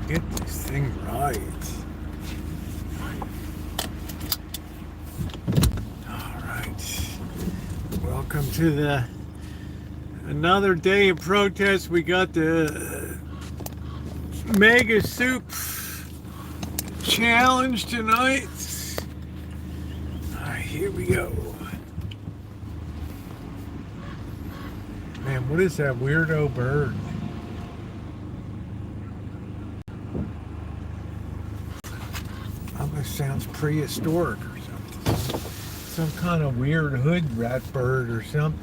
Get this thing right. All right. Welcome to another day of protest. We got the Megasoup challenge tonight. All right, here we go. Man, what is that weirdo bird? Almost sounds prehistoric or something. Some kind of weird hood rat bird or something.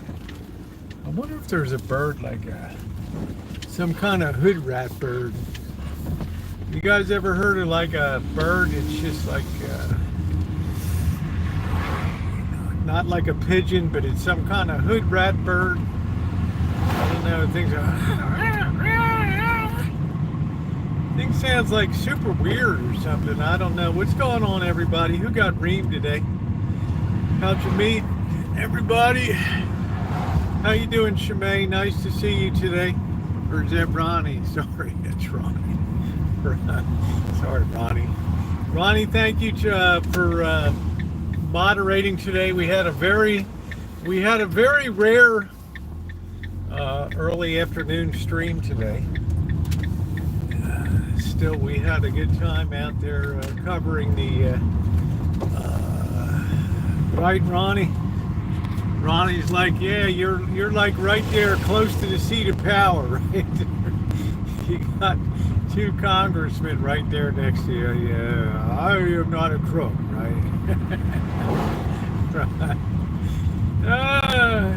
I wonder if there's a bird like some kind of hood rat bird. You guys ever heard of like a bird? It's just like not like a pigeon, but it's some kind of hood rat bird. I don't know. Thing sounds like super weird or something. I don't know. What's going on, everybody? Who got reamed today? How'd you meet, everybody? How you doing, Shemay? Nice to see you today. Or is that Ronnie? Sorry, that's Ronnie. Sorry, Ronnie. Ronnie, thank you for moderating today. We had a very rare early afternoon stream today. Still, we had a good time out there covering the right, Ronnie. Ronnie's like, yeah, you're like right there, close to the seat of power, right? You got two congressmen right there next to you. Yeah, I am not a crook, right?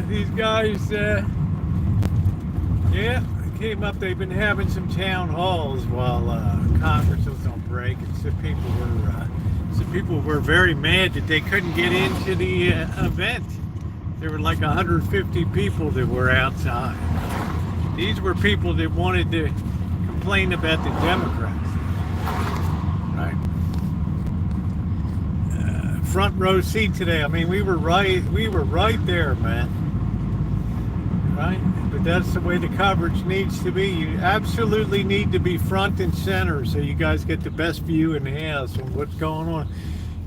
These guys, yeah, came up. They've been having some town halls while Congress was on break, and some people were very mad that they couldn't get into the event. There were like 150 people that were outside. These were people that wanted to complain about the Democrats, right? Front row seat today. I mean, we were right there, man. Right? But that's the way the coverage needs to be. You absolutely need to be front and center so you guys get the best view in the house on what's going on.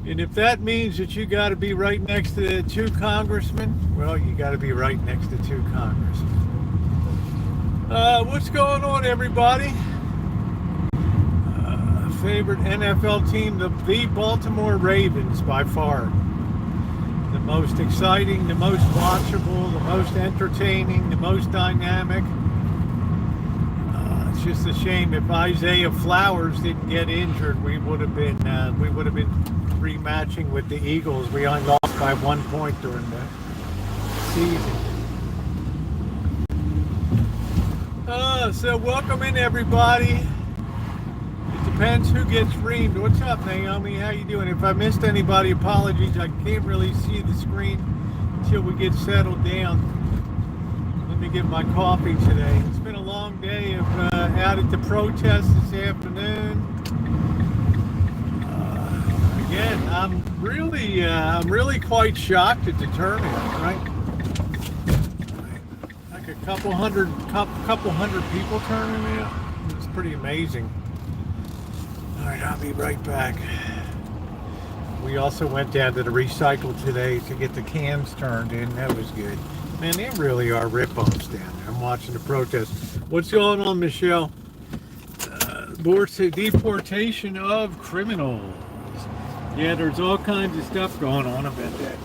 And if that means that you got to be right next to two congressmen, well, you got to be right next to two congressmen. What's going on, everybody? Favorite NFL team, the Baltimore Ravens, by far. The most exciting, the most watchable, the most entertaining, the most dynamic. It's just a shame if Isaiah Flowers didn't get injured, we would have been rematching with the Eagles. We only lost by 1 point during the season. So welcome in, everybody. It depends who gets reamed. What's up, Naomi? How you doing? If I missed anybody, apologies. I can't really see the screen until we get settled down. Let me get my coffee today. It's been a long day of out at the protest this afternoon. Again, I'm really quite shocked at the turnout, right? Like a couple hundred people turning out. It's pretty amazing. All right, I'll be right back. We also went down to the recycle today to get the cans turned in. That was good. Man, they really are rip-offs down there. I'm watching the protest. What's going on, Michelle? Deportation of criminals. Yeah, there's all kinds of stuff going on about that.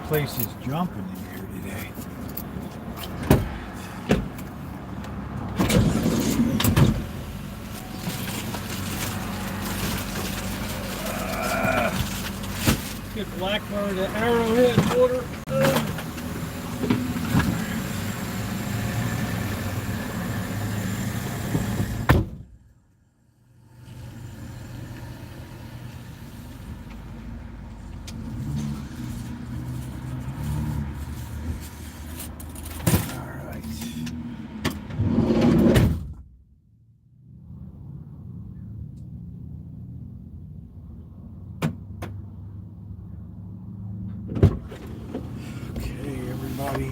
place is jumping in here today. Get Blackbird to Arrowhead water.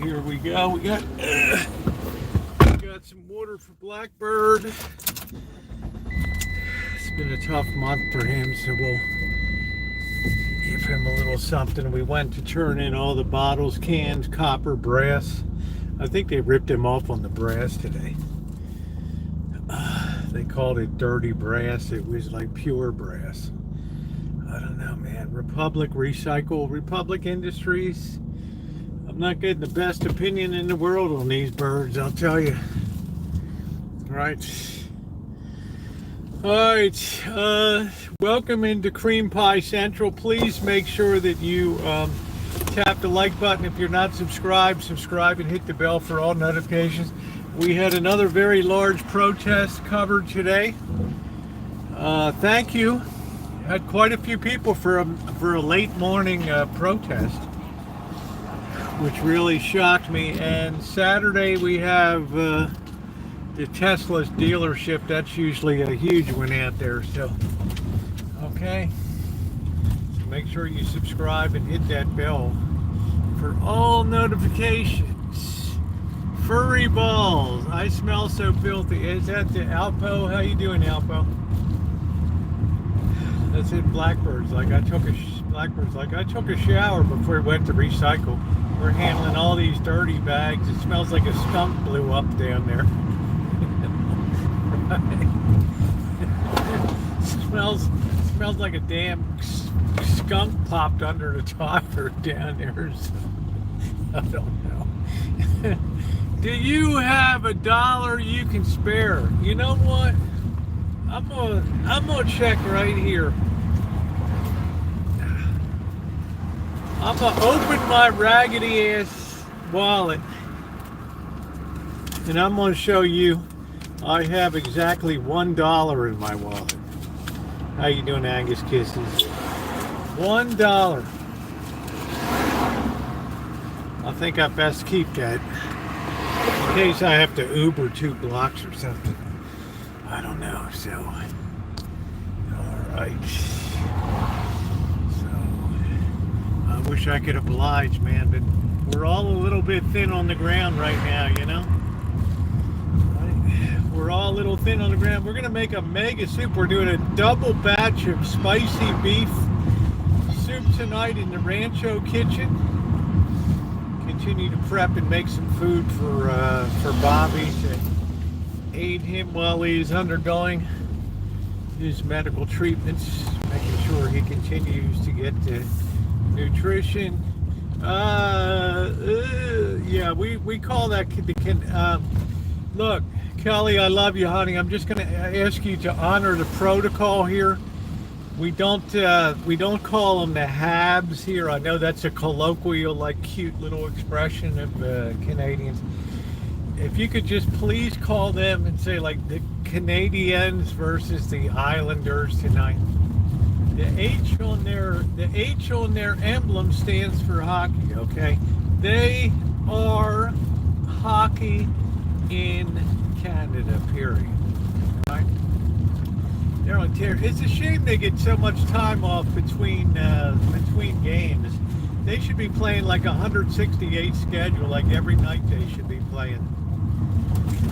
Here we go. We got some water for Blackbird. It's been a tough month for him, so we'll give him a little something. We went to turn in all the bottles, cans, copper, brass. I think they ripped him off on the brass today. They called it dirty brass. It was like pure brass. I don't know, man. Republic Recycle, Republic Industries. I'm not getting the best opinion in the world on these birds, I'll tell you. Right. Alright, welcome into Cream Pie Central. Please make sure that you tap the like button. If you're not subscribed, subscribe and hit the bell for all notifications. We had another very large protest covered today. Thank you. Had quite a few people for a late morning protest, which really shocked me. And Saturday we have the Tesla's dealership. That's usually a huge one out there. So, okay. So make sure you subscribe and hit that bell for all notifications. Furry balls. I smell so filthy. Is that the Alpo? How you doing, Alpo? That's it. Blackbirds. Blackbirds. Like I took a shower before I went to recycle. We're handling all these dirty bags. It smells like a skunk blew up down there. smells like a damn skunk popped under the tire down there. So, I don't know. Do you have $1 you can spare? You know what? I'm gonna check right here. I'm gonna open my raggedy ass wallet and I'm gonna show you I have exactly $1 in my wallet. How you doing, Angus Kisses? $1. I think I best keep that in case I have to Uber 2 blocks or something. I don't know. So, all right. I wish I could oblige, man, but we're all a little bit thin on the ground right now, you know? We're all a little thin on the ground. We're going to make a mega soup. We're doing a double batch of spicy beef soup tonight in the Rancho kitchen. Continue to prep and make some food for Bobby to aid him while he's undergoing his medical treatments, making sure he continues to get the nutrition. Yeah, we call that look, Kelly, I love you, honey. I'm just going to ask you to honor the protocol here. We don't call them the Habs here. I know that's a colloquial, like, cute little expression of Canadians. If you could just please call them and say, like, the Canadians versus the Islanders tonight. The H on their emblem stands for hockey, okay? They are hockey in Canada, period. Right? They're on tear. It's a shame they get so much time off between games. They should be playing like a 168 schedule, like every night they should be playing.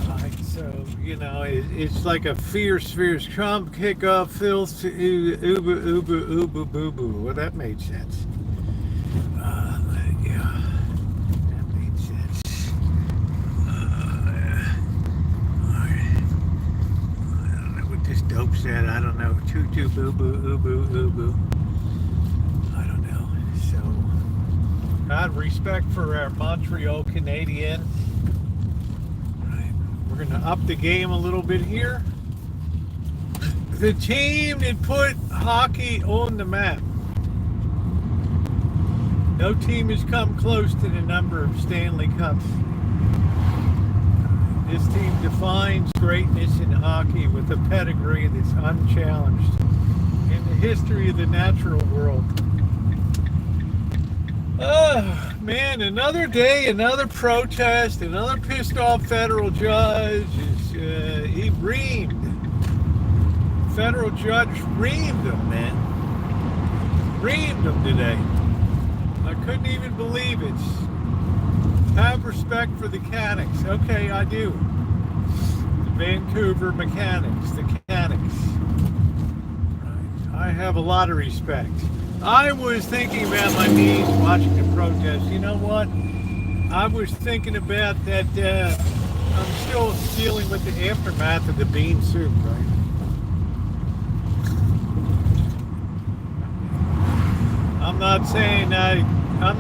Right, so, you know, it's like a fierce Trump kickoff, filth to ubu, boo, boo. Well, that made sense. Yeah, that made sense. I don't know what this dope said. I don't know. Tutu, boo, boo, ubu, ubu. I don't know. So, I of respect for our Montreal Canadian. Right. We're going to up the game a little bit here. The team that put hockey on the map. No team has come close to the number of Stanley Cups. This team defines greatness in hockey with a pedigree that's unchallenged in the history of the natural world. Oh, man, another day, another protest, another pissed off federal judge. He reamed. Federal judge reamed him, man. Reamed him today. I couldn't even believe it. Have respect for the mechanics. Okay, I do. The Vancouver mechanics, the mechanics. Right. I have a lot of respect. I was thinking about my knees watching the protest. You know what? I was thinking about that. I'm still dealing with the aftermath of the bean soup, right? I'm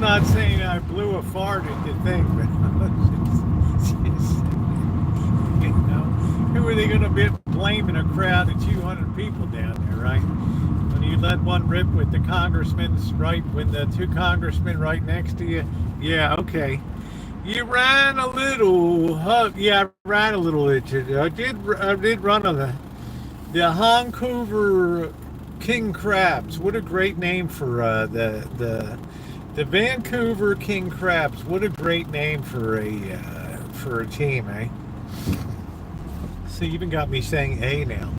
not saying I blew a fart at the thing, but you know, who are they going to be blaming a crowd of 200 people down there, right? When you let one rip with the congressman's right, when the two congressmen right next to you, yeah, okay. You ran a little, yeah, I ran a little. I did run on the Vancouver King Crabs. What a great name for the Vancouver King Crabs. What a great name for a team, eh? So you even got me saying A now.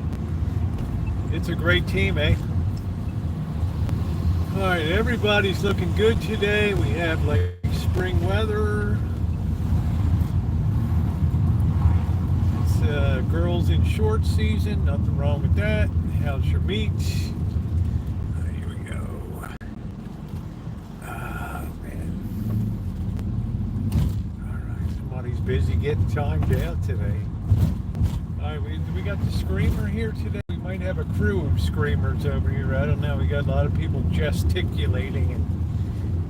It's a great team, eh? All right, everybody's looking good today. We have like spring weather. It's girls in short season. Nothing wrong with that. How's your meat? Here we go. Man. All right, somebody's busy getting timed out today. All right, we got the screamer here today. We might have a crew of screamers over here. I don't know. We got a lot of people gesticulating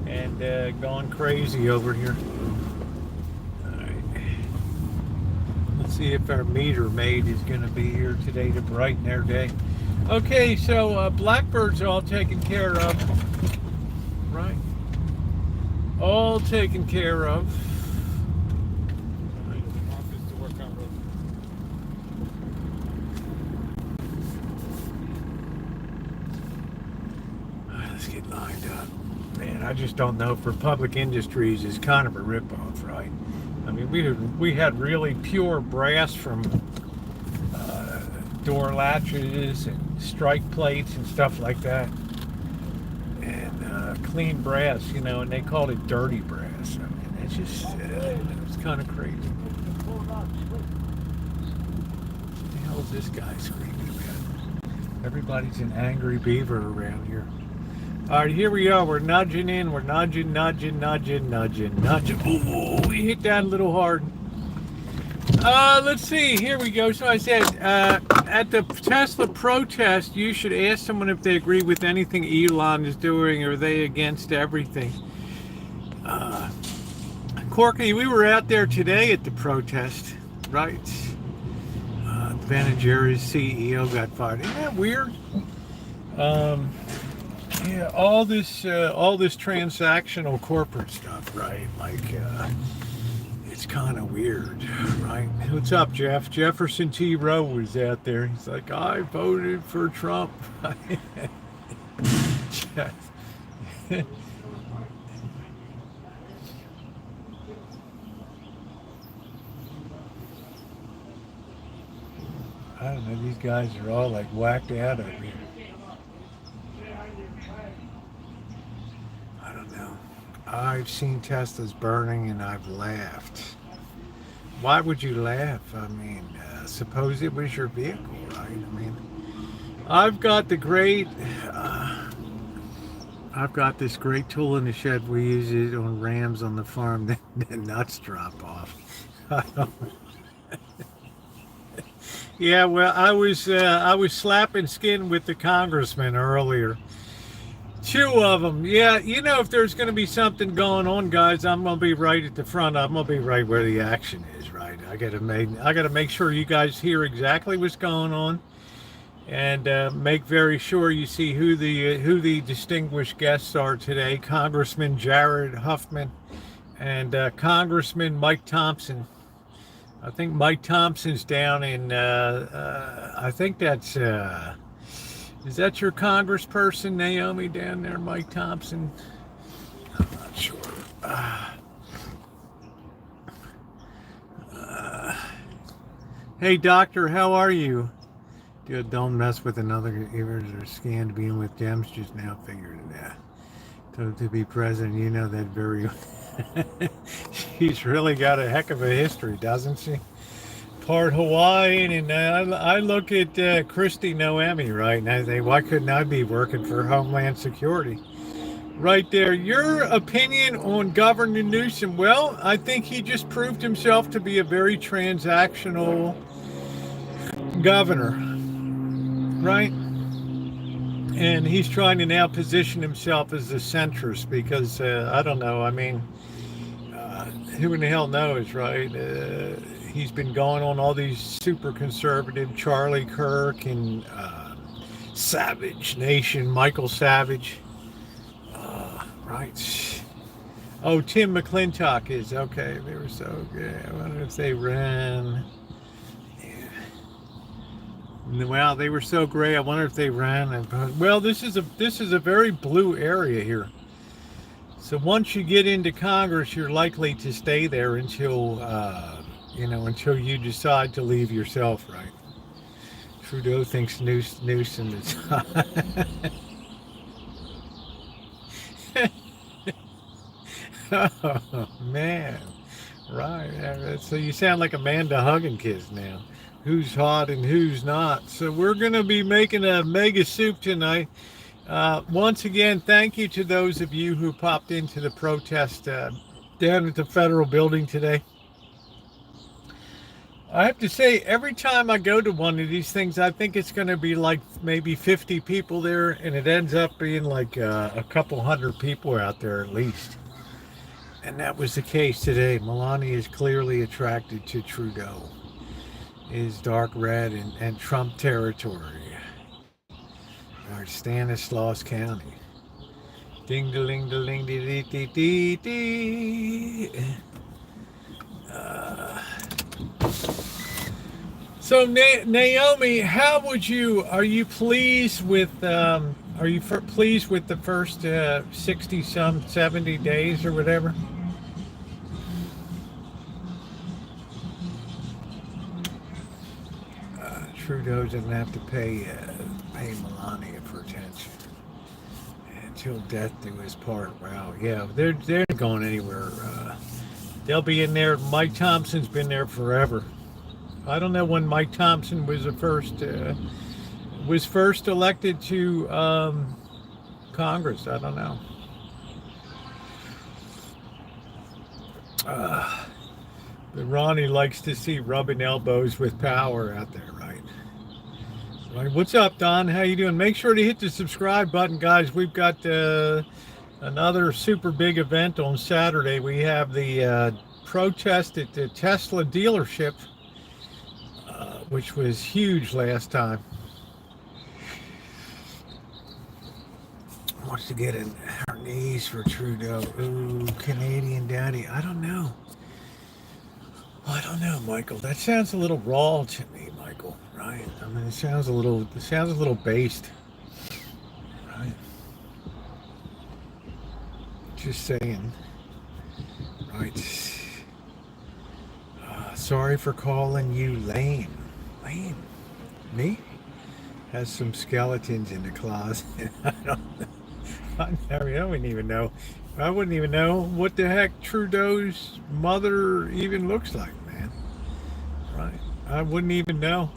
and going crazy over here. All right. Let's see if our meter maid is going to be here today to brighten their day. Okay, so blackbirds all taken care of, right? All taken care of. Let's get lined up. Man, I just don't know if Republic Industries is kind of a ripoff, right? I mean, we had really pure brass from door latches and strike plates and stuff like that, and clean brass, you know, and they called it dirty brass. I mean, it's just it's kind of crazy. What the hell is this guy screaming about? Everybody's an angry beaver around here. All right, here we are. We're nudging in. We're nudging. Ooh, we hit that a little hard. Let's see. Here we go. So I said, at the Tesla protest, you should ask someone if they agree with anything Elon is doing, or are they against everything. Corky, we were out there today at the protest, right? Ben & Jerry's CEO got fired. Isn't that weird? Yeah, all this transactional corporate stuff, right? Like, it's kind of weird, right? What's up, Jeff? Jefferson T. Rowe was out there. He's like, I voted for Trump. Jeff. I don't know, these guys are all like whacked out over here. I don't know. I've seen Teslas burning and I've laughed. Why would you laugh? I mean, suppose it was your vehicle, right? I mean, I've got this great tool in the shed. We use it on rams on the farm. The nuts drop off. Yeah, well, I was slapping skin with the congressman earlier, Two of them. Yeah, you know, if there's going to be something going on, guys, I'm going to be right at the front. I'm going to be right where the action is, right? I got to make sure you guys hear exactly what's going on, and make very sure you see who the distinguished guests are today. Congressman Jared Huffman and Congressman Mike Thompson. I think Mike Thompson's down in. I think that's. Is that your congressperson, Naomi, down there, Mike Thompson? I'm not sure. Hey, doctor, how are you? Dude, don't mess with another ears or scan being with gems just now figured it out. So to be president, you know that very. She's really got a heck of a history, doesn't she? Part Hawaiian, and I look at Christy Noemi, right, and I think, why couldn't I be working for Homeland Security? Right there. Your opinion on Governor Newsom? Well, I think he just proved himself to be a very transactional governor, right? And he's trying to now position himself as a centrist because, I don't know, I mean, who in the hell knows, right? He's been going on all these super conservative Charlie Kirk and Savage Nation, Michael Savage. Right. Oh, Tim McClintock is okay. They were so good. I wonder if they ran. Yeah. Wow, they were so great. I wonder if they ran. Well, this is a very blue area here. So once you get into Congress, you're likely to stay there until until you decide to leave yourself, right? Trudeau thinks Newsom is. Oh man, right. So you sound like Amanda Huggins now. Who's hot and who's not? So we're gonna be making a Megasoup tonight. Once again, thank you to those of you who popped into the protest down at the federal building today. I have to say, every time I go to one of these things, I think it's going to be like maybe 50 people there, and it ends up being like a couple hundred people out there at least. And that was the case today. Melania is clearly attracted to Trudeau. Is dark red and Trump territory. Or Stanislaus County. Ding da ling da ling dee dee dee dee. So Naomi, how would you? Are you pleased with? Pleased with the first 60 some 70 days or whatever? Trudeau doesn't have to pay Melania for attention until death do his part. Wow, yeah, they're not going anywhere. They'll be in there. Mike Thompson's been there forever. I don't know when Mike Thompson was first elected to Congress. I don't know. But Ronnie likes to see rubbing elbows with power out there, right? Right. What's up, Don? How you doing? Make sure to hit the subscribe button, guys. We've got another super big event on Saturday. We have the protest at the Tesla dealership, which was huge last time. Wants to get in her knees for Trudeau. Ooh, Canadian daddy. I don't know. Michael. That sounds a little raw to me, Michael. Right? I mean, it sounds a little based. Right? Just saying. Right. Sorry for calling you lame. Lame? Me? Has some skeletons in the closet. I wouldn't even know. I wouldn't even know what the heck Trudeau's mother even looks like, man. Right? I wouldn't even know.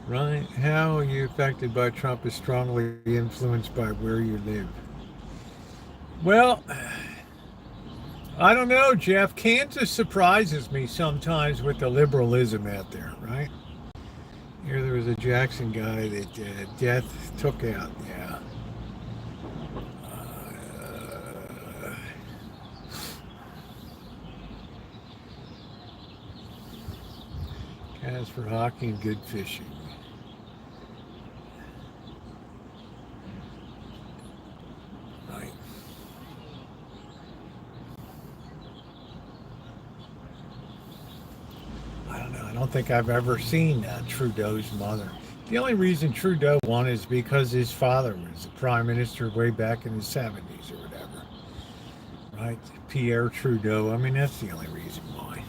Right? How are you affected by Trump is strongly influenced by where you live. Well, I don't know, Jeff. Kansas surprises me sometimes with the liberalism out there, right? Here there was a Jackson guy that death took out. Yeah. As for hockey and good fishing. Right. I don't know. I don't think I've ever seen Trudeau's mother. The only reason Trudeau won is because his father was the prime minister way back in the 70s or whatever. Right? Pierre Trudeau. I mean, that's the only reason why.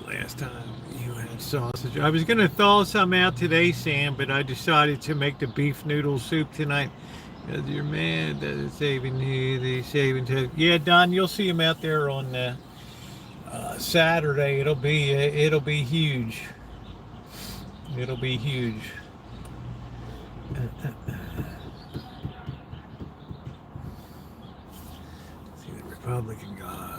Last time you had sausage. I was going to thaw some out today, Sam, but I decided to make the beef noodle soup tonight. Because you're mad that it's saving you. They saving. Yeah, Don, you'll see him out there on Saturday. It'll be huge. It'll be huge. See the Republican guy.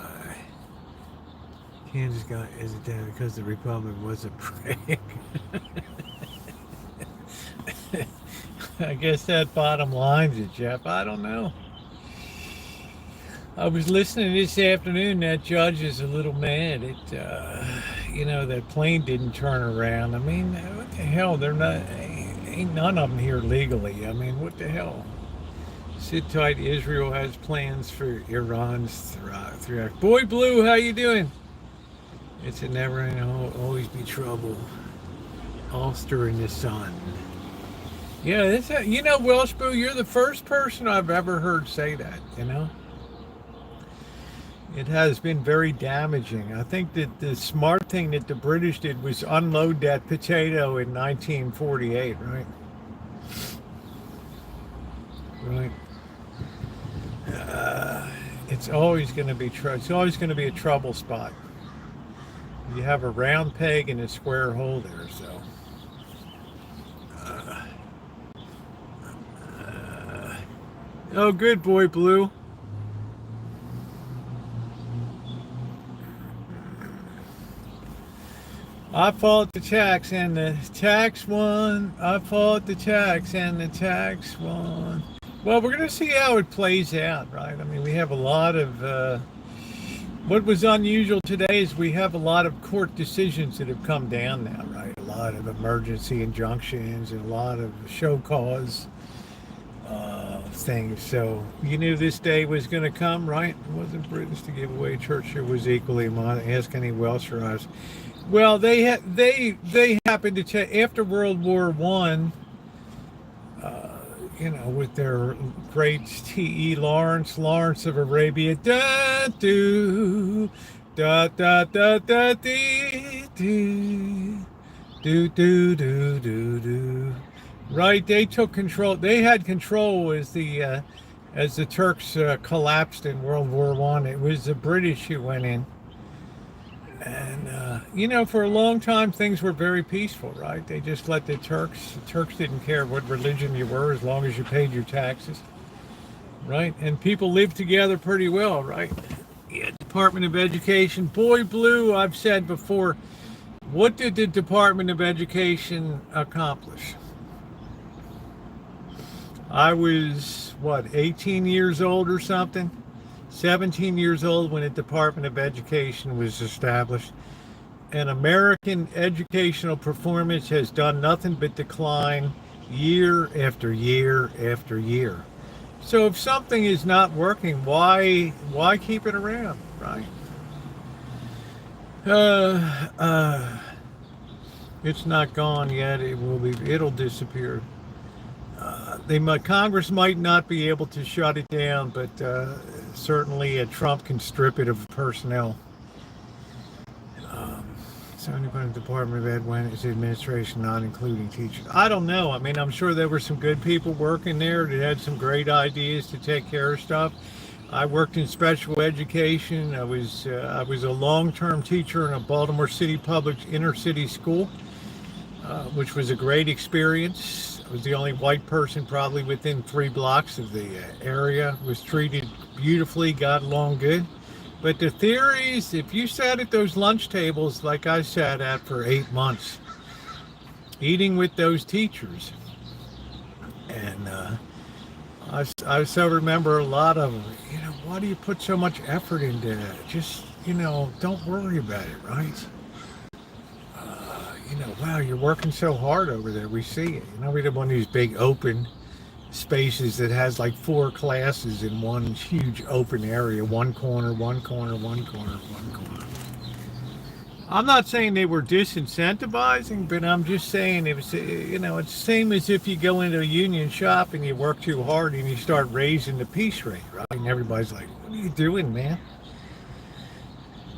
Kansas guy is it down because the Republic was a prick. I guess that bottom lines it, Jeff. I don't know. I was listening this afternoon. That judge is a little mad at, that plane didn't turn around. I mean, what the hell? They're not. Ain't none of them here legally. I mean, what the hell? Sit tight. Israel has plans for Iran's threat. Boy Blue, how you doing? It's a never-ending, always be trouble. All stir in the sun. Yeah, Welsh Boo, you're the first person I've ever heard say that. It has been very damaging. I think that the smart thing that the British did was unload that potato in 1948, right? Right. It's always going to be it's always going to be a trouble spot. You have a round peg and a square hole there, so. Oh, good boy, Blue. I fought the tax and the tax won. I fought the tax and the tax won. Well, we're going to see how it plays out, right? I mean, we have a lot of... what was unusual today is we have a lot of court decisions that have come down now, right? A lot of emergency injunctions and a lot of show cause things. So you knew this day was going to come, right? It wasn't Britain's to give away church. It was equally ask any Welshers. Well, they happened to check after World War One. With their great T.E. Lawrence of Arabia, da do da da da da dee dee do do do do do. Right, they took control. They had control as the Turks collapsed in World War One. It was the British who went in. And, for a long time, things were very peaceful, right? They just let the Turks didn't care what religion you were as long as you paid your taxes, right? And people lived together pretty well, right? Yeah, Department of Education. Boy Blue, I've said before, what did the Department of Education accomplish? I was, 18 years old or something? 17 years old when the Department of Education was established. And American educational performance has done nothing but decline year after year after year. So if something is not working, why keep it around, right? It's not gone yet. It'll disappear. Congress might not be able to shut it down, but certainly Trump can strip it of personnel. So anybody in the Department of Ed went as administration, not including teachers. I don't know. I mean, I'm sure there were some good people working there that had some great ideas to take care of stuff. I worked in special education. I was a long-term teacher in a Baltimore City public inner city school, which was a great experience. I was the only white person probably within 3 blocks of the area. Was treated beautifully, got along good. But the theories, if you sat at those lunch tables like I sat at for 8 months, eating with those teachers, and I so remember a lot of, why do you put so much effort into that? Just, don't worry about it, right? wow, you're working so hard over there. We see it. We have one of these big open spaces that has like 4 classes in one huge open area. One corner, one corner, one corner, one corner. I'm not saying they were disincentivizing, but I'm just saying it was, it's the same as if you go into a union shop and you work too hard and you start raising the piece rate, right? And everybody's like, what are you doing, man?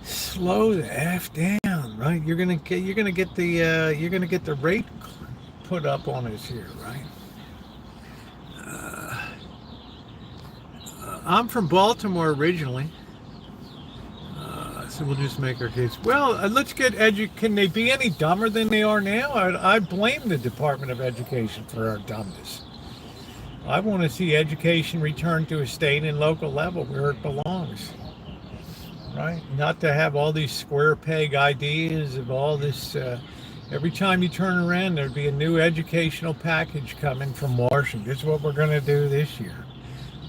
Slow the F down, right? You're gonna get the rate put up on us here, right? I'm from Baltimore originally. So we'll just make our case. Well, let's get Can they be any dumber than they are now? I blame the Department of Education for our dumbness. I want to see education return to a state and local level where it belongs. Right? Not to have all these square peg ideas of all this. Every time you turn around, there'd be a new educational package coming from Washington. This is what we're going to do this year.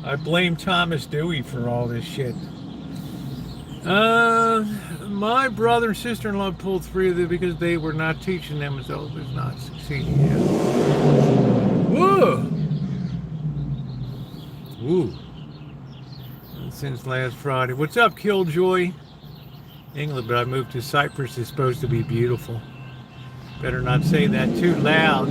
I blame Thomas Dewey for all this shit. My brother and sister-in-law pulled 3 of them because they were not teaching them as though was not succeeding yet. Whoa! Ooh. Since last Friday. What's up, Killjoy? England, but I moved to Cyprus. It's supposed to be beautiful. Better not say that too loud.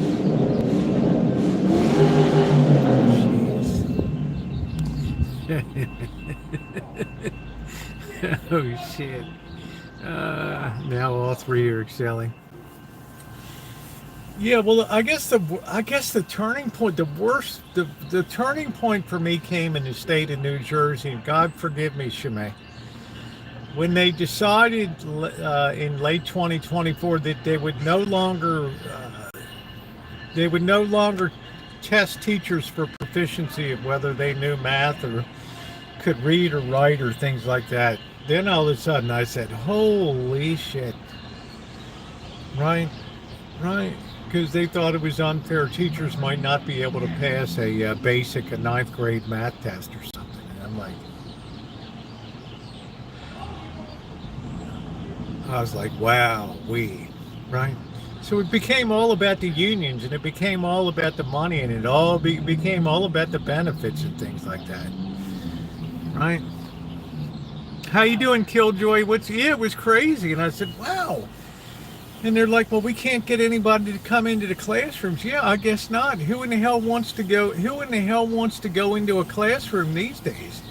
Oh shit. Now all 3 are excelling. Yeah, well, I guess the turning point, the turning point for me came in the state of New Jersey, and God forgive me, Shemay, when they decided in late 2024 that they would no longer test teachers for proficiency of whether they knew math or could read or write or things like that. Then all of a sudden I said, holy shit. Right. Because they thought it was unfair. Teachers might not be able to pass a basic, a 9th grade math test or something. And I'm like, I was like, wow, right? So it became all about the unions, and it became all about the money, and it all became all about the benefits and things like that, right? How you doing, Killjoy? It was crazy. And I said, wow. And they're like, well, we can't get anybody to come into the classrooms. Yeah, I guess not. Who in the hell wants to go into a classroom these days?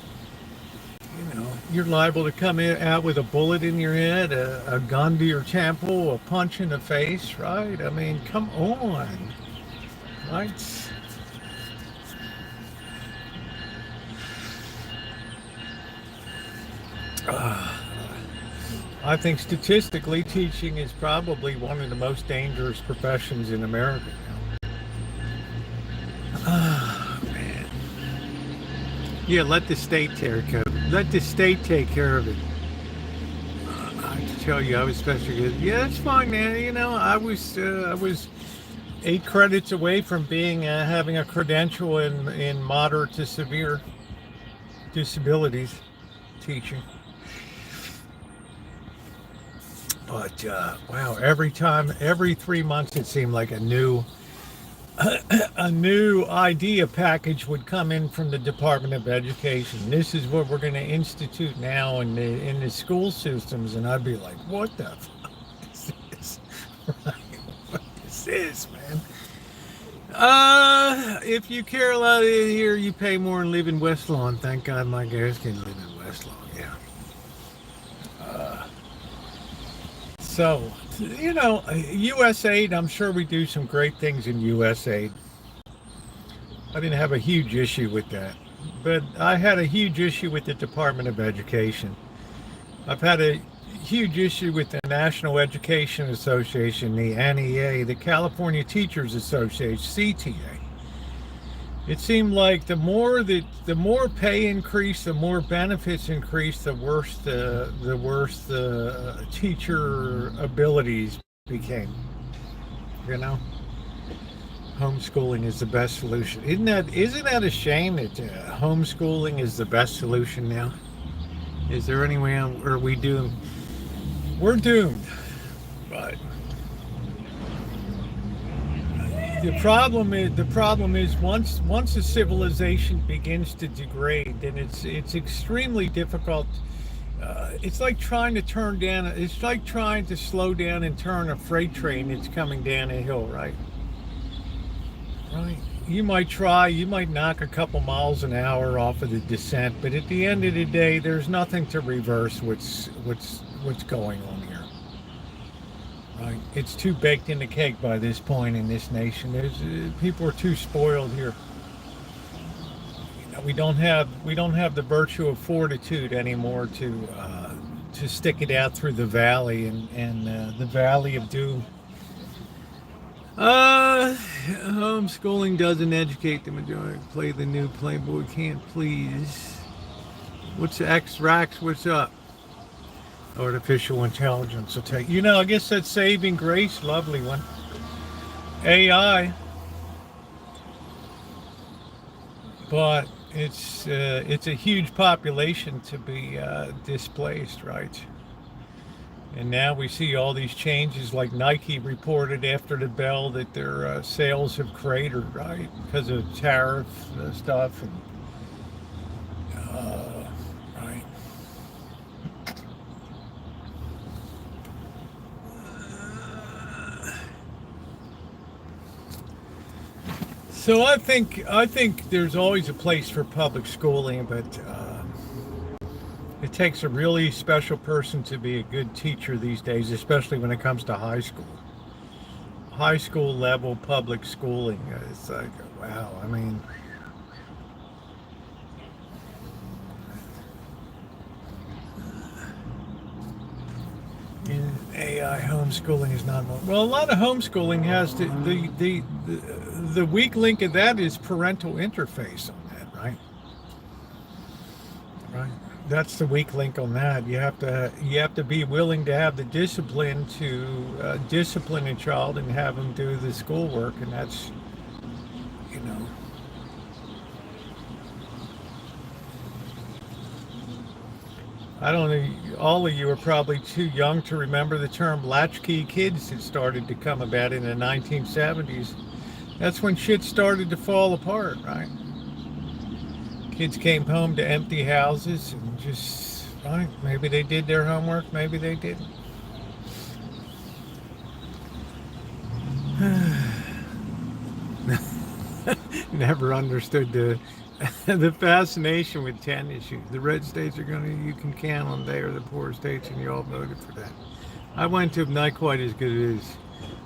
You're liable to come out with a bullet in your head, a gun to your temple, a punch in the face, right? I mean, come on, right? I think statistically, teaching is probably one of the most dangerous professions in America now. Oh, man. Yeah, let the state take care of it. Let the state take care of it. I have to tell you, I was especially good. Yeah, it's fine, man. I was 8 credits away from having a credential in moderate to severe disabilities teaching. But wow, every 3 months it seemed like a new idea package would come in from the Department of Education. This is what we're going to institute now in the school systems, and I'd be like, what the fuck is this? What is this, man? If you care a lot here, you pay more and live in West Lawn. Thank God my guys can live in West Lawn. Yeah. So, USAID, I'm sure we do some great things in USAID. I didn't have a huge issue with that. But I had a huge issue with the Department of Education. I've had a huge issue with the National Education Association, the NEA, the California Teachers Association, CTA. It seemed like the more pay increase, the more benefits increase, the worse the teacher abilities became. Homeschooling is the best solution. Isn't that a shame that homeschooling is the best solution now? Is there any way? Are we doomed? We're doomed, but the problem is once a civilization begins to degrade, then it's extremely difficult. It's like trying to turn down. It's like trying to slow down and turn a freight train that's coming down a hill, right? Right. You might try. You might knock a couple miles an hour off of the descent, but at the end of the day, there's nothing to reverse what's going on here. Right. It's too baked in the cake by this point in this nation. There's people are too spoiled here. We don't have the virtue of fortitude anymore to stick it out through the valley and the valley of doom. Homeschooling doesn't educate the majority. Play the new Playboy can't please. What's X-Rax? What's up? Artificial intelligence will take. I guess that's saving grace. Lovely one. AI. But it's a huge population to be displaced, right? And now we see all these changes, like Nike reported after the bell that their sales have cratered, right, because of tariff stuff. And, right. So I think there's always a place for public schooling, but it takes a really special person to be a good teacher these days, especially when it comes to high school. High school level public schooling. It's like, wow, I mean, in AI homeschooling is not well. A lot of homeschooling has to the weak link of that is parental interface on that, right? Right. That's the weak link on that. You have to be willing to have the discipline to discipline a child and have them do the schoolwork, and that's you know I don't know. All of you are probably too young to remember the term latchkey kids that started to come about in the 1970s. That's when shit started to fall apart, right? Kids came home to empty houses and just, right, maybe they did their homework, maybe they didn't. Never understood the fascination with 10 issues. The red states you can count on, they are the poor states, and you all voted for that. I went to not quite as good as,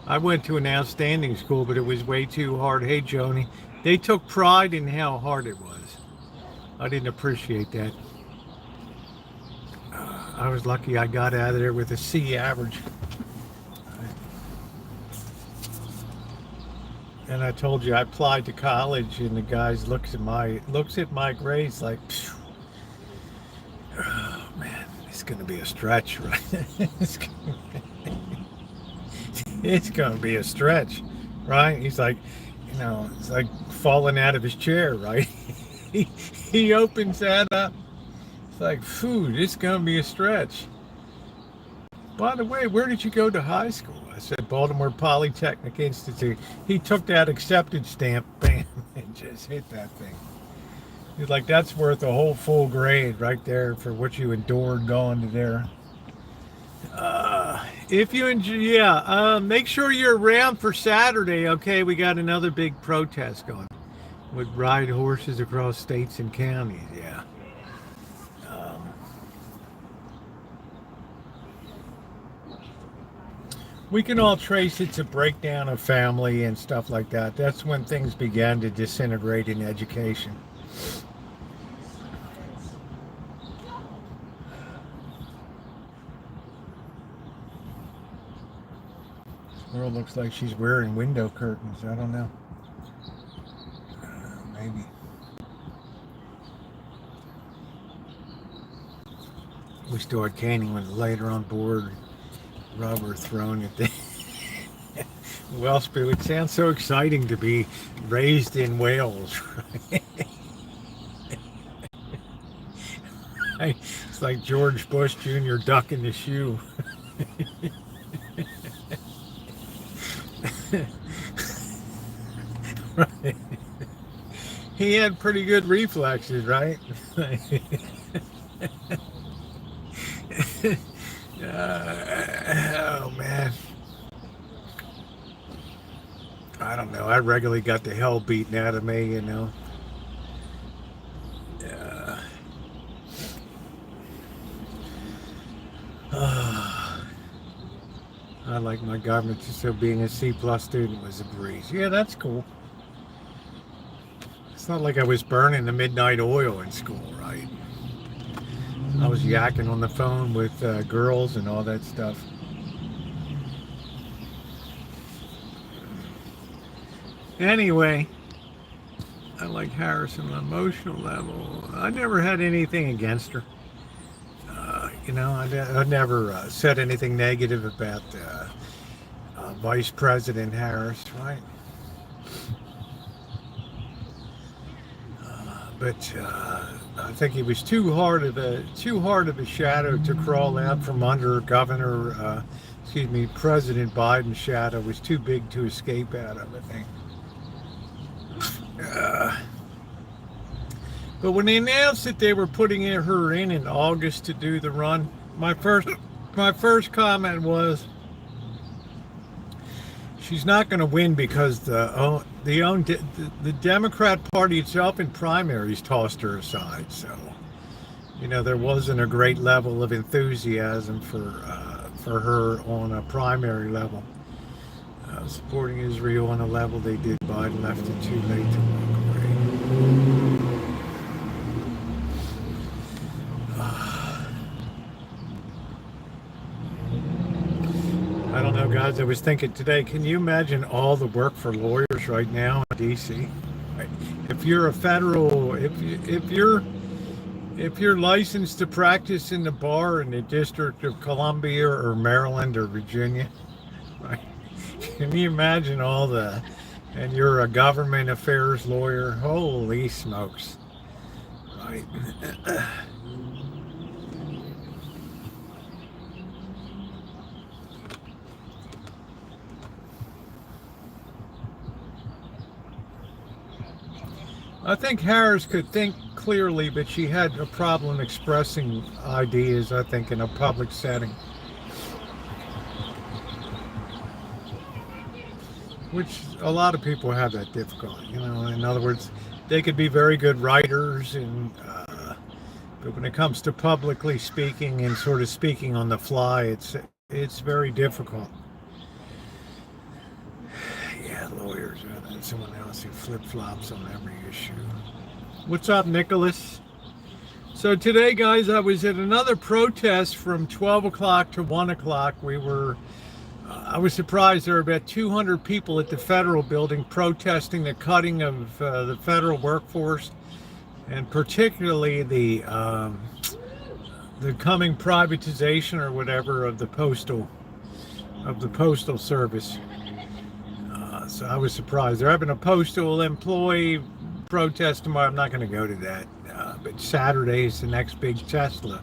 I went to an outstanding school, but it was way too hard. Hey, Joni, they took pride in how hard it was. I didn't appreciate that. I was lucky I got out of there with a C average. And I told you I applied to college, and the guys looks at my grades like, oh man, it's gonna be a stretch, right? It's gonna be a stretch, right? He's like, it's like falling out of his chair, right? he opens that up. It's like, phew, it's gonna be a stretch. By the way, where did you go to high school? I said Baltimore Polytechnic Institute. He took that accepted stamp, bam, and just hit that thing. He's like, that's worth a whole full grade right there for what you endured going to there. If you enjoy, make sure you're around for Saturday, okay? We got another big protest going with ride horses across states and counties, yeah. We can all trace it to breakdown of family and stuff like that. That's when things began to disintegrate in education. This girl looks like she's wearing window curtains. I don't know. Maybe. We started canning when later on board. Rubber thrown at the Welsh, but it sounds so exciting to be raised in Wales, right? It's like George Bush Jr. ducking the shoe. Right. He had pretty good reflexes, right? Oh man, I don't know. I regularly got the hell beaten out of me, you know. Uh, I like my government, so being a C plus student was a breeze. Yeah, that's cool. It's not like I was burning the midnight oil in school, right? I was yakking on the phone with girls and all that stuff. Anyway, I like Harris on an emotional level. I never had anything against her. You know, I never said anything negative about Vice President Harris, right? But I think he was too hard of a shadow to crawl out from under President Biden's shadow was too big to escape out of, I think. But when they announced that they were putting her in August to do the run, my first comment was, she's not going to win because the Democrat Party itself in primaries tossed her aside. So, you know, there wasn't a great level of enthusiasm for her on a primary level. Supporting Israel on a level they did. Biden left it too late to walk away. I don't know, guys. I was thinking today, can you imagine all the work for lawyers right now in D.C.? Right? If you're a federal, if you're licensed to practice in the bar in the District of Columbia or Maryland or Virginia, right? Can you imagine and you're a government affairs lawyer? Holy smokes, right? I think Harris could think clearly, but she had a problem expressing ideas, I think, in a public setting. Which a lot of people have that difficulty, you know. In other words, they could be very good writers, but when it comes to publicly speaking and sort of speaking on the fly, it's very difficult. Yeah, lawyers are someone else who flip-flops on every issue. What's up, Nicholas? So today, guys, I was at another protest from 12 o'clock to 1 o'clock. I was surprised there were about 200 people at the federal building protesting the cutting of the federal workforce, and particularly the coming privatization or whatever of the postal service. So I was surprised. They're having a postal employee protest tomorrow. I'm not going to go to that. But Saturday's the next big Tesla.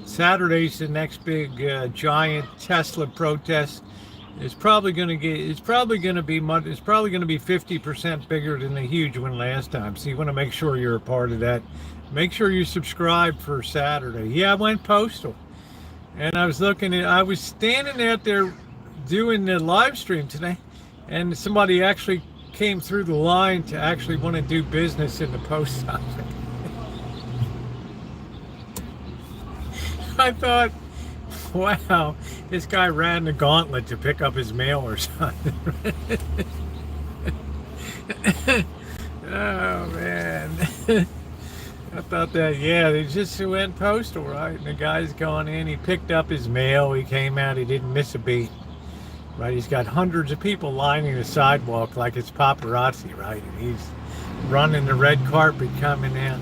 Saturday's the next big giant Tesla protest. It's probably going to be 50% bigger than the huge one last time. So you want to make sure you're a part of that. Make sure you subscribe for Saturday. Yeah, I went postal, and I was standing out there doing the live stream today, and somebody actually came through the line to actually want to do business in the post office. I thought, wow, this guy ran the gauntlet to pick up his mail or something. Oh, man. I thought that, yeah, they just went postal, right? And the guy's going in, he picked up his mail, he came out, he didn't miss a beat. Right, he's got hundreds of people lining the sidewalk like it's paparazzi, right? And he's running the red carpet coming in.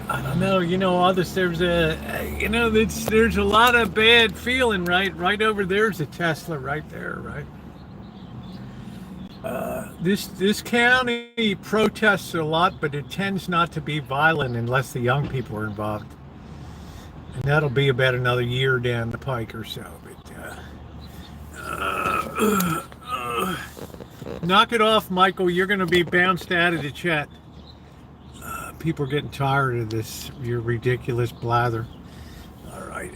I don't know, you know, there's a lot of bad feeling, right? Right over there's a Tesla right there, right? This county protests a lot, but it tends not to be violent unless the young people are involved. And that'll be about another year down the pike or so. But Knock it off, Michael. You're going to be bounced out of the chat. People are getting tired of this, your ridiculous blather. All right,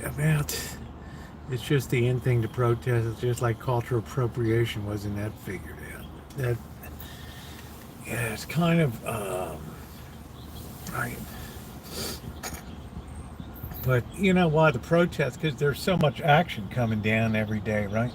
it's just the in thing to protest. It's just like cultural appropriation wasn't that figured out. That, yeah, it's kind of, right. But you know why the protest? Because there's so much action coming down every day, right?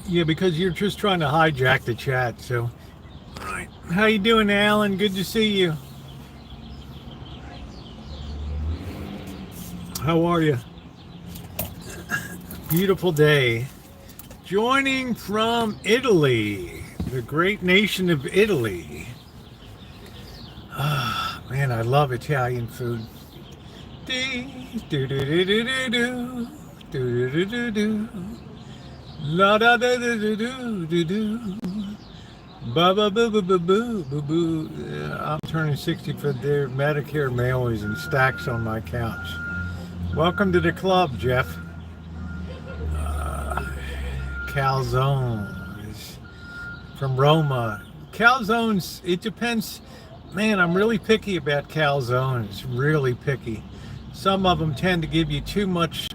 Yeah, because you're just trying to hijack the chat. So, all right. How you doing, Alan? Good to see you. How are you? Beautiful day. Joining from Italy, the great nation of Italy. Ah, man, I love Italian food. La da da da da do do do. Ba ba ba ba ba boo boo boo. I'm turning 60 for their Medicare mailers and stacks on my couch. Welcome to the club, Jeff. Calzones from Roma. Calzones, it depends. Man, I'm really picky about calzones. Really picky. Some of them tend to give you too much,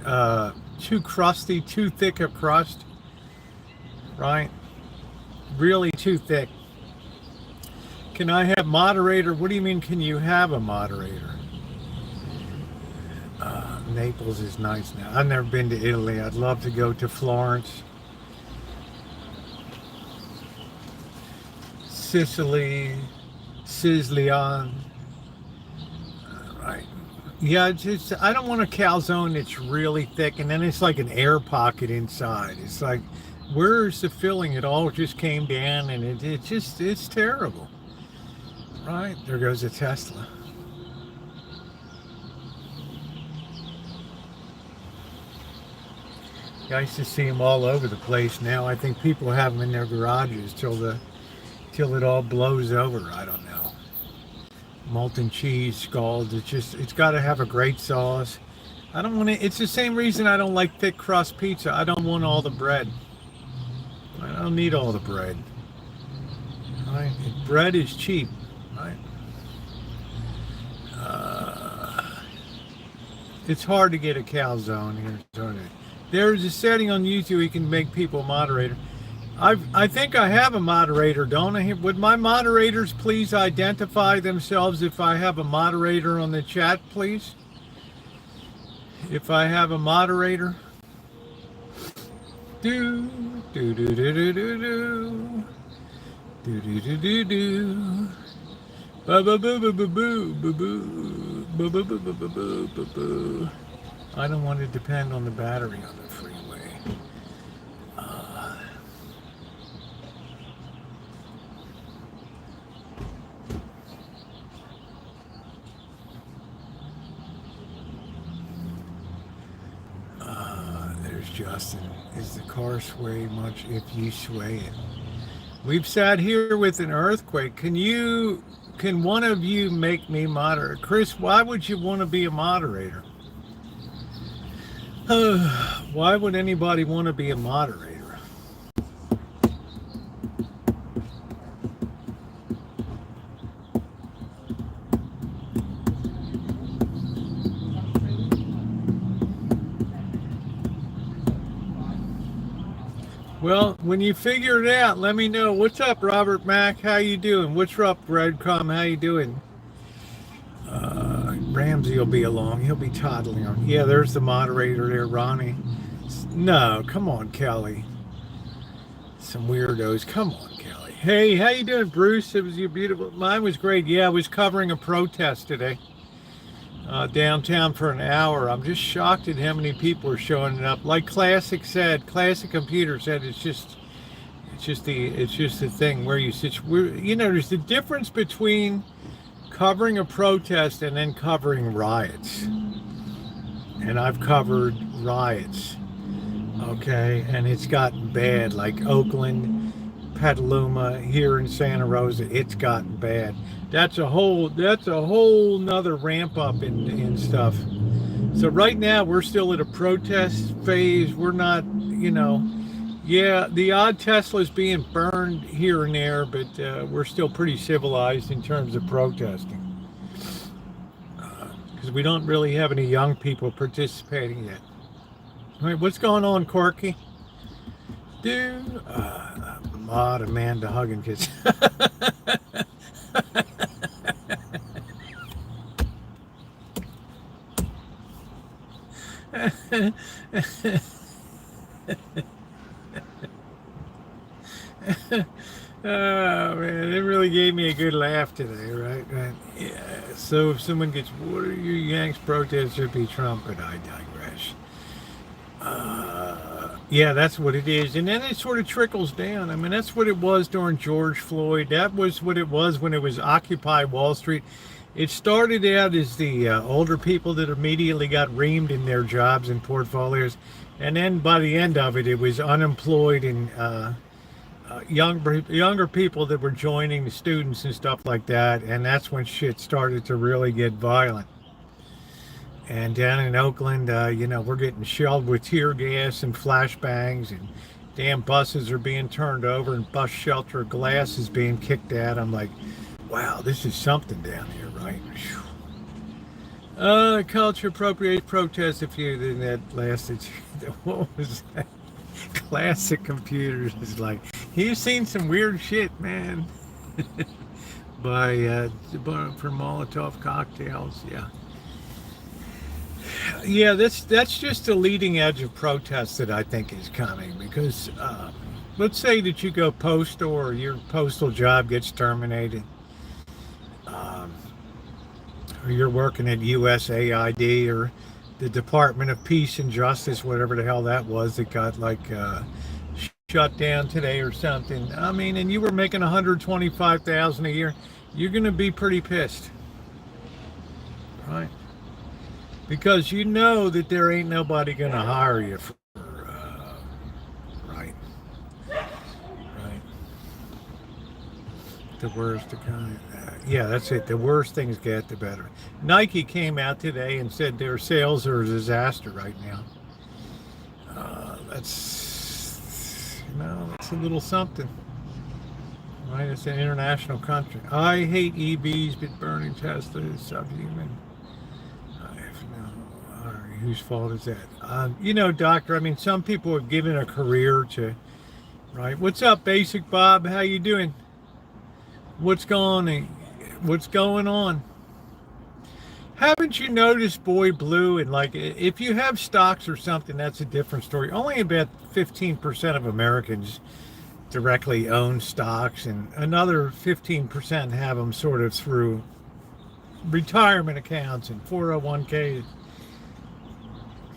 too crusty, too thick a crust. Right? Really too thick. Can I have moderator? What do you mean, can you have a moderator? Naples is nice now. I've never been to Italy. I'd love to go to Florence. Sicily, Sicilian. Right. Yeah, it's just, I don't want a calzone that's really thick and then it's like an air pocket inside. It's like, where's the filling? It all just came down and it's terrible. Right, there goes a Tesla. I used to see them all over the place. Now I think people have them in their garages till it all blows over. I don't know. Molten cheese, scalds. It's got to have a great sauce. I don't want to. It's the same reason I don't like thick crust pizza. I don't want all the bread. I don't need all the bread. Right? Bread is cheap. Right? It's hard to get a calzone here. There's a setting on YouTube you can make people moderator. I think I have a moderator, don't I? Would my moderators please identify themselves if I have a moderator on the chat, please? If I have a moderator. Do do do do do do do do do do do do. Ba ba boo boo boo boo boo boo boo boo boo boo boo boo boo. I don't want to depend on the battery on the freeway. There's Justin. Is the car sway much if you sway it? We've sat here with an earthquake. Can one of you make me moderator? Chris, why would you want to be a moderator? Why would anybody want to be a moderator? Well, when you figure it out, let me know. What's up, Robert Mack? How you doing? What's up, Breadcrumb? How you doing? Ramsey will be along. He'll be toddling on. Yeah, there's the moderator there, Ronnie. No, come on, Kelly. Some weirdos. Come on, Kelly. Hey, how you doing, Bruce? It was your beautiful. Mine was great. Yeah, I was covering a protest today. Downtown for an hour. I'm just shocked at how many people are showing up. Like Classic Computer said, it's just the thing where you sit. There's the difference between covering a protest and then covering riots. And I've covered riots, okay, and it's gotten bad, like Oakland, Petaluma, here in Santa Rosa, it's gotten bad. That's a whole nother ramp up in stuff. So right now we're still at a protest phase. We're not, yeah, the odd Tesla's being burned here and there, but we're still pretty civilized in terms of protesting. Because we don't really have any young people participating yet. All right, what's going on, Corky? Dude, Maud, Amanda, hugging kids. Oh man, it really gave me a good laugh today, right? Yeah. So if someone gets, what are you Yanks protests should be Trump, but I digress. Yeah, that's what it is. And then it sort of trickles down. I mean, that's what it was during George Floyd. That was what it was when it was Occupy Wall Street. It started out as the older people that immediately got reamed in their jobs and portfolios. And then by the end of it, it was unemployed and younger people that were joining the students and stuff like that. And that's when shit started to really get violent. And down in Oakland, we're getting shelled with tear gas and flashbangs, and damn buses are being turned over and bus shelter glass is being kicked at. I'm like, wow, this is something down here, right? Culture appropriate protest, if you, then that lasted, what was that? Classic Computers is like, he's seen some weird shit, man. For Molotov cocktails, yeah. Yeah, that's just the leading edge of protests that I think is coming, because let's say that you go postal or your postal job gets terminated, or you're working at USAID or the Department of Peace and Justice, whatever the hell that was, that got shut down today or something. I mean, and you were making $125,000 a year, you're going to be pretty pissed, right? Because you know that there ain't nobody going to hire you for, right. The worst kind. Yeah, that's it. The worse things get, the better. Nike came out today and said their sales are a disaster right now. That's a little something. Right? It's an international country. I hate EVs, but burning Tesla is subhuman. Whose fault is that? Doctor, I mean, some people have given a career to, right? What's up, Basic Bob? How you doing? What's going on? Haven't you noticed, Boy Blue, and if you have stocks or something, that's a different story. Only about 15% of Americans directly own stocks, and another 15% have them sort of through retirement accounts and 401ks.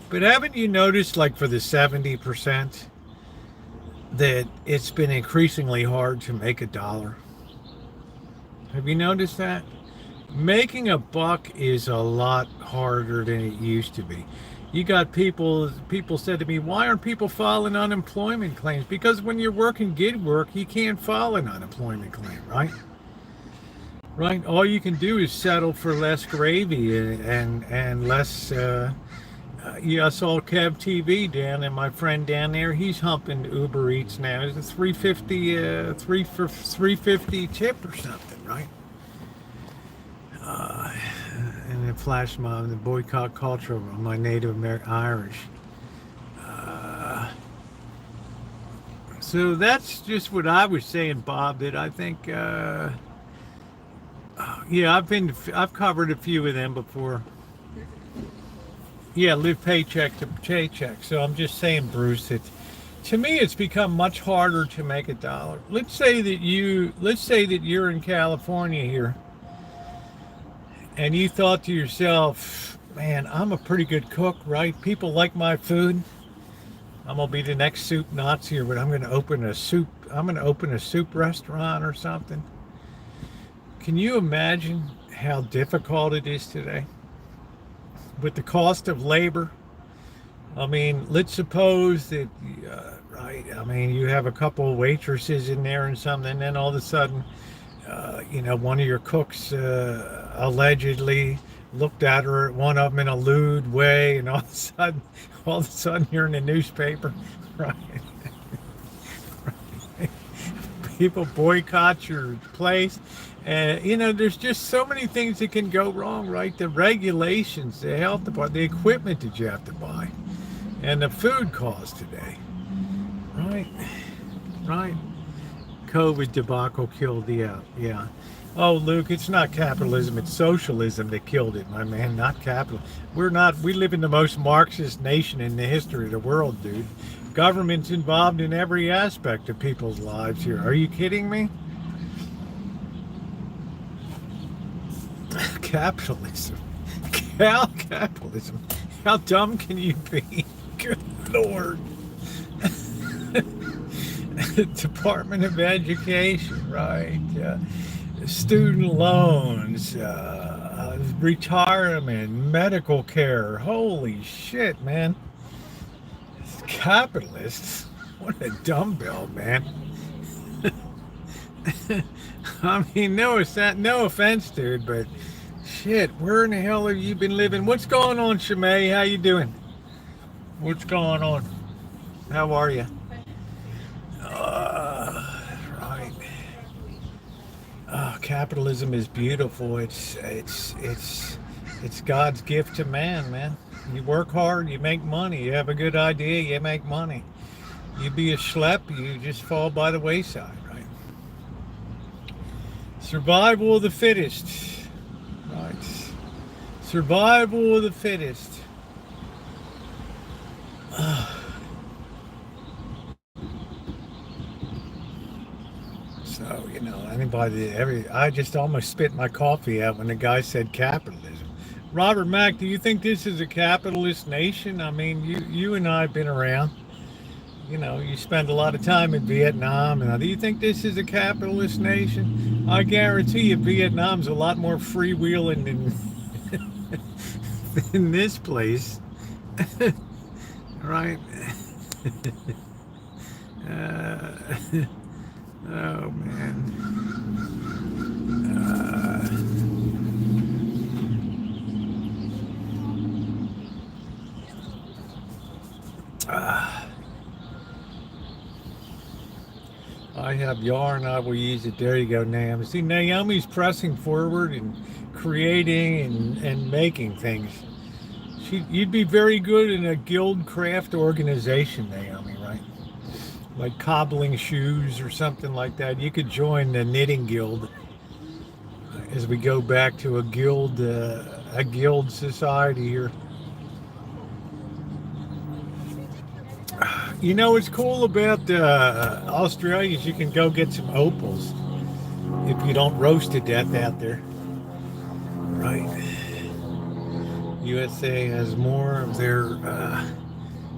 But haven't you noticed, for the 70%, that it's been increasingly hard to make a dollar? Have you noticed that? Making a buck is a lot harder than it used to be. You got people said to me, why aren't people filing unemployment claims? Because when you're working gig work, you can't file an unemployment claim, right? Right? All you can do is settle for less gravy and less... I saw Kev TV down, and my friend down there, he's humping Uber Eats now. It's a $3.50 tip or something, right? And it flashed the boycott culture of my Native American Irish. So that's just what I was saying, Bob. That I think, I've covered a few of them before. Yeah, live paycheck to paycheck. So I'm just saying, Bruce, that to me it's become much harder to make a dollar. Let's say that you're in California here, and you thought to yourself, man, I'm a pretty good cook, right? People like my food. I'm gonna be the next soup Nazi, but I'm gonna open a soup restaurant or something. Can you imagine how difficult it is today? With the cost of labor, I mean, let's suppose that, right, I mean, you have a couple of waitresses in there and something, and then all of a sudden, one of your cooks allegedly looked at her, one of them in a lewd way, and all of a sudden, you're in the newspaper, right? People boycott your place. And, there's just so many things that can go wrong, right? The regulations, the health department, the equipment that you have to buy, and the food costs today, right? Right. COVID debacle killed yeah. Oh, Luke, it's not capitalism, it's socialism that killed it, my man, not capital. We live in the most Marxist nation in the history of the world, dude. Government's involved in every aspect of people's lives here. Are you kidding me? Capitalism. Capitalism. How dumb can you be? Good Lord. Department of Education, right? Student loans, retirement, medical care. Holy shit, man. Capitalists? What a dumbbell, man. I mean, no offense, dude, but shit, where in the hell have you been living? What's going on, Shimei? How you doing? What's going on? How are you? Right. Capitalism is beautiful. It's God's gift to man. You work hard, you make money. You have a good idea, you make money. You be a schlep, you just fall by the wayside, right? Survival of the fittest. Right. Survival of the fittest. So, I just almost spit my coffee out when the guy said capitalism. Robert Mack, do you think this is a capitalist nation? I mean, you and I have been around. You spend a lot of time in Vietnam. And do you think this is a capitalist nation? I guarantee you Vietnam's a lot more freewheeling than this place. Right? Oh, man. I have yarn, I will use it. There you go, Naomi. See, Naomi's pressing forward and creating and making things. You'd be very good in a guild craft organization, Naomi, right? Like cobbling shoes or something like that. You could join the knitting guild as we go back to a guild society here. What's cool about Australia is you can go get some opals if you don't roast to death out there. Right. USA has more of their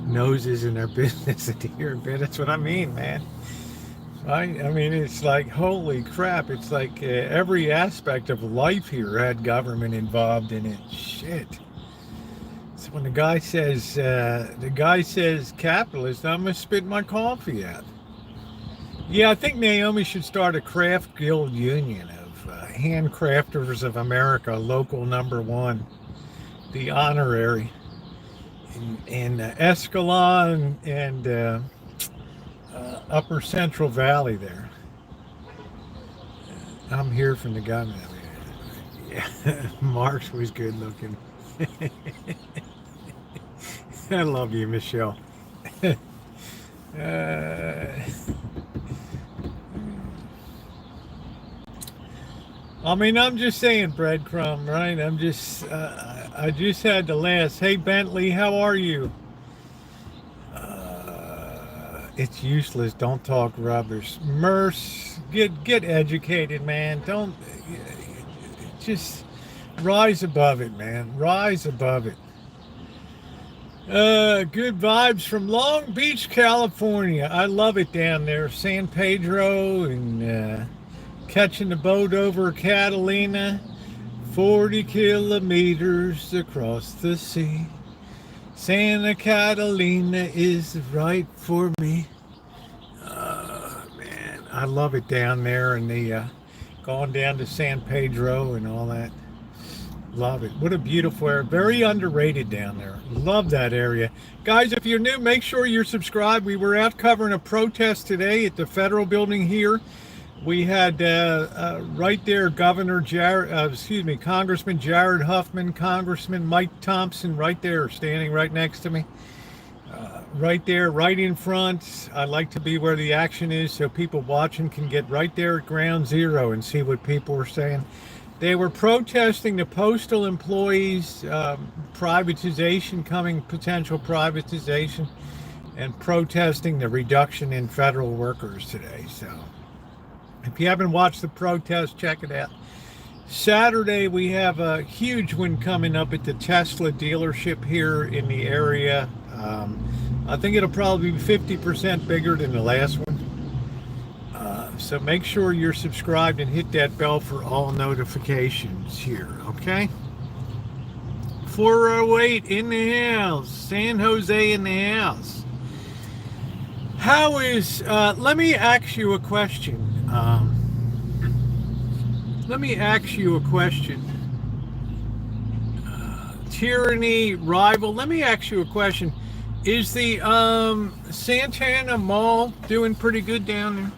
noses in their business than here, but that's what I mean, man. Right? I mean, it's like, holy crap. It's like every aspect of life here had government involved in it. Shit. So when the guy says capitalist, I'm gonna spit my coffee out. Yeah, I think Naomi should start a craft guild union of handcrafters of America, local number 1, the honorary, in Escalon and Upper Central Valley there. I'm here from the gunman. Yeah, Mark's was good looking. I love you, Michelle. I mean, I'm just saying, breadcrumb, right? I just had to last. Hey, Bentley, how are you? It's useless. Don't talk rubbish. Merce, get educated, man. Don't, just rise above it, man. Rise above it. Good vibes from Long Beach, California. I love it down there. San Pedro and catching the boat over Catalina. 40 kilometers across the sea. Santa Catalina is right for me. Man, I love it down there, and the going down to San Pedro and all that. Love it. What a beautiful area. Very underrated down there. Love that area. Guys, if you're new, make sure you're subscribed. We were out covering a protest today at the federal building here. We had right there Congressman Jared Huffman, Congressman Mike Thompson right there standing right next to me. Right there, right in front. I like to be where the action is so people watching can get right there at ground zero and see what people were saying. They were protesting the postal employees' privatization, potential privatization, and protesting the reduction in federal workers today. So if you haven't watched the protest, check it out. Saturday, we have a huge one coming up at the Tesla dealership here in the area. I think it'll probably be 50% bigger than the last one. So make sure you're subscribed and hit that bell for all notifications here, okay? 408 in the house. San Jose in the house. How is, let me ask you a question. Tyranny, rival, let me ask you a question. Is the Santana Mall doing pretty good down there?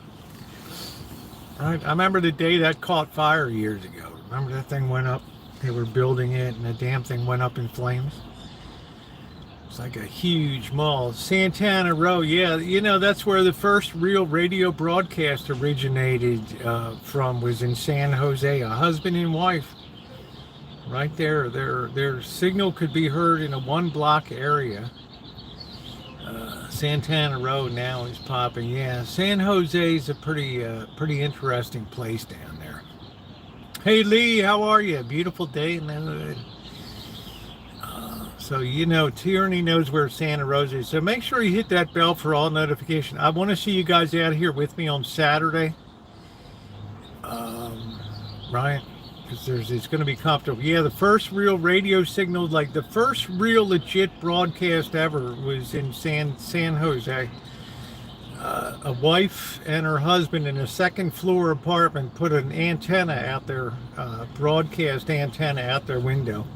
I remember the day that caught fire years ago. Remember that thing went up? They were building it and the damn thing went up in flames. It's like a huge mall. Santana Row, yeah, you know, that's where the first real radio broadcast originated from, was in San Jose. A husband and wife. Right there. Their signal could be heard in a 1-block area. Santana Row now is popping. Yeah, San Jose is a pretty interesting place down there. Hey Lee, how are you? Beautiful day in the hood. So you know, Tyranny knows where Santa Rosa is. So make sure you hit that bell for all notification. I want to see you guys out here with me on Saturday. Right? Because it's going to be comfortable. Yeah, the first real radio signal, like the first real legit broadcast ever, was in San Jose. A wife and her husband in a second floor apartment put an antenna out there, broadcast antenna out their window.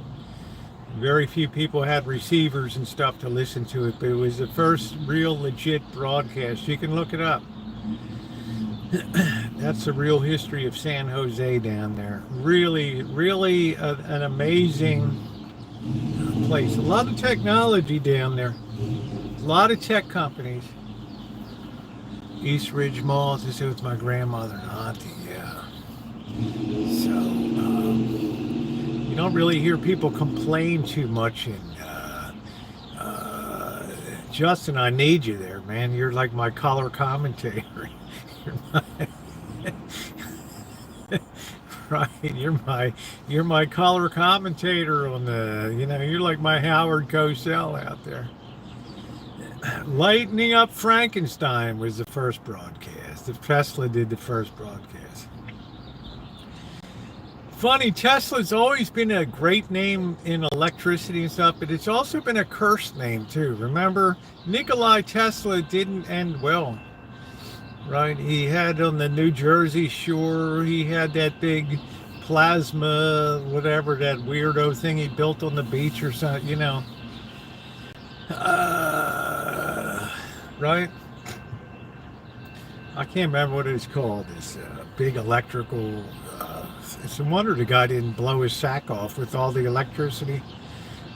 Very few people had receivers and stuff to listen to it, but it was the first real legit broadcast. You can look it up. That's the real history of San Jose down there. Really an amazing place. A lot of technology down there. A lot of tech companies. East Ridge Mall, this is with my grandmother and auntie, yeah. So, you don't really hear people complain too much in Justin, I need you there, man. You're like my color commentator. Right, you're my color commentator on the, you know, you're like my Howard Cosell out there. Lightening Up Frankenstein was the first broadcast. If Tesla did the first broadcast. Funny, Tesla's always been a great name in electricity and stuff, but it's also been a cursed name too. Remember, Nikola Tesla didn't end well. Right, he had on the New Jersey shore, he had that big plasma, whatever, that weirdo thing he built on the beach or something, you know. Right? I can't remember what it's called, this big electrical, it's a wonder the guy didn't blow his sack off with all the electricity.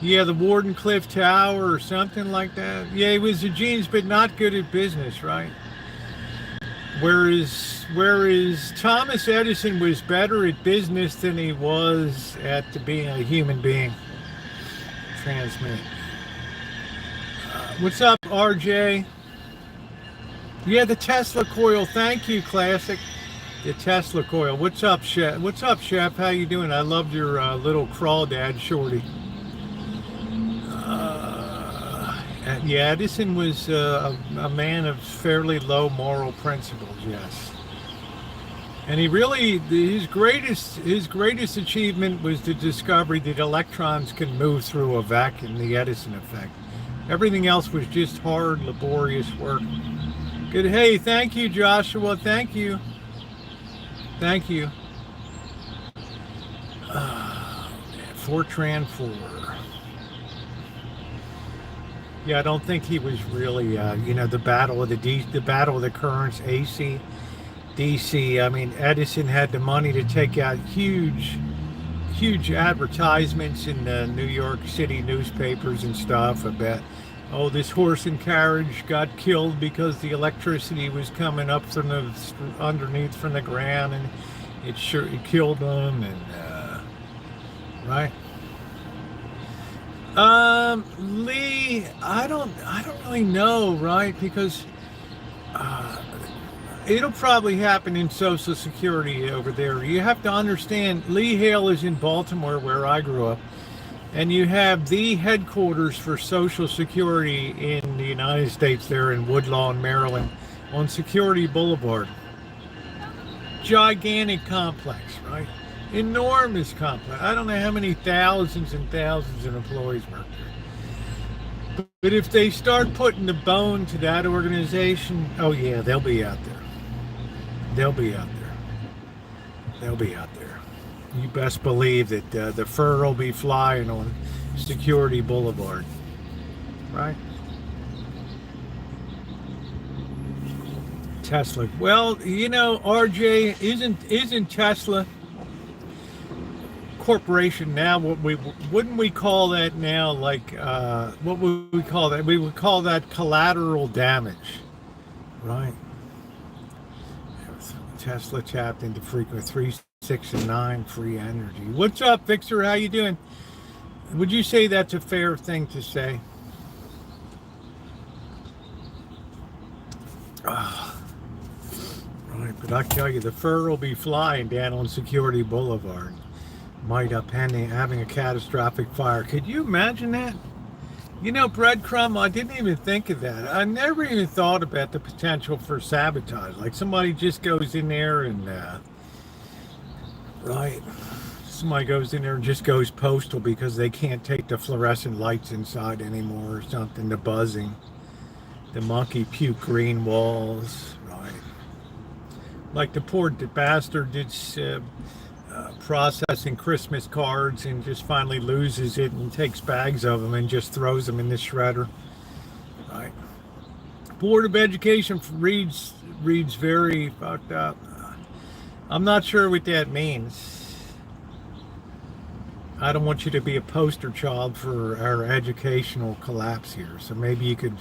Yeah, the Warden Cliff Tower or something like that. Yeah, he was a genius, but not good at business, right? Whereas Thomas Edison was better at business than he was at being a human being. Transmit. What's up, RJ? Yeah, the Tesla coil. Thank you, Classic. The Tesla coil. What's up, Chef? What's up, Chef? How you doing? I loved your little crawdad shorty. Yeah, Edison was a man of fairly low moral principles, yes. And he really, his greatest achievement was the discovery that electrons can move through a vacuum, the Edison effect. Everything else was just hard, laborious work. Good. Hey, thank you, Joshua. Thank you. Thank you. Fortran 4. Yeah, I don't think he was really, the battle of the battle of the currents, AC, DC. I mean, Edison had the money to take out huge advertisements in the New York City newspapers and stuff about, oh, this horse and carriage got killed because the electricity was coming up from the underneath from the ground, and it killed them, and right. Lee, I don't really know, right? Because it'll probably happen in Social Security over there. You have to understand, Lee Hale is in Baltimore, where I grew up, and you have the headquarters for Social Security in the United States there in Woodlawn, Maryland, on Security Boulevard. Gigantic complex, right? Enormous complex. I don't know how many thousands and thousands of employees work there. But if they start putting the bone to that organization, oh yeah, they'll be out there. They'll be out there. They'll be out there. You best believe that the fur will be flying on Security Boulevard, right? Tesla. Well, RJ, isn't Tesla corporation now? Wouldn't we call that now, like what would we call that? We would call that collateral damage, right? Tesla tapped into frequency 3, 6, and 9 free energy. What's up, Victor? How you doing? Would you say that's a fair thing to say? Right, but I tell you, the fur will be flying down on Security Boulevard. Might up having a catastrophic fire. Could you imagine that? Breadcrumb, I didn't even think of that. I never even thought about the potential for sabotage. Like somebody just goes in there and, right, somebody goes in there and just goes postal because they can't take the fluorescent lights inside anymore or something, the buzzing, the monkey puke green walls, right. Like the poor bastard that's processing Christmas cards and just finally loses it and takes bags of them and just throws them in the shredder. Right. Board of Education reads very fucked up. I'm not sure what that means. I don't want you to be a poster child for our educational collapse here. So maybe you could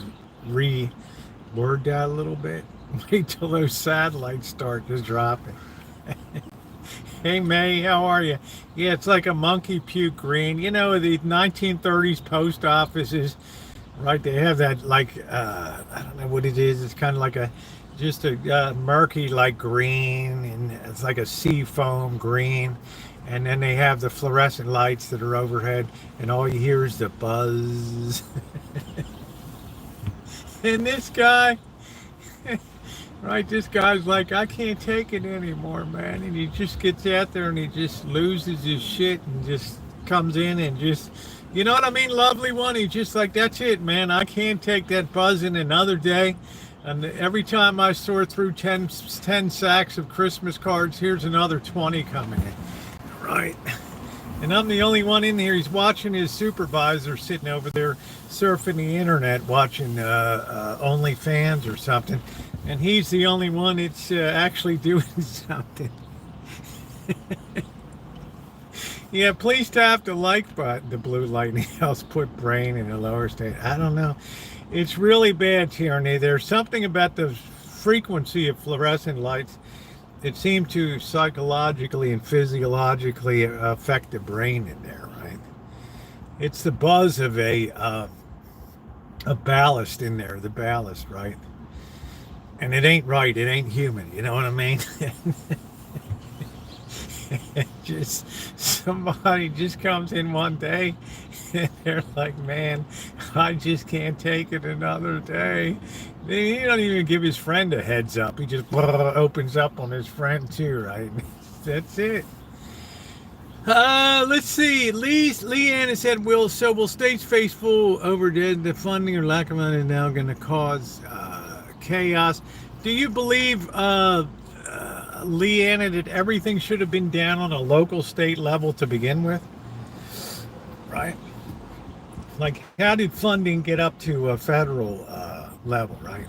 reword that a little bit. Wait till those satellites start just dropping. Hey May, how are you? Yeah, it's like a monkey puke green. The 1930s post offices, right? They have that like I don't know what it is. It's kind of like just a murky like green, and it's like a sea foam green. And then they have the fluorescent lights that are overhead, and all you hear is the buzz. And this guy. Right, this guy's like, I can't take it anymore, man. And he just gets out there and he just loses his shit and just comes in and just, you know what I mean, lovely one? He's just like, that's it, man. I can't take that buzzing another day. And every time I sort through 10 sacks of Christmas cards, here's another 20 coming in. Right. And I'm the only one in here. He's watching his supervisor sitting over there surfing the internet, watching OnlyFans or something. And he's the only one that's actually doing something. Yeah, please tap the like button, the blue lightning else put brain in a lower state. I don't know. It's really bad, Tyranny. There's something about the frequency of fluorescent lights. It seemed to psychologically and physiologically affect the brain in there, right? It's the buzz of a ballast in there, the ballast, right? And it ain't right. It ain't human. You know what I mean? Just somebody just comes in one day and they're like, man, I just can't take it another day. He don't even give his friend a heads up. He just opens up on his friend too, right? That's it. Let's see. Leanne has said, will states face full overhead the funding or lack of money now going to cause chaos? Do you believe, Leanne, that everything should have been down on a local state level to begin with? Right? Like, how did funding get up to a federal level, right?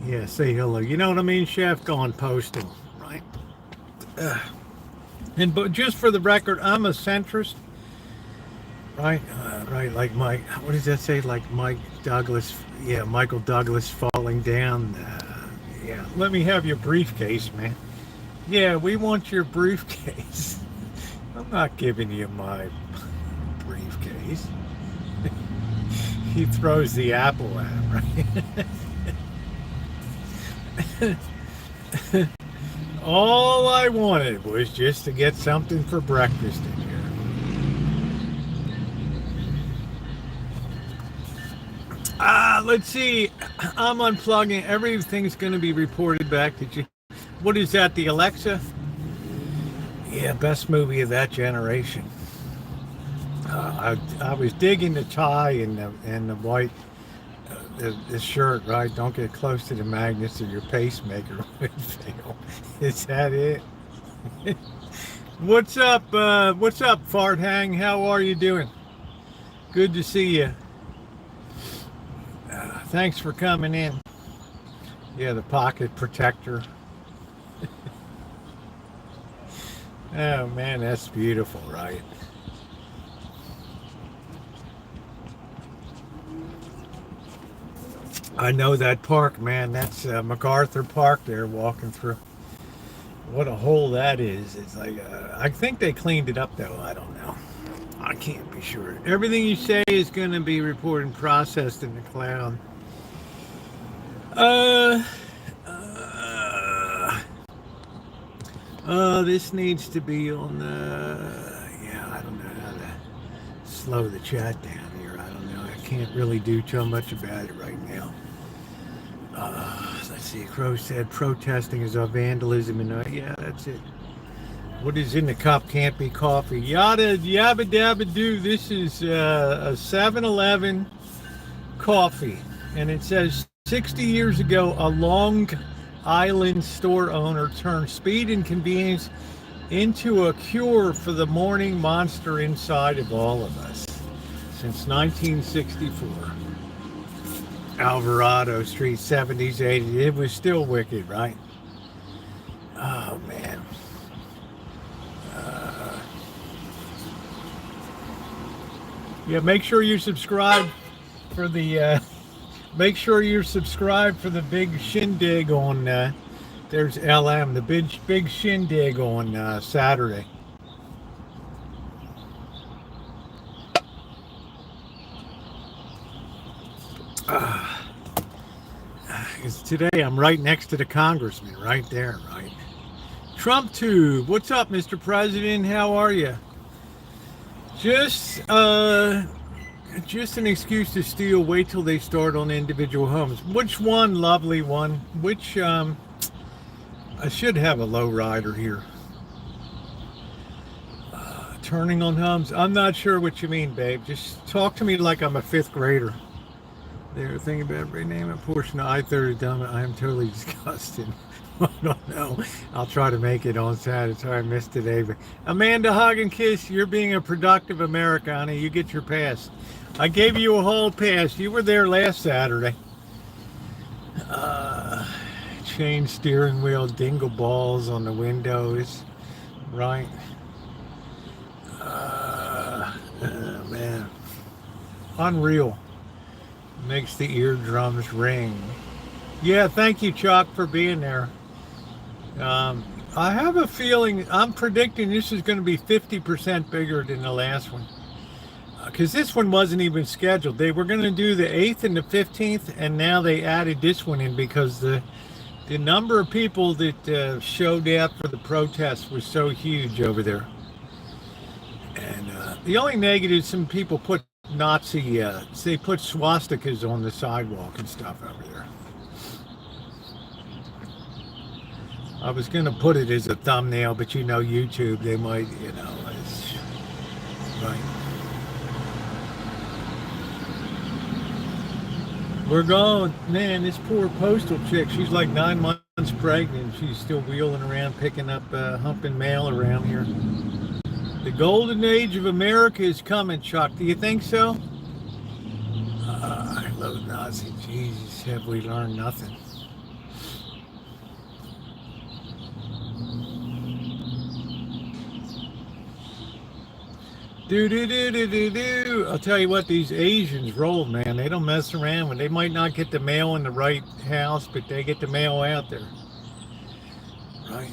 Yeah, say hello. You know what I mean, Chef? Go on posting, right? And but just for the record, I'm a centrist, right? Right, like Mike. What does that say? Like Mike Douglas? Yeah, Michael Douglas falling down. Yeah, let me have your briefcase, man. Yeah, we want your briefcase. I'm not giving you my briefcase. He throws the apple at him, right? All I wanted was just to get something for breakfast in here. Let's see. I'm unplugging. Everything's going to be reported back. Did you? What is that? The Alexa? Yeah, best movie of that generation. I was digging the tie and the white the shirt, right? Don't get close to the magnets or your pacemaker would fail. Is that it? What's up? What's up, Fart Hang? How are you doing? Good to see you. Thanks for coming in. Yeah, the pocket protector. Oh man, that's beautiful, right? I know that park, man. That's MacArthur Park there, walking through. What a hole that is. It's like, I think they cleaned it up, though. I don't know. I can't be sure. Everything you say is going to be reported and processed in the cloud. This needs to be on the... Yeah, I don't know how to slow the chat down here. I don't know. I can't really do too much about it right now. Let's see. Crow said protesting is of vandalism, and yeah, that's it. What is in the cup can't be coffee. Yada yabba dabba doo. This is a 7-Eleven coffee, and it says 60 years ago, a Long Island store owner turned speed and convenience into a cure for the morning monster inside of all of us. Since 1964. Alvarado Street, 70s, 80s. It was still wicked, right? Oh, man. Yeah, make sure you subscribe for the... make sure you're subscribed for the big shindig on... there's LM, the big shindig on Saturday. Because today I'm right next to the congressman, right there, right? Trump Tube, what's up, Mr. President? How are you? Just an excuse to steal. Wait till they start on individual homes. Which one, lovely one? Which I should have a low rider here. Turning on homes. I'm not sure what you mean, babe. Just talk to me like I'm a 5th grader. They're thinking about renaming a portion of I-30 dumb. I am totally disgusted. I don't know. I'll try to make it on Saturday. Sorry I missed today. But Amanda, hug and kiss. You're being a productive Americana. You get your pass. I gave you a whole pass. You were there last Saturday. Chain steering wheel, dingle balls on the windows. Right. Man. Unreal. Makes the eardrums ring. Yeah, thank you, Chuck, for being there. I have a feeling, I'm predicting this is going to be 50% bigger than the last one. Because this one wasn't even scheduled. They were going to do the 8th and the 15th, and now they added this one in because the number of people that showed up for the protest was so huge over there. And the only negative, some people put Nazi, they put swastikas on the sidewalk and stuff over there. I was going to put it as a thumbnail, but you know, YouTube, they might, it's, right. We're going, man, this poor postal chick, she's like 9 months pregnant. She's still wheeling around, picking up, humping mail around here. The golden age of America is coming, Chuck. Do you think so? I love Nazi. Jesus, have we learned nothing? Do. I'll tell you what, these Asians roll, man. They don't mess around. When they might not get the mail in the right house, but they get the mail out there. Right.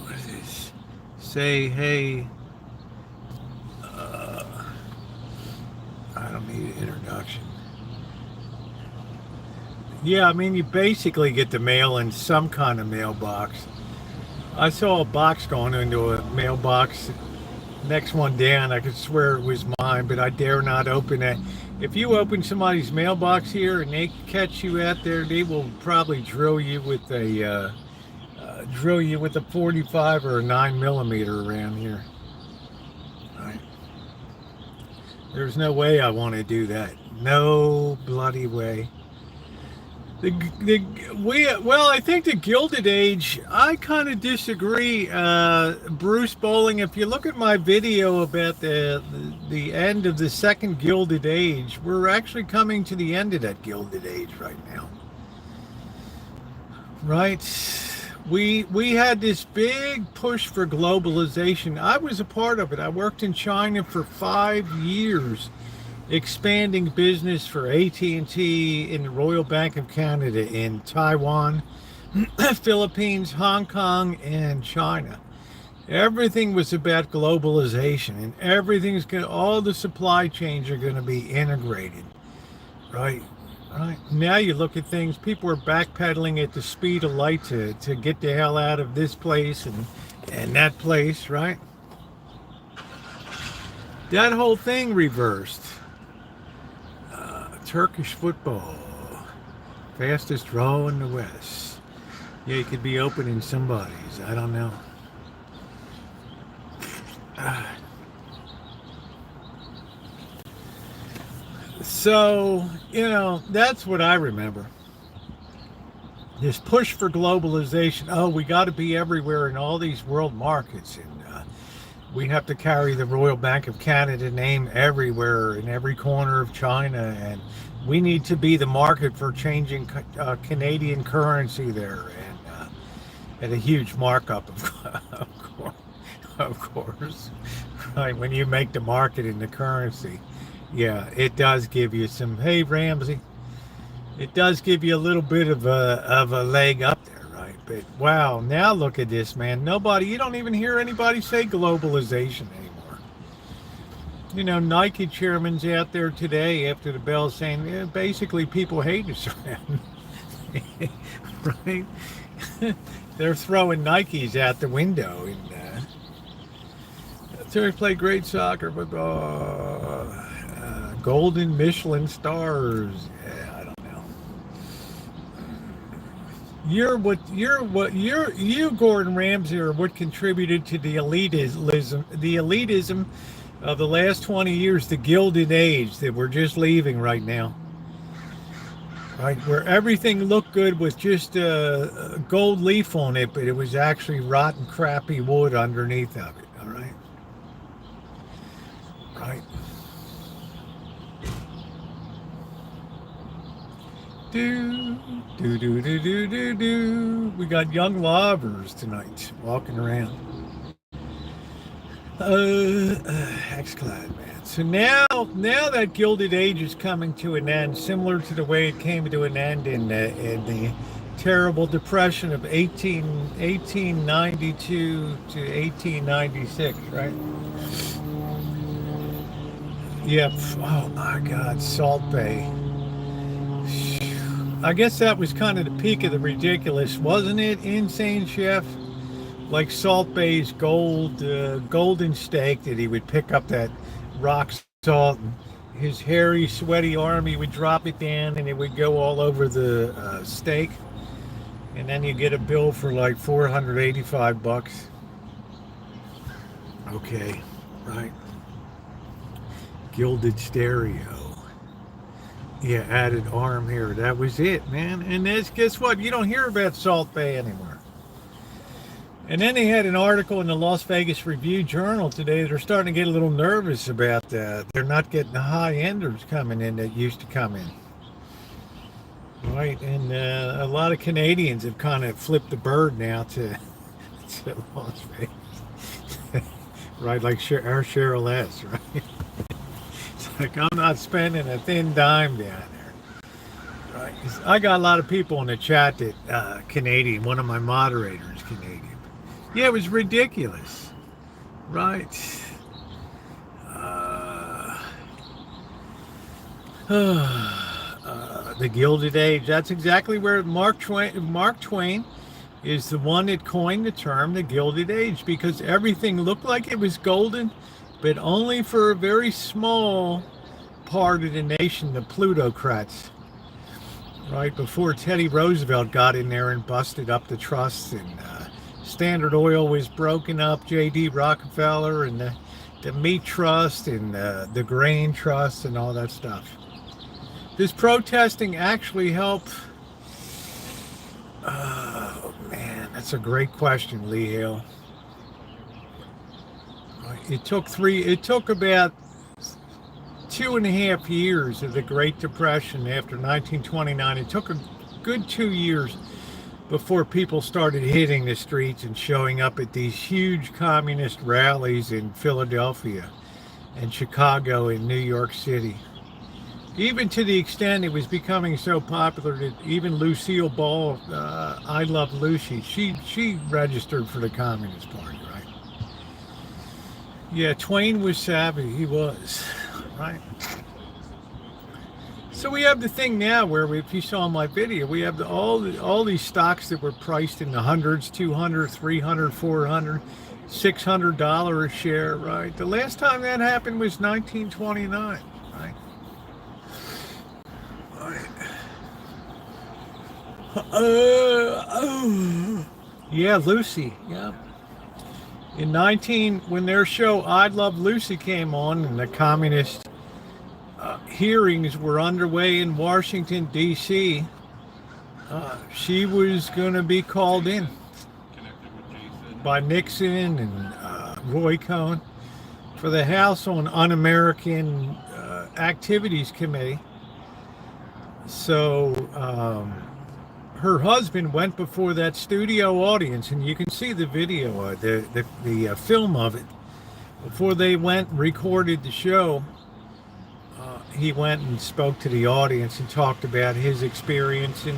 What is this? Say, hey. I don't need an introduction. Yeah, I mean, you basically get the mail in some kind of mailbox. I saw a box going into a mailbox. Next one down, I could swear it was mine, but I dare not open it. If you open somebody's mailbox here and they catch you out there, they will probably drill you with a 45 or a 9mm around here. Right? There's no way I want to do that. No bloody way. I think the Gilded Age, I kind of disagree. Bruce Bowling, if you look at my video about the end of the second Gilded Age, we're actually coming to the end of that Gilded Age right now. Right? We had this big push for globalization. I was a part of it. I worked in China for 5 years, expanding business for AT&T in the Royal Bank of Canada in Taiwan, Philippines, Hong Kong, and China. Everything was about globalization, and all the supply chains are going to be integrated, right? Right. Now you look at things, people are backpedaling at the speed of light to get the hell out of this place and that place, right? That whole thing reversed. Turkish football, fastest draw in the West. Yeah, you could be opening somebody's. I don't know. So, that's what I remember. This push for globalization. Oh, we got to be everywhere in all these world markets. And we have to carry the Royal Bank of Canada name everywhere in every corner of China. And we need to be the market for changing Canadian currency there. And at a huge markup, of course. Right, when you make the market in the currency. Yeah, it does give you some, hey Ramsey, it does give you a little bit of a leg up there, right? But wow, now look at this, man. You don't even hear anybody say globalization anymore. Nike chairman's out there today after the bell saying, basically people hate us around, right? They're throwing Nikes out the window. And they play great soccer, but golden Michelin stars. Yeah, I don't know. You, Gordon Ramsay, are what contributed to the elitism of the last 20 years, the Gilded Age that we're just leaving right now. Right, where everything looked good with just a gold leaf on it, but it was actually rotten, crappy wood underneath of it. All right. Right. Do. We got young lovers tonight walking around. Exclad, man. So now that Gilded Age is coming to an end, similar to the way it came to an end in the terrible depression of 1892 to 1896, right? Yep. Oh my God, Salt Bay. I guess that was kind of the peak of the ridiculous, wasn't it, Insane Chef? Like Salt Bay's golden steak that he would pick up that rock salt. And his hairy, sweaty arm, he would drop it down and it would go all over the steak. And then you get a bill for like $485. Okay, right. Gilded stereo. Yeah, added arm here. That was it, man. And this, guess what? You don't hear about Salt Bay anymore. And then they had an article in the Las Vegas Review-Journal today. They're starting to get a little nervous about that. They're not getting the high-enders coming in that used to come in. Right, and a lot of Canadians have kind of flipped the bird now to Las Vegas. Right, like our Cheryl S., right? It's like, I'm not spending a thin dime down there. Right, 'cause I got a lot of people in the chat that Canadian, one of my moderators Canadian. Yeah, it was ridiculous. Right. The Gilded Age. That's exactly where Mark Twain is the one that coined the term the Gilded Age, because everything looked like it was golden, but only for a very small part of the nation, the plutocrats. Right before Teddy Roosevelt got in there and busted up the trusts, and Standard Oil was broken up, J.D. Rockefeller, and the meat trust and the grain trust and all that stuff. This protesting actually helped. Oh man, that's a great question, Lee Hale. It took about 2.5 years of the Great Depression after 1929. It took a good 2 years before people started hitting the streets and showing up at these huge communist rallies in Philadelphia and Chicago and New York City. Even to the extent it was becoming so popular that even Lucille Ball, I Love Lucy, she registered for the Communist Party, right? Yeah, Twain was savvy. He was, right? So we have the thing now where, if you saw my video, we have all these stocks that were priced in the hundreds, 200, 300, 400, $600 a share, right? The last time that happened was 1929, right? Yeah, Lucy. Yeah. When their show I Love Lucy came on, and the communist hearings were underway in Washington, D.C., she was going to be called in by Nixon and Roy Cohn for the House on Un-American Activities Committee. So her husband went before that studio audience, and you can see the video, the film of it. Before they went and recorded the show, he went and spoke to the audience and talked about his experience in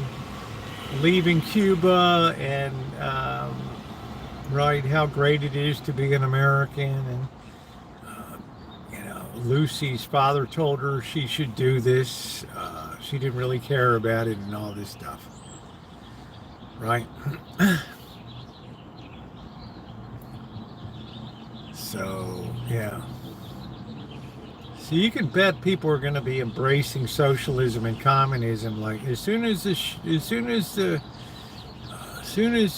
leaving Cuba and right, how great it is to be an American. And Lucy's father told her she should do this. She didn't really care about it and all this stuff. Right? So, yeah. So you can bet people are going to be embracing socialism and communism. Like as soon as the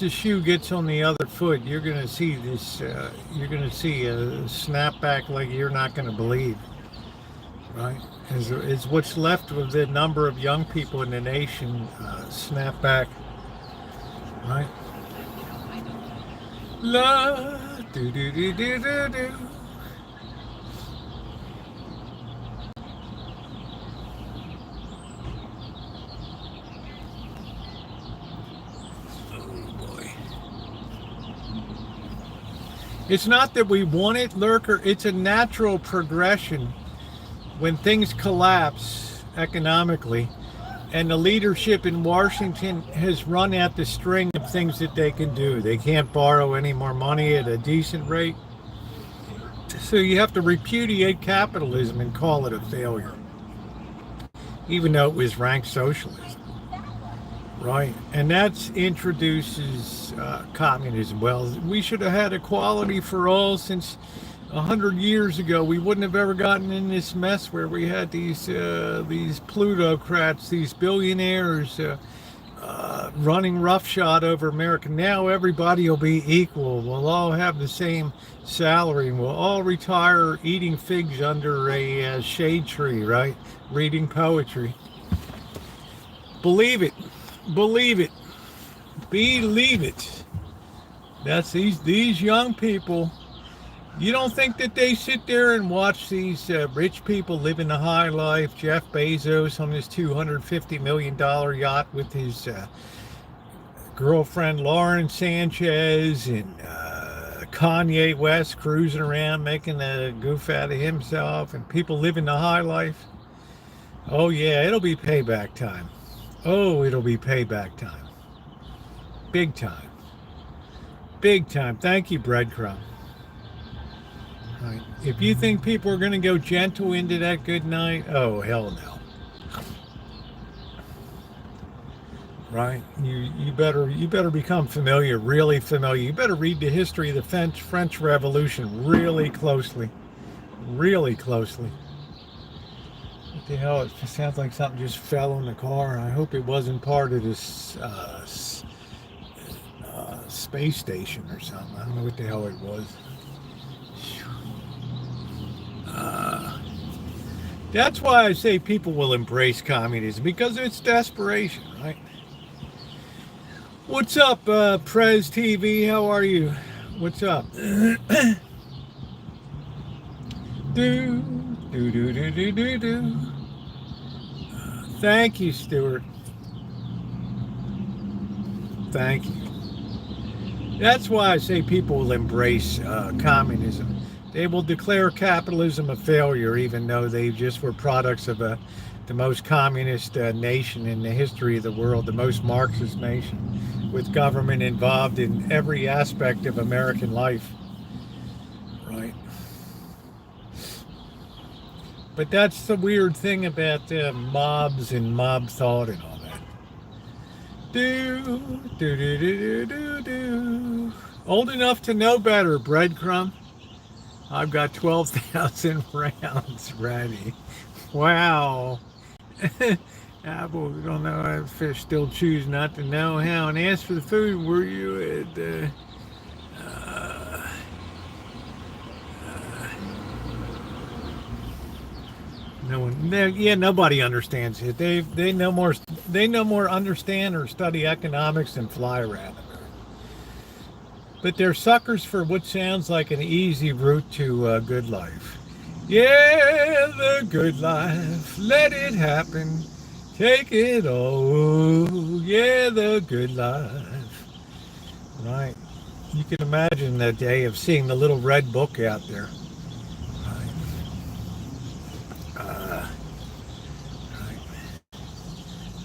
shoe gets on the other foot, you're going to see this. You're going to see a snapback like you're not going to believe. Right? As what's left of the number of young people in the nation snap back. Right? La do do do do do do. It's not that we want it, Lurker. It's a natural progression when things collapse economically and the leadership in Washington has run out the string of things that they can do. They can't borrow any more money at a decent rate. So you have to repudiate capitalism and call it a failure, even though it was ranked socialism. Right, and that introduces communism. Well, we should have had equality for all since 100 years ago, we wouldn't have ever gotten in this mess where we had these plutocrats, these billionaires running roughshod over America. Now everybody will be equal. We'll all have the same salary. We'll all retire eating figs under a shade tree, right? Reading poetry. Believe it. Believe it. Believe it. That's these young people. You don't think that they sit there and watch these rich people living the high life? Jeff Bezos on his $250 million yacht with his girlfriend Lauren Sanchez, and Kanye West cruising around making a goof out of himself, and people living the high life. Oh yeah, it'll be payback time. Oh, it'll be payback time. Big time. Big time. Thank you, Breadcrumb. Right. If you think people are going to go gentle into that good night, oh hell no. Right? You better become familiar, really familiar. You better read the history of the French Revolution really closely. Really closely. What the hell? It sounds like something just fell in the car. I hope it wasn't part of this space station or something. I don't know what the hell it was. That's why I say people will embrace communism, because it's desperation, right? What's up, Prez TV? How are you? What's up? do do do do do do do. Thank you, Stuart. Thank you. That's why I say people will embrace communism. They will declare capitalism a failure, even though they just were products of the most communist nation in the history of the world, the most Marxist nation, with government involved in every aspect of American life. Right? But that's the weird thing about mobs and mob thought and all that. Do, do, do, do, do, do. Old enough to know better, Breadcrumb. I've got 12,000 rounds ready. Wow. Apple, we don't know how fish still choose not to know how. And as for the food, were you at no one? Yeah, nobody understands it. They no more understand or study economics than fly around. But they're suckers for what sounds like an easy route to good life. Yeah, the good life, let it happen, take it all. Yeah, the good life. Right. You can imagine the day of seeing the little red book out there. Right.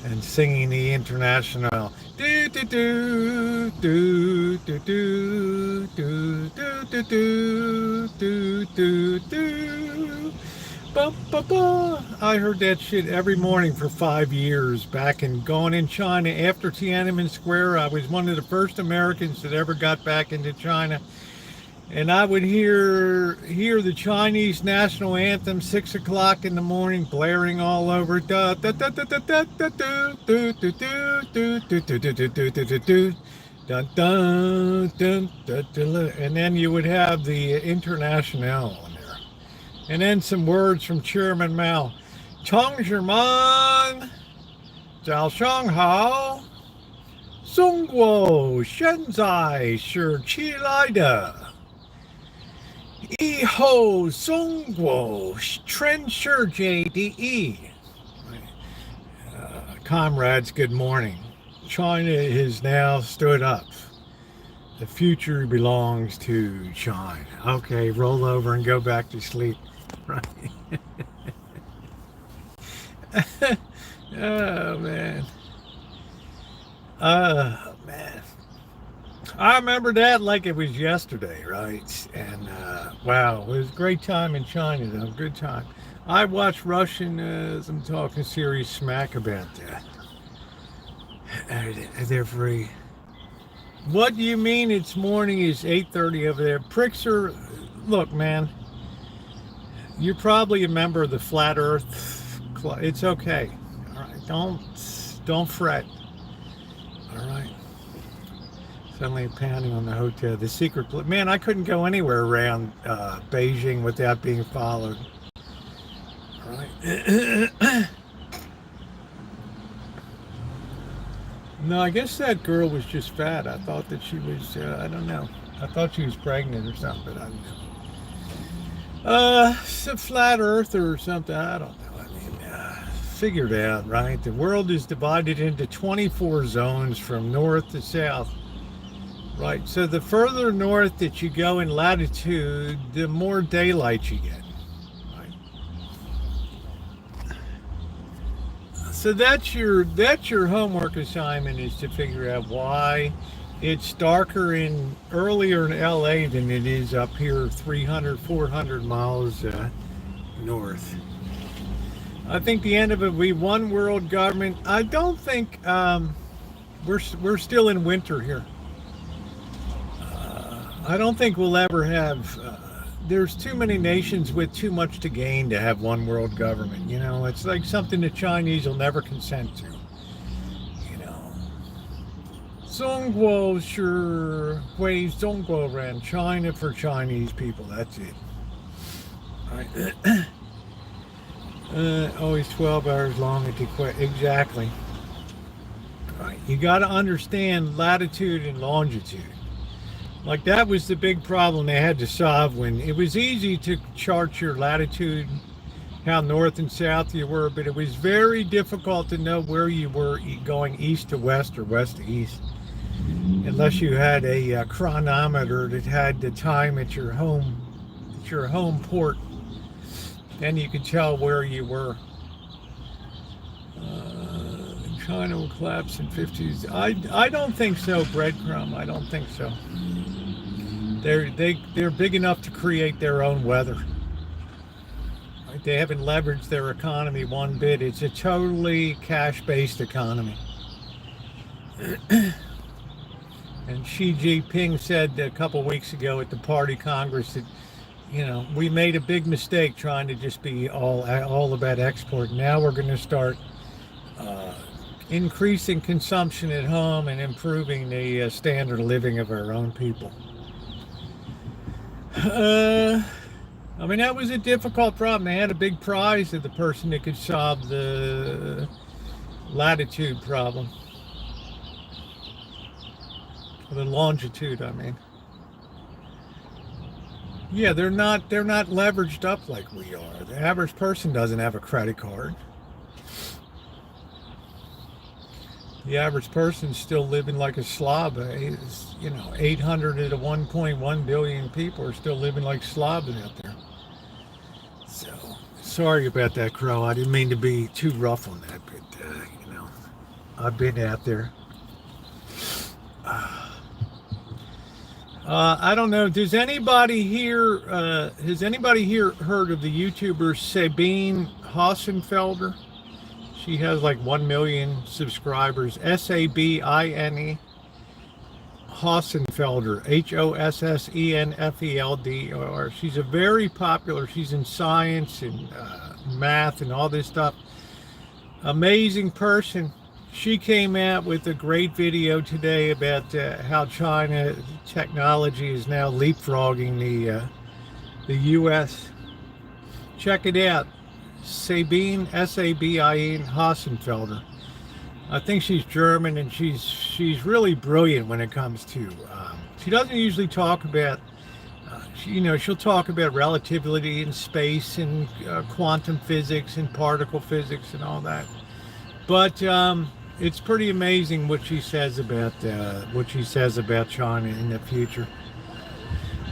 And singing the international do do do do do do do do do do do do. I heard that shit every morning for 5 years back in going in China after Tiananmen Square. I was one of the first Americans that ever got back into China. And I would hear the Chinese national anthem 6 o'clock in the morning blaring all over. And then you would have the International in there. And then some words from Chairman Mao. Chongzhiman, Zhao Shanghao, Songguo, Shenzai, Shi Qi Lai De. 以后中国全世界第一. Comrades, good morning. China has now stood up. The future belongs to China. Okay, roll over and go back to sleep. Right. Oh, man. Oh, man. I remember that like it was yesterday, right? And wow, it was a great time in China, though. Good time. I watched Russian talking serious smack about that. They're free. What do you mean it's morning is 8:30 over there? Pricks are look, man, you're probably a member of the Flat Earth Club. It's okay. All right, don't fret. All right. Suddenly pounding on the hotel. The secret. Man, I couldn't go anywhere around Beijing without being followed. All right. No, I guess that girl was just fat. I thought that she was. I don't know. I thought she was pregnant or something. But I don't know. It's a flat earther or something. I don't know. I mean, figured out, right? The world is divided into 24 zones from north to south. Right, so the further north that you go in latitude, the more daylight you get. Right. So that's your homework assignment, is to figure out why it's darker earlier in LA than it is up here 300, 400 miles north. I think the end of it will be one world government. I don't think we're still in winter here. I don't think we'll ever have, there's too many nations with too much to gain to have one world government. You know, it's like something the Chinese will never consent to. You know, 中国是归中国人, China for Chinese people, that's it. All right. Always 12 hours long at the equator. Exactly. All right. You got to understand latitude and longitude. Like, that was the big problem they had to solve. When it was easy to chart your latitude, how north and south you were, but it was very difficult to know where you were going east to west or west to east, unless you had a chronometer that had the time at your home port. Then you could tell where you were. China will collapse in 50s. I don't think so, breadcrumb. I don't think so. They're big enough to create their own weather. Right? They haven't leveraged their economy one bit. It's a totally cash-based economy. And Xi Jinping said a couple weeks ago at the Party Congress that, you know, we made a big mistake trying to just be all about export. Now we're going to start increasing consumption at home and improving the standard of living of our own people. I mean, that was a difficult problem. They had a big prize of the person that could solve the latitude problem. The longitude, I mean. Yeah, they're not leveraged up like we are. The average person doesn't have a credit card. The average person's still living like a slob. You know, 800 to 1.1 billion people are still living like slobs out there. So, sorry about that, Crow. I didn't mean to be too rough on that, but, you know, I've been out there. I don't know. Has anybody here heard of the YouTuber Sabine Hossenfelder? She has like 1 million subscribers. Sabine Hossenfelder, Hossenfelder. She's a very popular. She's in science and math and all this stuff. Amazing person. She came out with a great video today about how China technology is now leapfrogging the U.S. Check it out. Sabine, Sabine Hossenfelder. I think she's German, and she's really brilliant when it comes to. She doesn't usually talk about. She'll talk about relativity in space and quantum physics and particle physics and all that. But it's pretty amazing what she says about China in the future.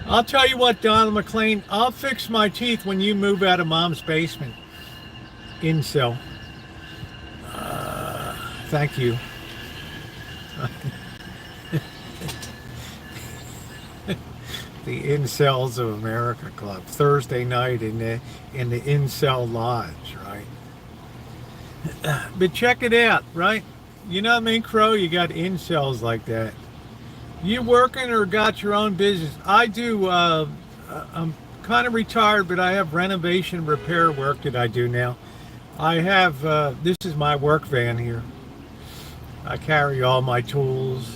I'll tell you what, Donald McLean, I'll fix my teeth when you move out of Mom's basement. Incel. Thank you. The Incels of America Club, Thursday night in the Incel Lodge, right? But check it out, right? You know what I mean, Crow? You got incels like that. You working or got your own business? I do. I'm kind of retired, but I have renovation repair work that I do now. I have, this is my work van here. I carry all my tools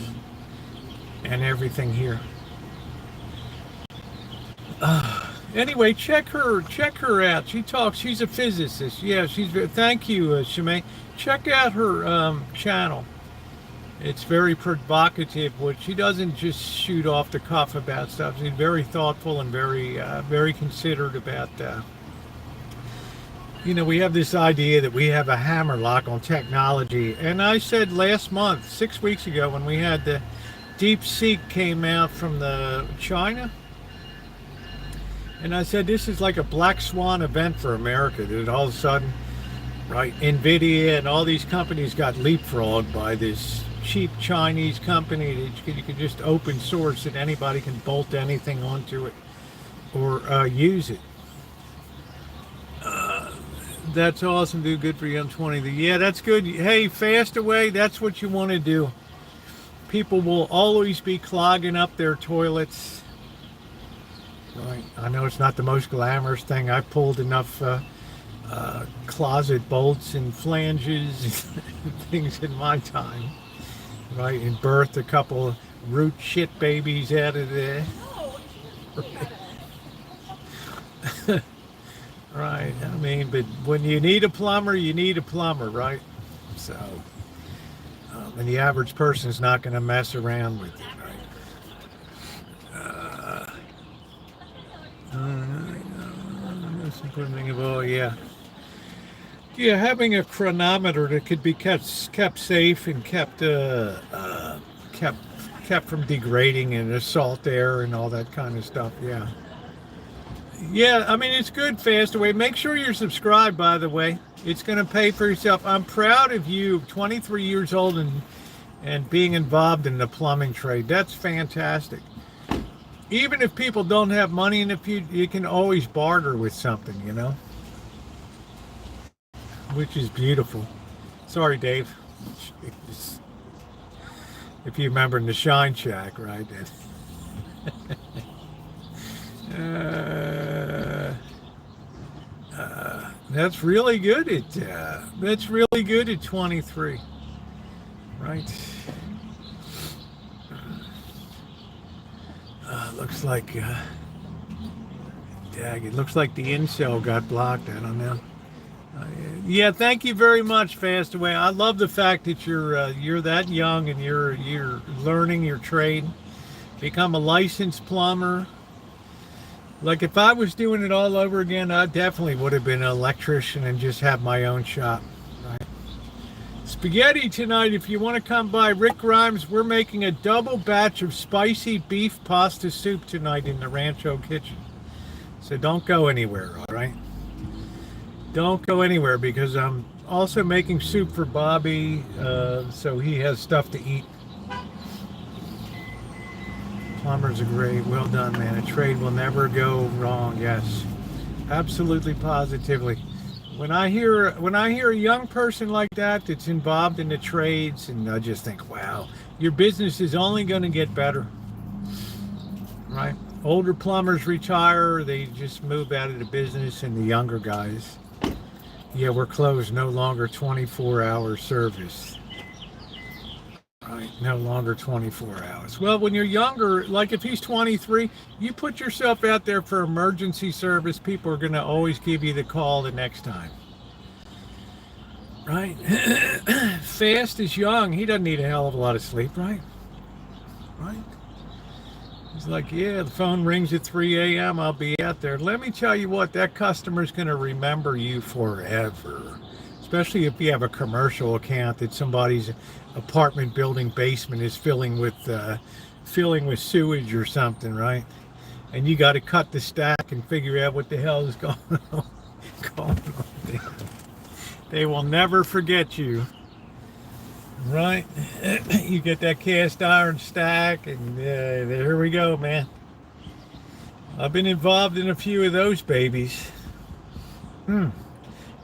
and everything here. Anyway, check her out. She's a physicist. Yeah, thank you, Shimei. Check out her channel. It's very provocative. She doesn't just shoot off the cuff about stuff. She's very thoughtful and very considered about we have this idea that we have a hammerlock on technology. And I said last month, 6 weeks ago, when we had the DeepSeek came out from the China, and I said this is like a black swan event for America. That all of a sudden, right, NVIDIA and all these companies got leapfrogged by this cheap Chinese company that you can just open source and anybody can bolt anything onto it or use it. That's awesome, dude. Good for you. I'm 20. Yeah, that's good. Hey, fast away. That's what you want to do. People will always be clogging up their toilets. Right. I know it's not the most glamorous thing. I pulled enough closet bolts and flanges and things in my time. Right. And birthed a couple of root shit babies out of there. Right. Right. I mean, but when you need a plumber, you need a plumber, right? So, and the average person is not going to mess around with it, right? Oh, yeah. Yeah, having a chronometer that could be kept safe and kept from degrading and assault air and all that kind of stuff, yeah. Yeah, I mean, it's good, Fastaway. Make sure you're subscribed, by the way. It's going to pay for yourself. I'm proud of you, 23 years old and being involved in the plumbing trade. That's fantastic. Even if people don't have money in the future, you can always barter with something, which is beautiful. Sorry, Dave. If you remember in the Shine Shack, right? That's really good at 23, right? Looks like it looks like the incel got blocked. I don't know. Yeah, thank you very much, Fastaway. I love the fact that you're that young and you're learning your trade. Become a licensed plumber. Like if I was doing it all over again, I definitely would have been an electrician and just have my own shop. Right? Spaghetti tonight, if you want to come by. Rick Grimes, we're making a double batch of spicy beef pasta soup tonight in the Rancho kitchen. So don't go anywhere, all right? Don't go anywhere because I'm also making soup for Bobby, so he has stuff to eat. Plumbers are great. Well done, man. A trade will never go wrong. Yes, absolutely, positively. When I hear a young person like that that's involved in the trades, and I just think, wow, your business is only going to get better, right? Older plumbers retire, they just move out of the business, and the younger guys, yeah, we're closed. No longer 24-hour service. Right, no longer 24 hours. Well, when you're younger, like if he's 23, you put yourself out there for emergency service, people are going to always give you the call the next time. Right? Fast is young. He doesn't need a hell of a lot of sleep, right? Right? He's like, yeah, the phone rings at 3 a.m. I'll be out there. Let me tell you what, that customer's going to remember you forever. Especially if you have a commercial account that somebody's apartment building basement is filling with sewage or something, right? And you got to cut the stack and figure out what the hell is going on there. They will never forget you, right? You get that cast iron stack, and there we go, man. I've been involved in a few of those babies.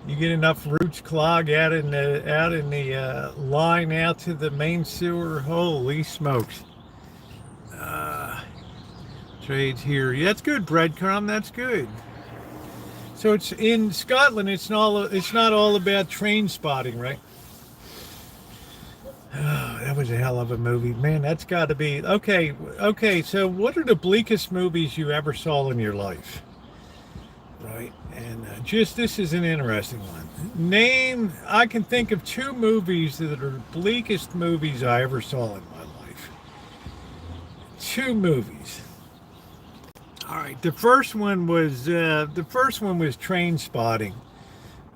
You get enough roots clog out in the line out to the main sewer. Holy smokes! Trades here. Yeah, that's good, breadcrumb. That's good. So it's in Scotland. It's not all about train spotting, right? Oh, that was a hell of a movie, man. That's got to be okay. Okay, so what are the bleakest movies you ever saw in your life? Right, and just this is an interesting one. I can think of two movies that are the bleakest movies I ever saw in my life. Two movies. All right, the first one was Train Spotting,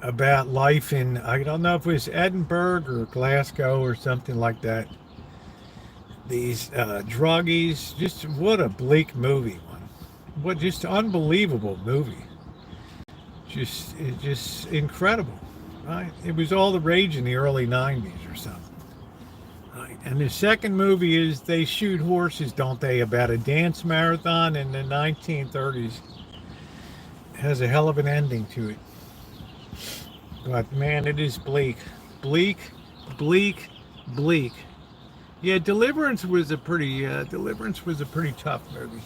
about life in, I don't know if it was Edinburgh or Glasgow or something like that. These druggies, just what a bleak movie one. What just unbelievable movie. Just incredible, right? It was all the rage in the early 90s or something. Right. And the second movie is They Shoot Horses, Don't They? About a dance marathon in the 1930s. It has a hell of an ending to it. But man, it is bleak. Bleak, bleak, bleak. Yeah, Deliverance was a pretty tough movie.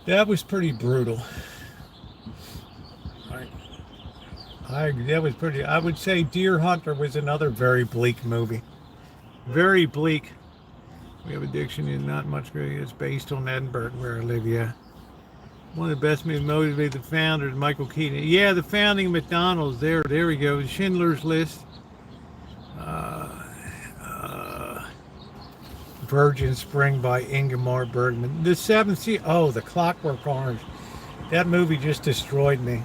That was pretty brutal. That was pretty. I would say Deer Hunter was another very bleak movie. Very bleak. We have addiction is not much great. It's based on Edinburgh, where I live. Yeah, one of the best movies motivated the founders, Michael Keaton. Yeah, the founding of McDonald's. There we go. Schindler's List. Virgin Spring by Ingmar Bergman. The Seventh Sea. Oh, The Clockwork Orange. That movie just destroyed me.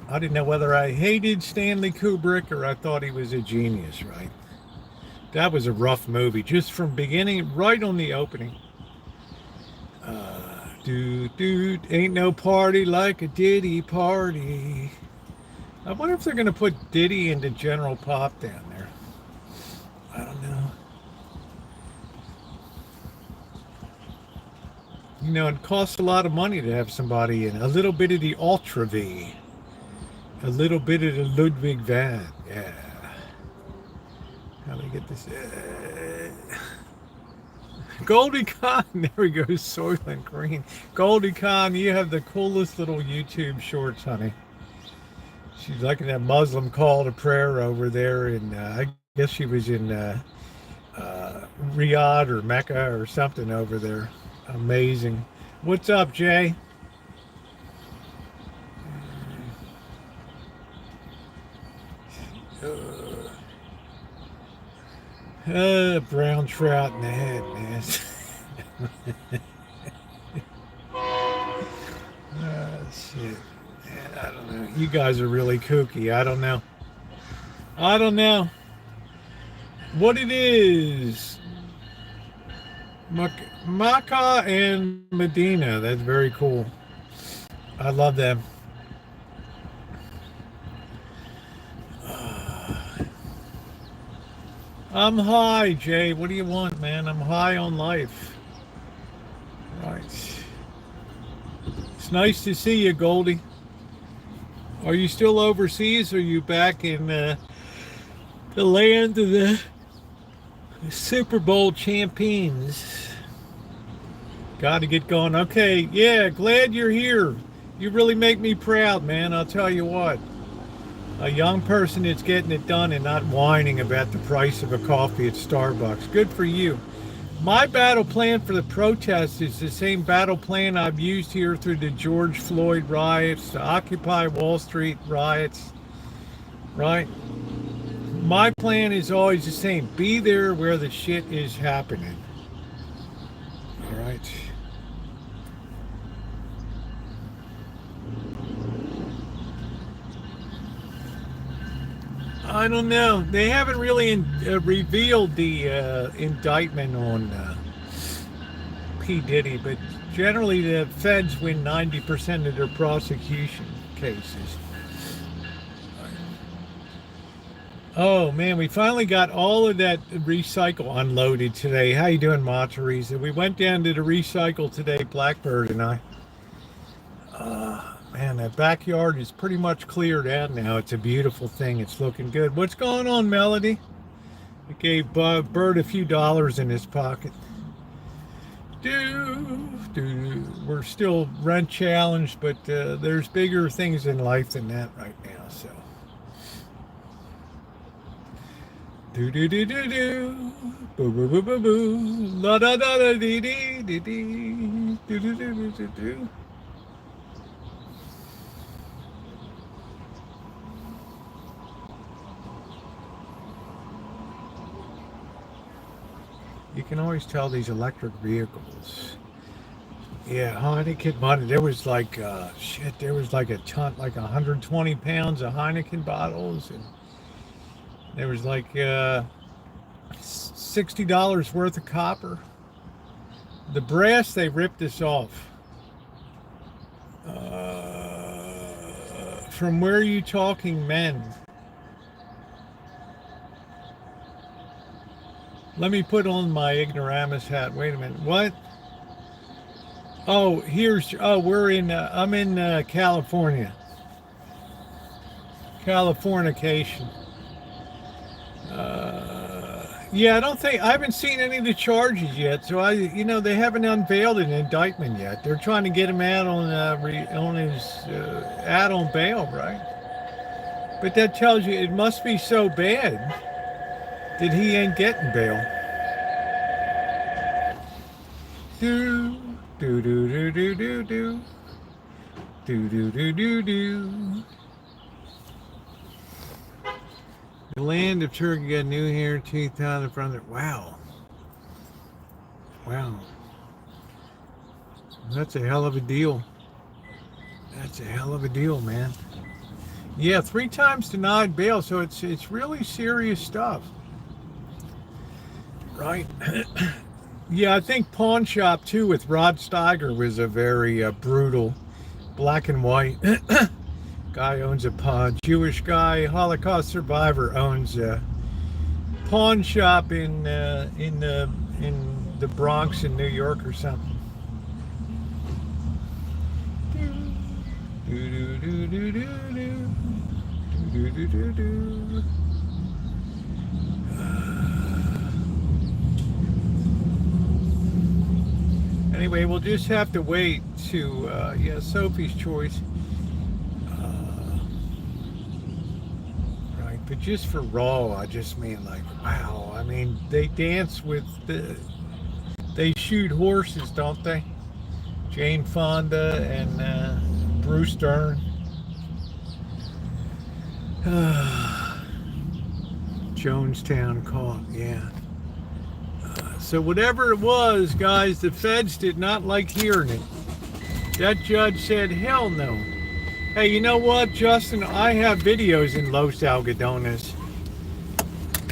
I didn't know whether I hated Stanley Kubrick or I thought he was a genius, right? That was a rough movie, just from beginning, right on the opening. Ain't no party like a Diddy party. I wonder if they're going to put Diddy into General Pop down there. I don't know. You know, it costs a lot of money to have somebody in. A little bit of the Ultra V. A little bit of the Ludwig van. Yeah. How do we get this? Goldie Khan. There we go. Soylent Green. Goldie Khan, you have the coolest little YouTube shorts, honey. She's like in that Muslim call to prayer over there. And I guess she was in Riyadh or Mecca or something over there. Amazing. What's up, Jay? Brown trout in the head, man. Shit. Man, I don't know. You guys are really kooky. I don't know. What it is. Maca and Medina. That's very cool. I love them. I'm high, Jay. What do you want, man? I'm high on life. Right. It's nice to see you, Goldie. Are you still overseas? Or are you back in the land of the Super Bowl champions? Got to get going. Okay, yeah, glad you're here. You really make me proud, man. I'll tell you what. A young person that's getting it done and not whining about the price of a coffee at Starbucks. Good for you. My battle plan for the protests is the same battle plan I've used here through the George Floyd riots, the Occupy Wall Street riots, right? My plan is always the same. Be there where the shit is happening. All right. I don't know. They haven't really revealed the indictment on P. Diddy, but generally the feds win 90% of their prosecution cases. Oh man, we finally got all of that recycle unloaded today. How you doing, Ma Teresa? We went down to the recycle today, Blackbird and I. Man, that backyard is pretty much cleared out now. It's a beautiful thing. It's looking good. What's going on, Melody? I gave Bird a few dollars in his pocket. We're still rent challenged, but there's bigger things in life than that right now. So, do do do do do, boo boo boo boo boo, la da da da dee dee dee dee, do do do do do do. You can always tell these electric vehicles. Yeah, Heineken money. There was like there was like a ton, like 120 pounds of Heineken bottles, and there was like $60 worth of copper. The brass, they ripped this off. From where are you talking, men? Let me put on my ignoramus hat. Wait a minute. What? Oh, I'm in California. Californication. Yeah, I haven't seen any of the charges yet. So they haven't unveiled an indictment yet. They're trying to get him out on his out on bail, right? But that tells you it must be so bad that he ain't getting bail. Do do do do do do do do do do do do. The land of Turkey got new hair, teeth out in front of it. Wow. Wow. That's a hell of a deal. That's a hell of a deal, man. Yeah, 3 times denied bail, so it's really serious stuff. Right? Yeah, I think Pawn Shop too with Rod Steiger was a very brutal black and white. Guy owns a pawn. Jewish guy, Holocaust survivor, owns a pawn shop in the Bronx in New York or something. Do do do do do do do do do. Anyway, we'll just have to wait to Sophie's choice. But just for Raw, I just mean like, wow. I mean, they dance with they shoot horses, don't they? Jane Fonda and Bruce Dern. Jonestown caught, yeah. So whatever it was, guys, the feds did not like hearing it. That judge said, hell no. Hey, you know what, Justin? I have videos in Los Algodones.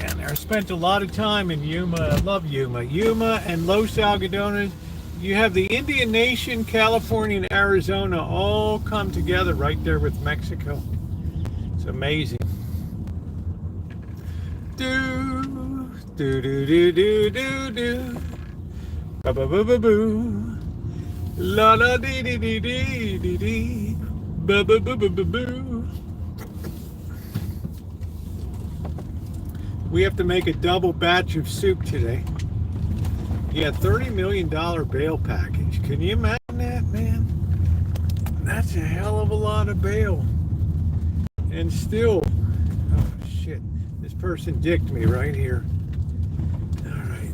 And I spent a lot of time in Yuma. I love Yuma. Yuma and Los Algodones. You have the Indian Nation, California, and Arizona all come together right there with Mexico. It's amazing. Do, do, do, do, do, do, do. Ba, ba, ba, ba, boo. La, la, dee, dee, dee, dee, dee, dee. Boo, boo, boo, boo, boo, boo. We have to make a double batch of soup today. Yeah, $30 million bail package. Can you imagine that, man? That's a hell of a lot of bail. And still, oh shit, this person dicked me right here. All right.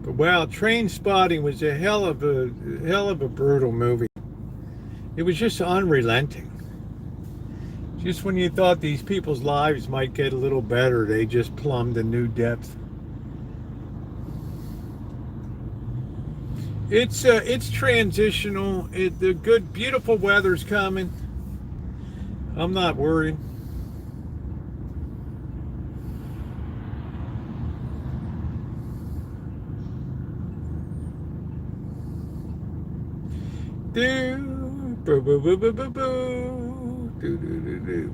But wow, Train Spotting was a hell of a brutal movie. It was just unrelenting. Just when you thought these people's lives might get a little better, they just plumbed a new depth. It's transitional. The good, beautiful weather's coming. I'm not worried.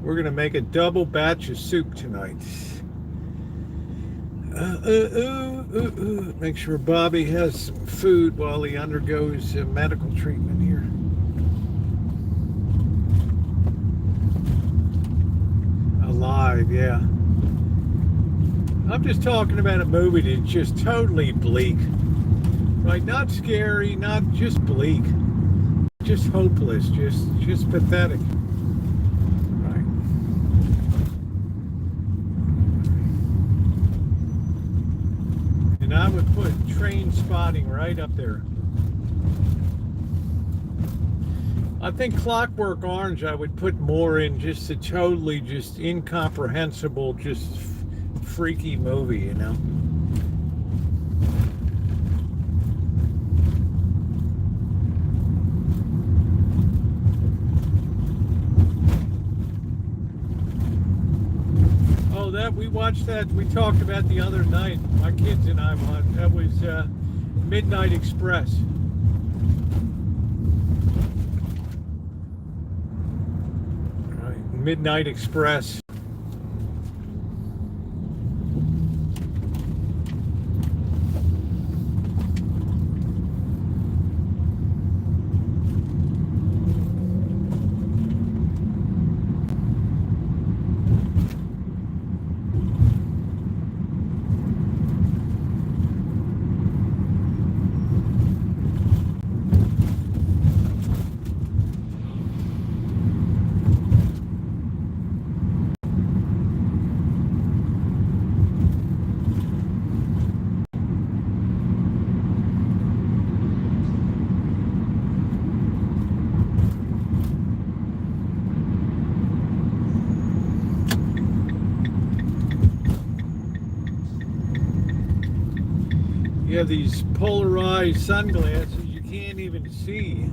We're gonna make a double batch of soup tonight. Make sure Bobby has some food while he undergoes medical treatment here. 5, yeah. I'm just talking about a movie that's just totally bleak. Right? Not scary, not just bleak. Just hopeless, just pathetic. Right. And I would put Train Spotting right up there. I think Clockwork Orange I would put more in, just a totally just incomprehensible, just freaky movie, you know. Oh, that we watched that. We talked about the other night. My kids and I watched. That was Midnight Express. Right, Midnight Express. You have these polarized sunglasses, you can't even see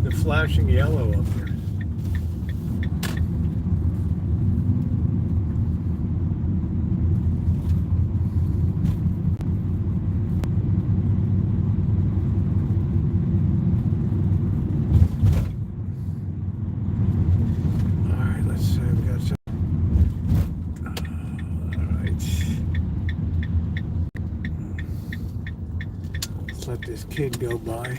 the flashing yellow up there. Alright, let's see, we got some. Let this kid go by.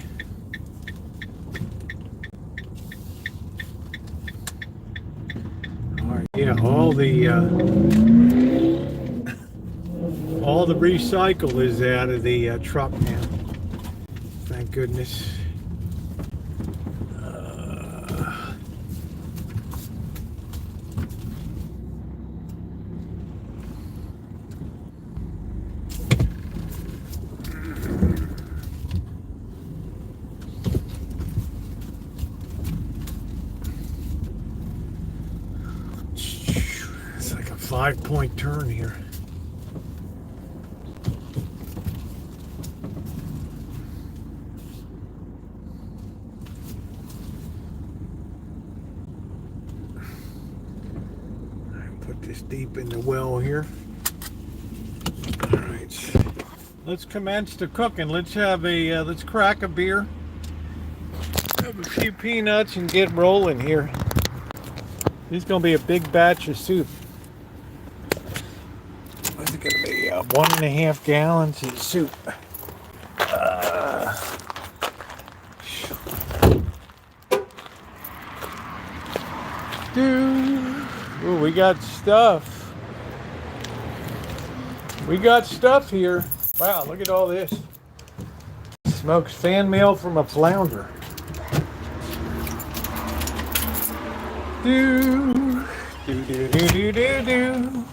All right, yeah, all the recycle is out of the truck now. Thank goodness. It's like a 5-point turn here. Put this deep in the well here. All right, let's commence the cooking. Let's have let's crack a beer, have a few peanuts, and get rolling here. This is gonna be a big batch of soup. It's gonna be 1.5 gallons of soup. Ooh, we got stuff. We got stuff here. Wow, look at all this. Smokes fan mail from a flounder. Do, do, do, do, do, do, do.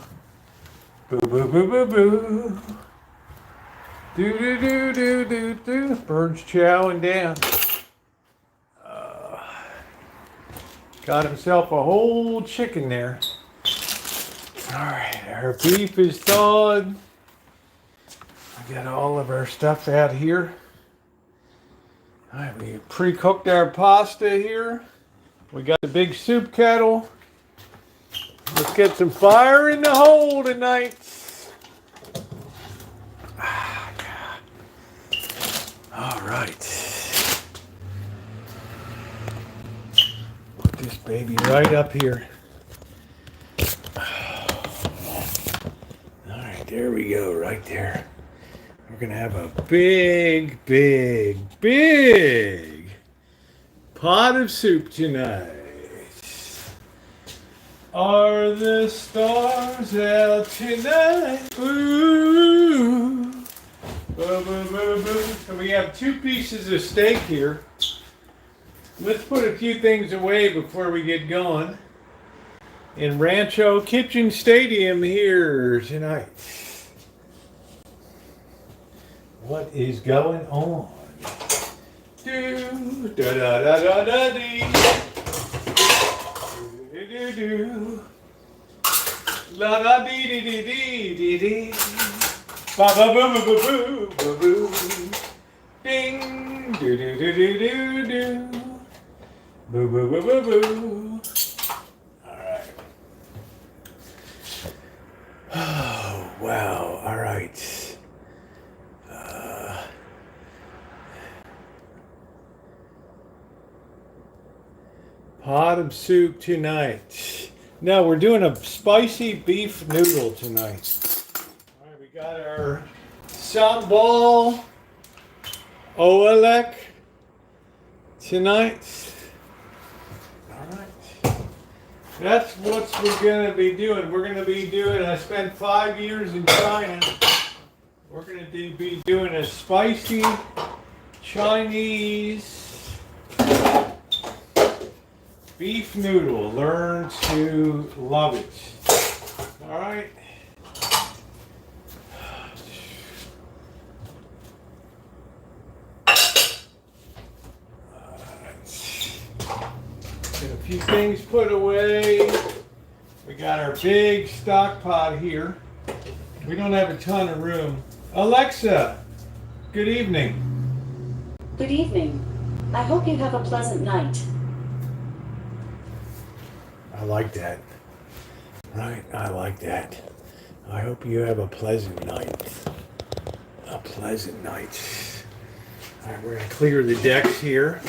Boo, boo, boo, boo, boo. Do, do, do, do, do, do. Bird's chowing down. Got himself a whole chicken there. Alright, our beef is thawed. We got all of our stuff out here. Alright, we pre-cooked our pasta here. We got the big soup kettle. Let's get some fire in the hole tonight. Alright. Put this baby right up here. Alright, there we go, right there. We're gonna have a big, big, big pot of soup tonight. Are the stars out tonight? Ooh. Boo, boo, boo, boo. So we have 2 pieces of steak here. Let's put a few things away before we get going. In Rancho Kitchen Stadium here tonight. What is going on? Do da da da da da dee. Do do do. La da dee dee dee dee dee dee. Ba ba boo boo boo boo boo. Ding do do do do do do. Boo boo boo boo boo. All right. Oh wow! All right. Pot of soup tonight. No, we're doing a spicy beef noodle tonight. All right, we got our sambal oelek tonight. All right. That's what we're going to be doing. We're going to be doing, I spent 5 years in China. We're going to be doing a spicy Chinese beef noodle. Learn to love it. All right. Get a few things put away. We got our big stock pot here. We don't have a ton of room. Alexa, good evening. Good evening. I hope you have a pleasant night. I like that. Right, I like that. I hope you have a pleasant night. A pleasant night. All right, we're going to clear the decks here.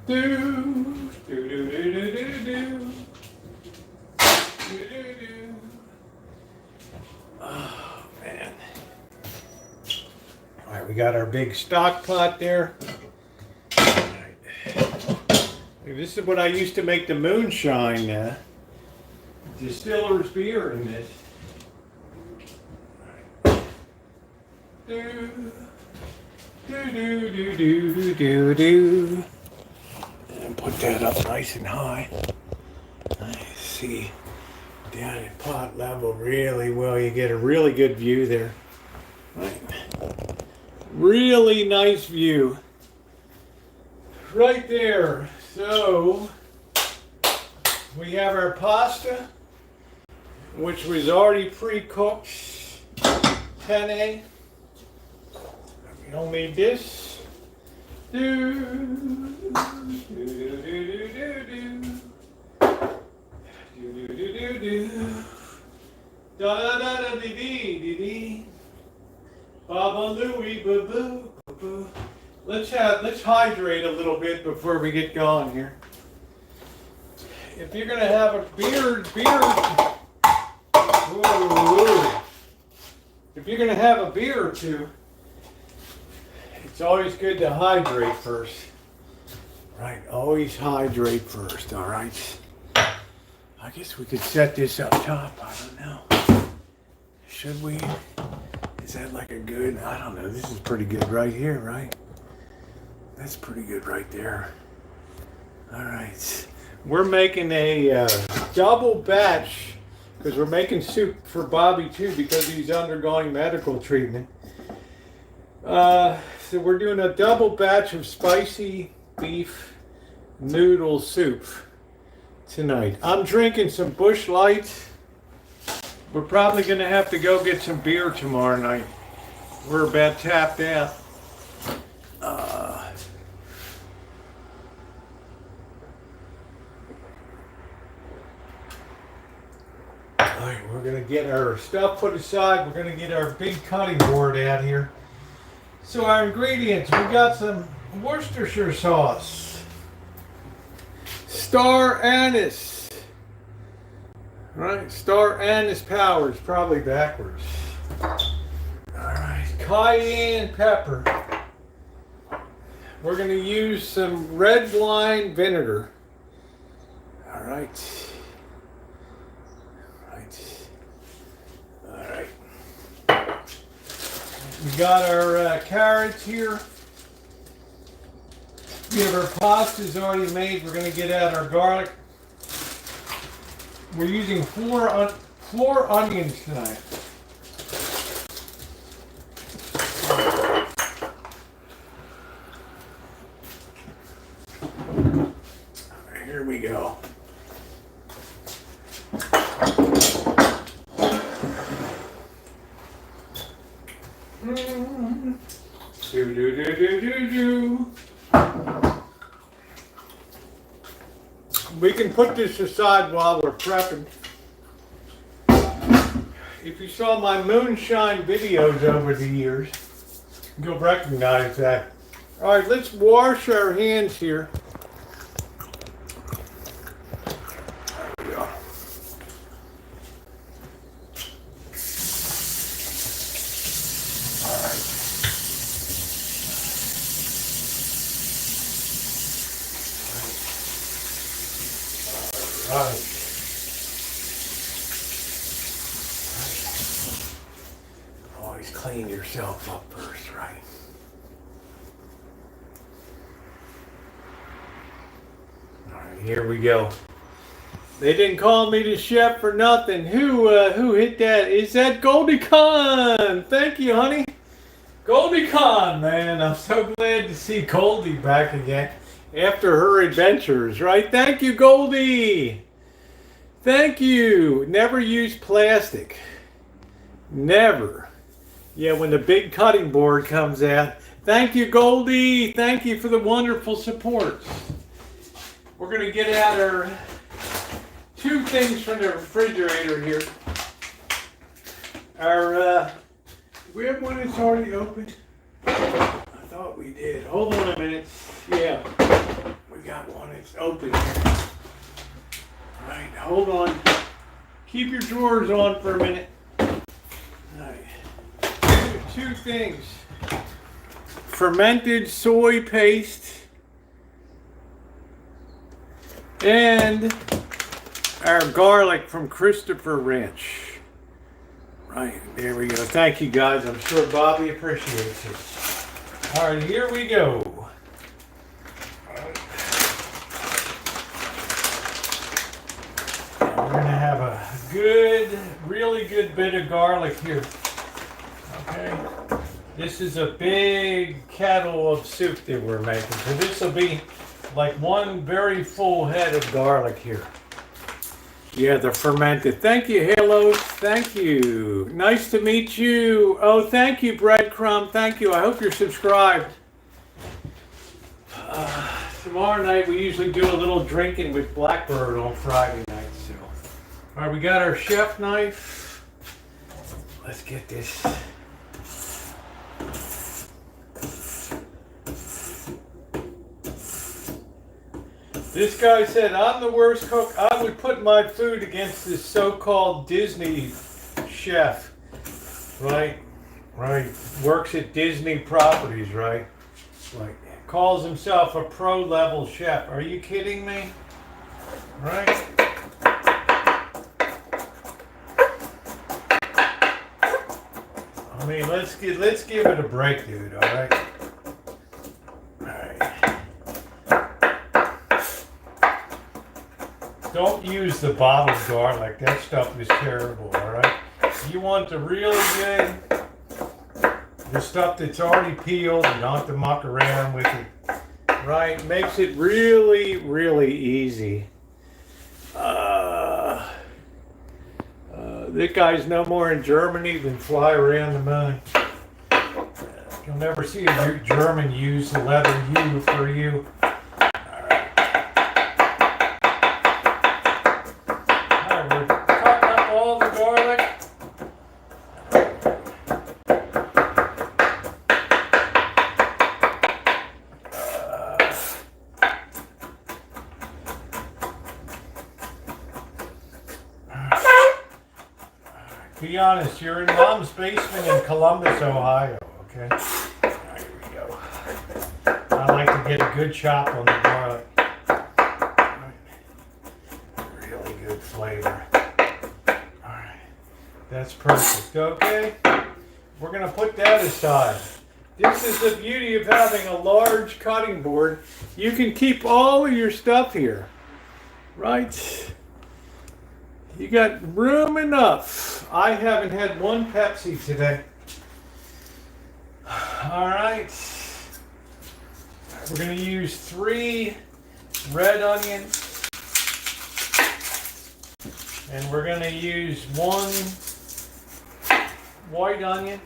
Do, do, do, do, do, do, do. Do, do, do. Oh, man. All right, we got our big stock pot there. This is what I used to make the moonshine distiller's beer in this. Do, do, do, do, do, do, do. And put that up nice and high. I see down at pot level really well. You get a really good view there. Right. Really nice view. Right there. So, we have our pasta, which was already pre-cooked, penne. We don't need this. Do, do, do, do, do, do. Do, do, do, do, do. Da, da, da, da, dee, dee, dee, dee. Baba Louie, boo, boo, boo. Let's hydrate a little bit before we get going here. If you're gonna have a beer, if you're gonna have a beer or two, it's always good to hydrate first. Right, always hydrate first. All right. I guess we could set this up top. I don't know. Should we? Is that like a good? I don't know. This is pretty good right here, right? That's pretty good right there. All right. We're making a double batch because we're making soup for Bobby too because he's undergoing medical treatment. So we're doing a double batch of spicy beef noodle soup tonight. I'm drinking some Busch Light. We're probably going to have to go get some beer tomorrow night. We're about tapped out. Alright, we're going to get our stuff put aside. We're going to get our big cutting board out here. So our ingredients, we got some Worcestershire sauce, star anise, right? Star anise powers, probably backwards. Alright, cayenne pepper. We're going to use some red wine vinegar. Alright. We got our carrots here. We have our pasta's already made. We're going to get out our garlic. We're using four onions tonight. Here we go. We can put this aside while we're prepping. If you saw my moonshine videos over the years, you'll recognize that. All right, let's wash our hands here. There we go. All right. All right. Always clean yourself up first, right? All right, here we go. They didn't call me the chef for nothing. Who hit that? Is that Goldie Con? Thank you, honey. Goldie Con, man. I'm so glad to see Goldie back again after her adventures, right? Thank you, Goldie. Thank you. Never use plastic. Never. Yeah, when the big cutting board comes out. Thank you, Goldie. Thank you for the wonderful support. We're going to get out our two things from the refrigerator here. Our, we have one that's already opened. I thought we did. Hold on a minute. Yeah, we got one that's open here. All right, hold on. Keep your drawers on for a minute. Two things. Fermented soy paste and our garlic from Christopher Ranch. Right, there we go. Thank you guys. I'm sure Bobby appreciates it. All right, here we go. We're going to have a good, really good bit of garlic here. Okay, this is a big kettle of soup that we're making. So this will be like one very full head of garlic here. Yeah, the fermented. Thank you, Halos. Thank you. Nice to meet you. Oh, thank you, Breadcrumb. Thank you. I hope you're subscribed. Tomorrow night we usually do a little drinking with Blackbird on Friday night. So, all right, we got our chef knife. Let's get this. This guy said, I'm the worst cook. I would put my food against this so-called Disney chef. Right? Right. Works at Disney properties, right? Like, calls himself a pro-level chef. Are you kidding me? Right? I mean, let's give it a break, dude, all right? Don't use the bottled garlic. That stuff is terrible, all right? You want the really good, the stuff that's already peeled. You don't have to muck around with it, right? Makes it really, really easy. That guy's no more in Germany than fly around the moon. You'll never see a German use the letter U for you. Be honest, you're in Mom's basement in Columbus, Ohio, okay? Right, here we go. I like to get a good chop on the garlic. Right. Really good flavor. Alright, that's perfect, okay? We're going to put that aside. This is the beauty of having a large cutting board. You can keep all of your stuff here, right? You got room enough. I haven't had one Pepsi today. All right. We're going to use 3 red onions. And we're going to use 1 white onion.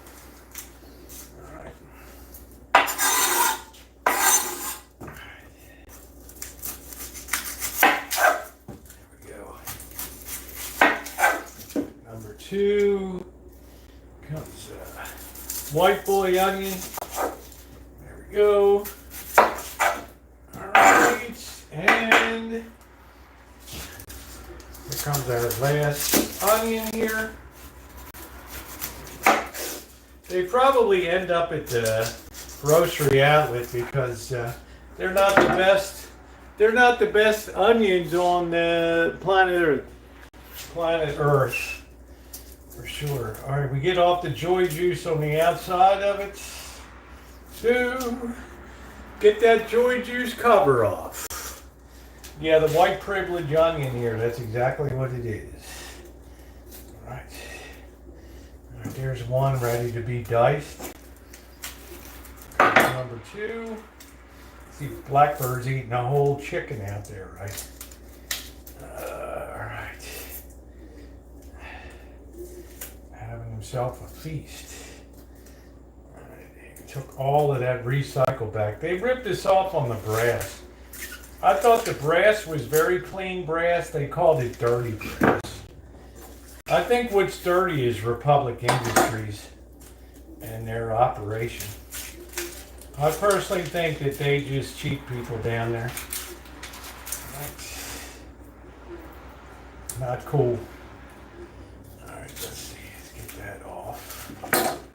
All right. There we go. Number 2 comes white boy onion. There we go. All right, and here comes our last onion here. They probably end up at the grocery outlet because they're not the best. They're not the best onions on the planet Earth. Planet Earth, for sure. All right, we get off the joy juice on the outside of it. 2. Get that joy juice cover off. Yeah, the white privilege onion here. That's exactly what it is. All right. There's 1 ready to be diced. Number 2. See, Blackbird's eating a whole chicken out there, right? All right. Having himself a feast. All right. He took all of that recycle back. They ripped this off on the brass. I thought the brass was very clean brass. They called it dirty brass. I think what's dirty is Republic Industries and their operation. I personally think that they just cheat people down there. Not cool. All right, let's see. Let's get that off.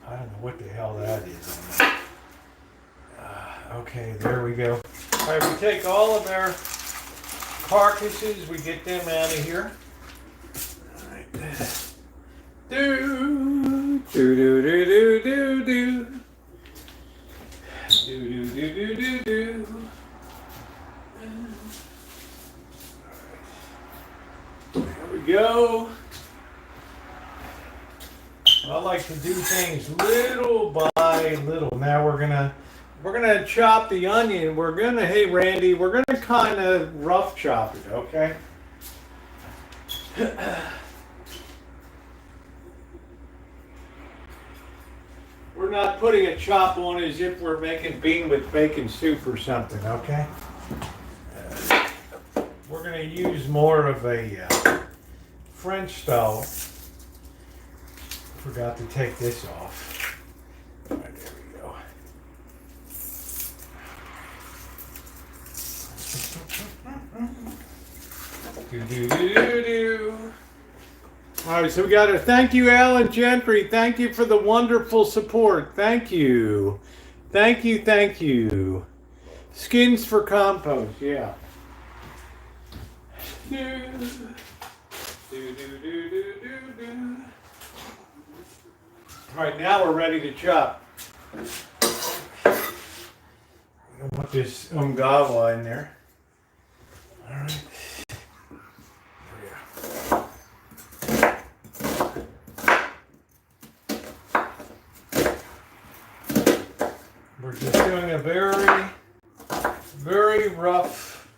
I don't know what the hell that is. Okay, there we go. All right, we take all of our carcasses. We get them out of here. Do do do do do do do do do do do do. There we go. I like to do things little by little. Now we're gonna chop the onion. Hey Randy, we're gonna kind of rough chop it, okay? We're not putting a chop on as if we're making bean with bacon soup or something, okay? We're going to use more of a French style. Forgot to take this off. All right, there we go. Do do do do do. All right, so we got a thank you, Alan Gentry. Thank you for the wonderful support. Thank you. Thank you, thank you. Skins for compost, yeah. Do, do, do, do, do, do. All right, now we're ready to chop. I don't want this umgawa in there. All right. We're just doing a very, very rough,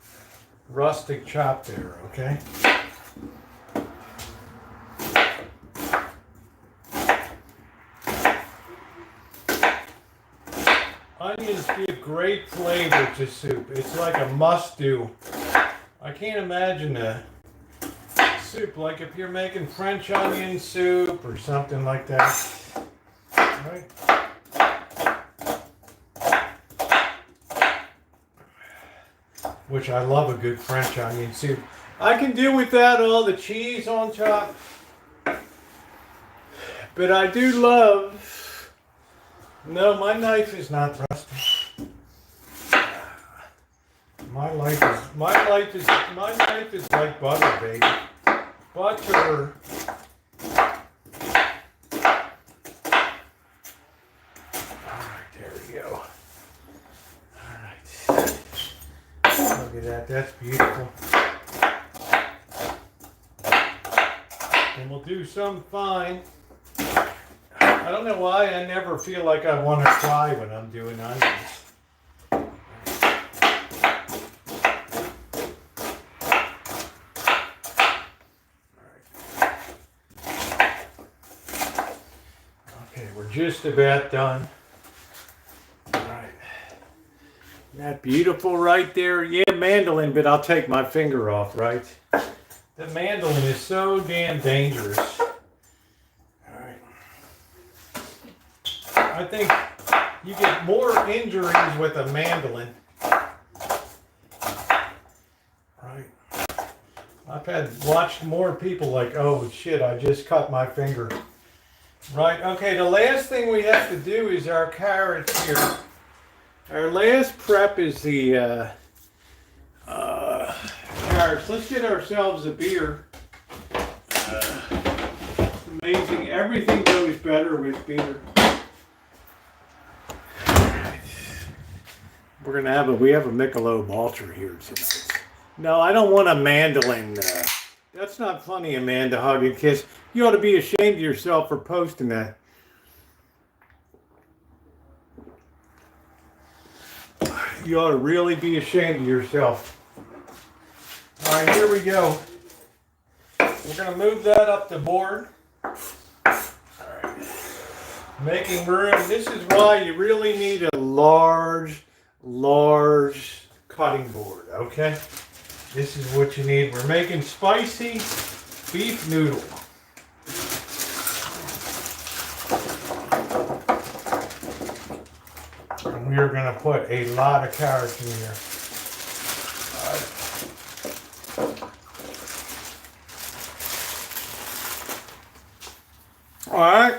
rustic chop there, okay? Onions give great flavor to soup. It's like a must-do. I can't imagine a soup like if you're making French onion soup or something like that, right? Which I love a good French onion soup. I can do without all the cheese on top. But I do love... No, my knife is not rusty. My knife is like butter, baby. Butter. Look at that, that's beautiful. And we'll do some fine. I don't know why I never feel like I want to cry when I'm doing onions. Okay, we're just about done. All right. Isn't that beautiful right there? Yeah, mandolin, but I'll take my finger off, right? The mandolin is so damn dangerous. I think you get more injuries with a mandolin. Right. I've watched more people like, oh shit, I just cut my finger. Right, okay, the last thing we have to do is our carrots here. Our last prep is the carrots. Let's get ourselves a beer. It's amazing, everything goes better with beer. We have a Michelob Ultra here tonight. No, I don't want a mandolin. That's not funny, Amanda. Hug and kiss. You ought to be ashamed of yourself for posting that. You ought to really be ashamed of yourself. All right, here we go. We're going to move that up the board. All right. Making room. This is why you really need a large cutting board, okay? This is what you need. We're making spicy beef noodle. And we are going to put a lot of carrots in here. All right.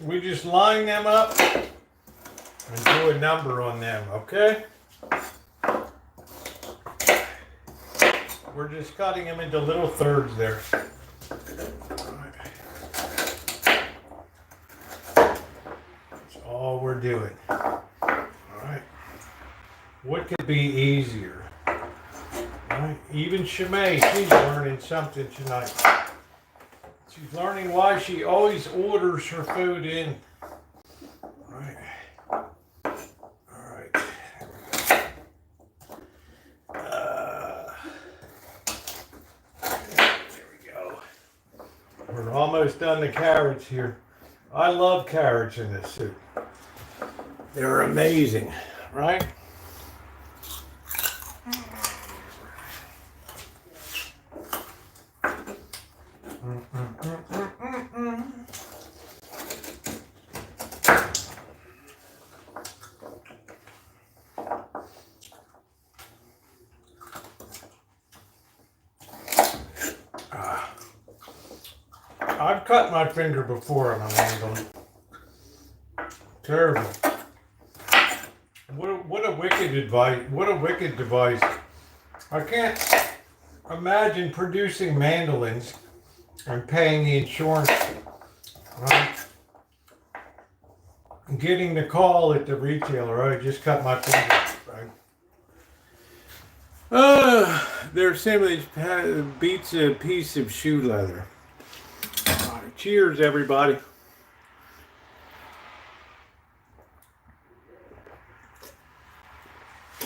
We just line them up and do a number on them, okay? We're just cutting them into little thirds there. That's all we're doing. All right. What could be easier? All right. Even Shimei, she's learning something tonight. She's learning why she always orders her food in. All right. All right. There we go. We're almost done the carrots here. I love carrots in this soup. They're amazing, right? I've cut my finger before on a mandolin. Terrible. What a wicked advice. What a wicked device. I can't imagine producing mandolins and paying the insurance, right? And getting the call at the retailer, I just cut my finger, right? Their sandwich beats a piece of shoe leather. Cheers, everybody.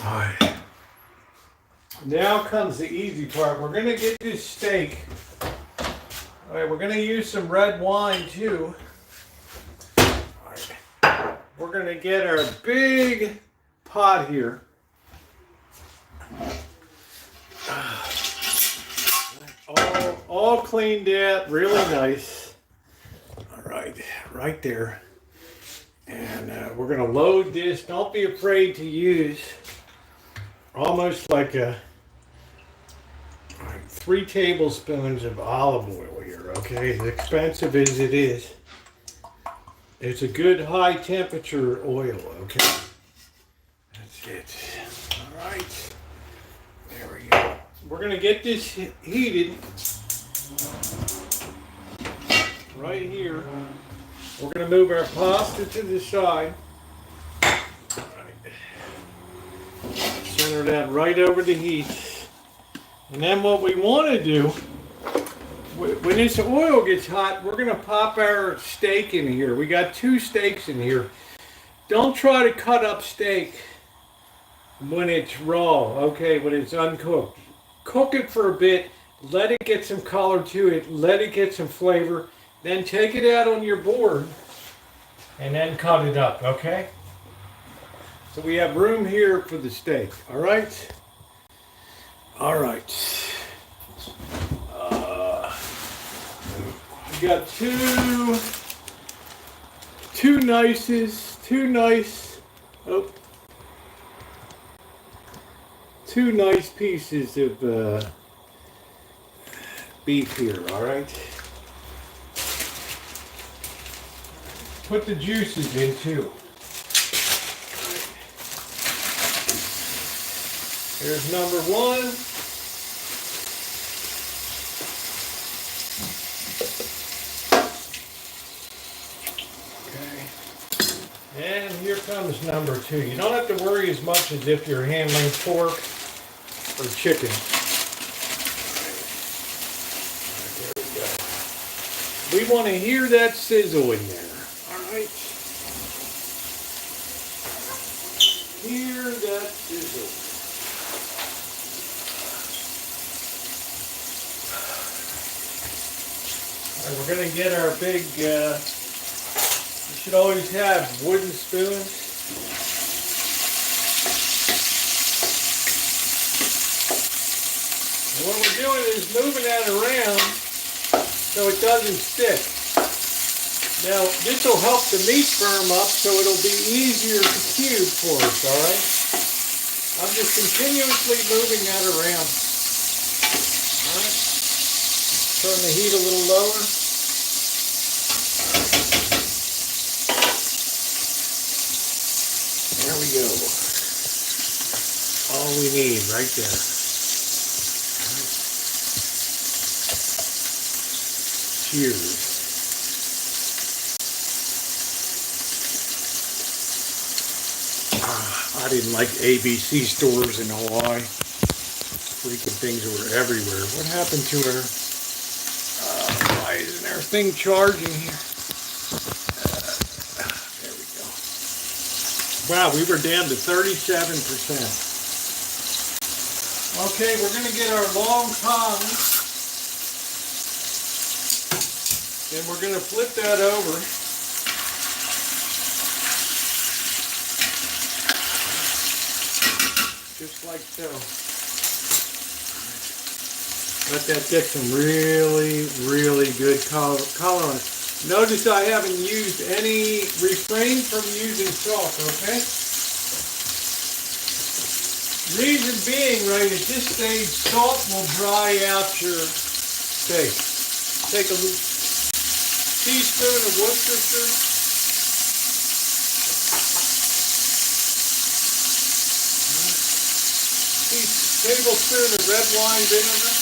All right. Now comes the easy part. We're going to get this steak. All right, we're going to use some red wine too. All right. We're going to get our big pot here. All cleaned out, really nice. All right, right there. And we're going to load this. Don't be afraid to use almost like 3 tablespoons of olive oil here, okay? As expensive as it is, it's a good high temperature oil, okay? That's it. All right. There we go. we're going to get this heated right here. We're going to move our pasta to the side. Center that right over the heat. And then what we want to do, when this oil gets hot, we're going to pop our steak in here. We got 2 steaks in here. Don't try to cut up steak when it's raw, okay, when it's uncooked. Cook it for a bit, let it get some color to it, let it get some flavor, then take it out on your board and then cut it up, okay? So we have room here for the steak, all right? All right. We got two nice pieces of beef here, all right? Put the juices in too. Here's number 1. And here comes number 2. You don't have to worry as much as if you're handling pork or chicken. All right. There we go. We want to hear that sizzle in there. All right. Hear that sizzle. All right, we're going to get our big... You should always have wooden spoons. And what we're doing is moving that around so it doesn't stick. Now, this will help the meat firm up so it'll be easier to cube for us, all right? I'm just continuously moving that around. All right? Turn the heat a little lower. There we go. All we need right there. Cheers. I didn't like ABC stores in Hawaii. Freaking things were everywhere. What happened to her? Why isn't our thing charging here? Wow, we were down to 37%. Okay, we're going to get our long tongs. And we're going to flip that over. Just like so. Let that get some really, really good color on it. Notice I haven't used any, refrain from using salt, okay? Reason being, right, at this stage, salt will dry out your steak. Take a teaspoon of Worcestershire. Tablespoon of red wine vinegar.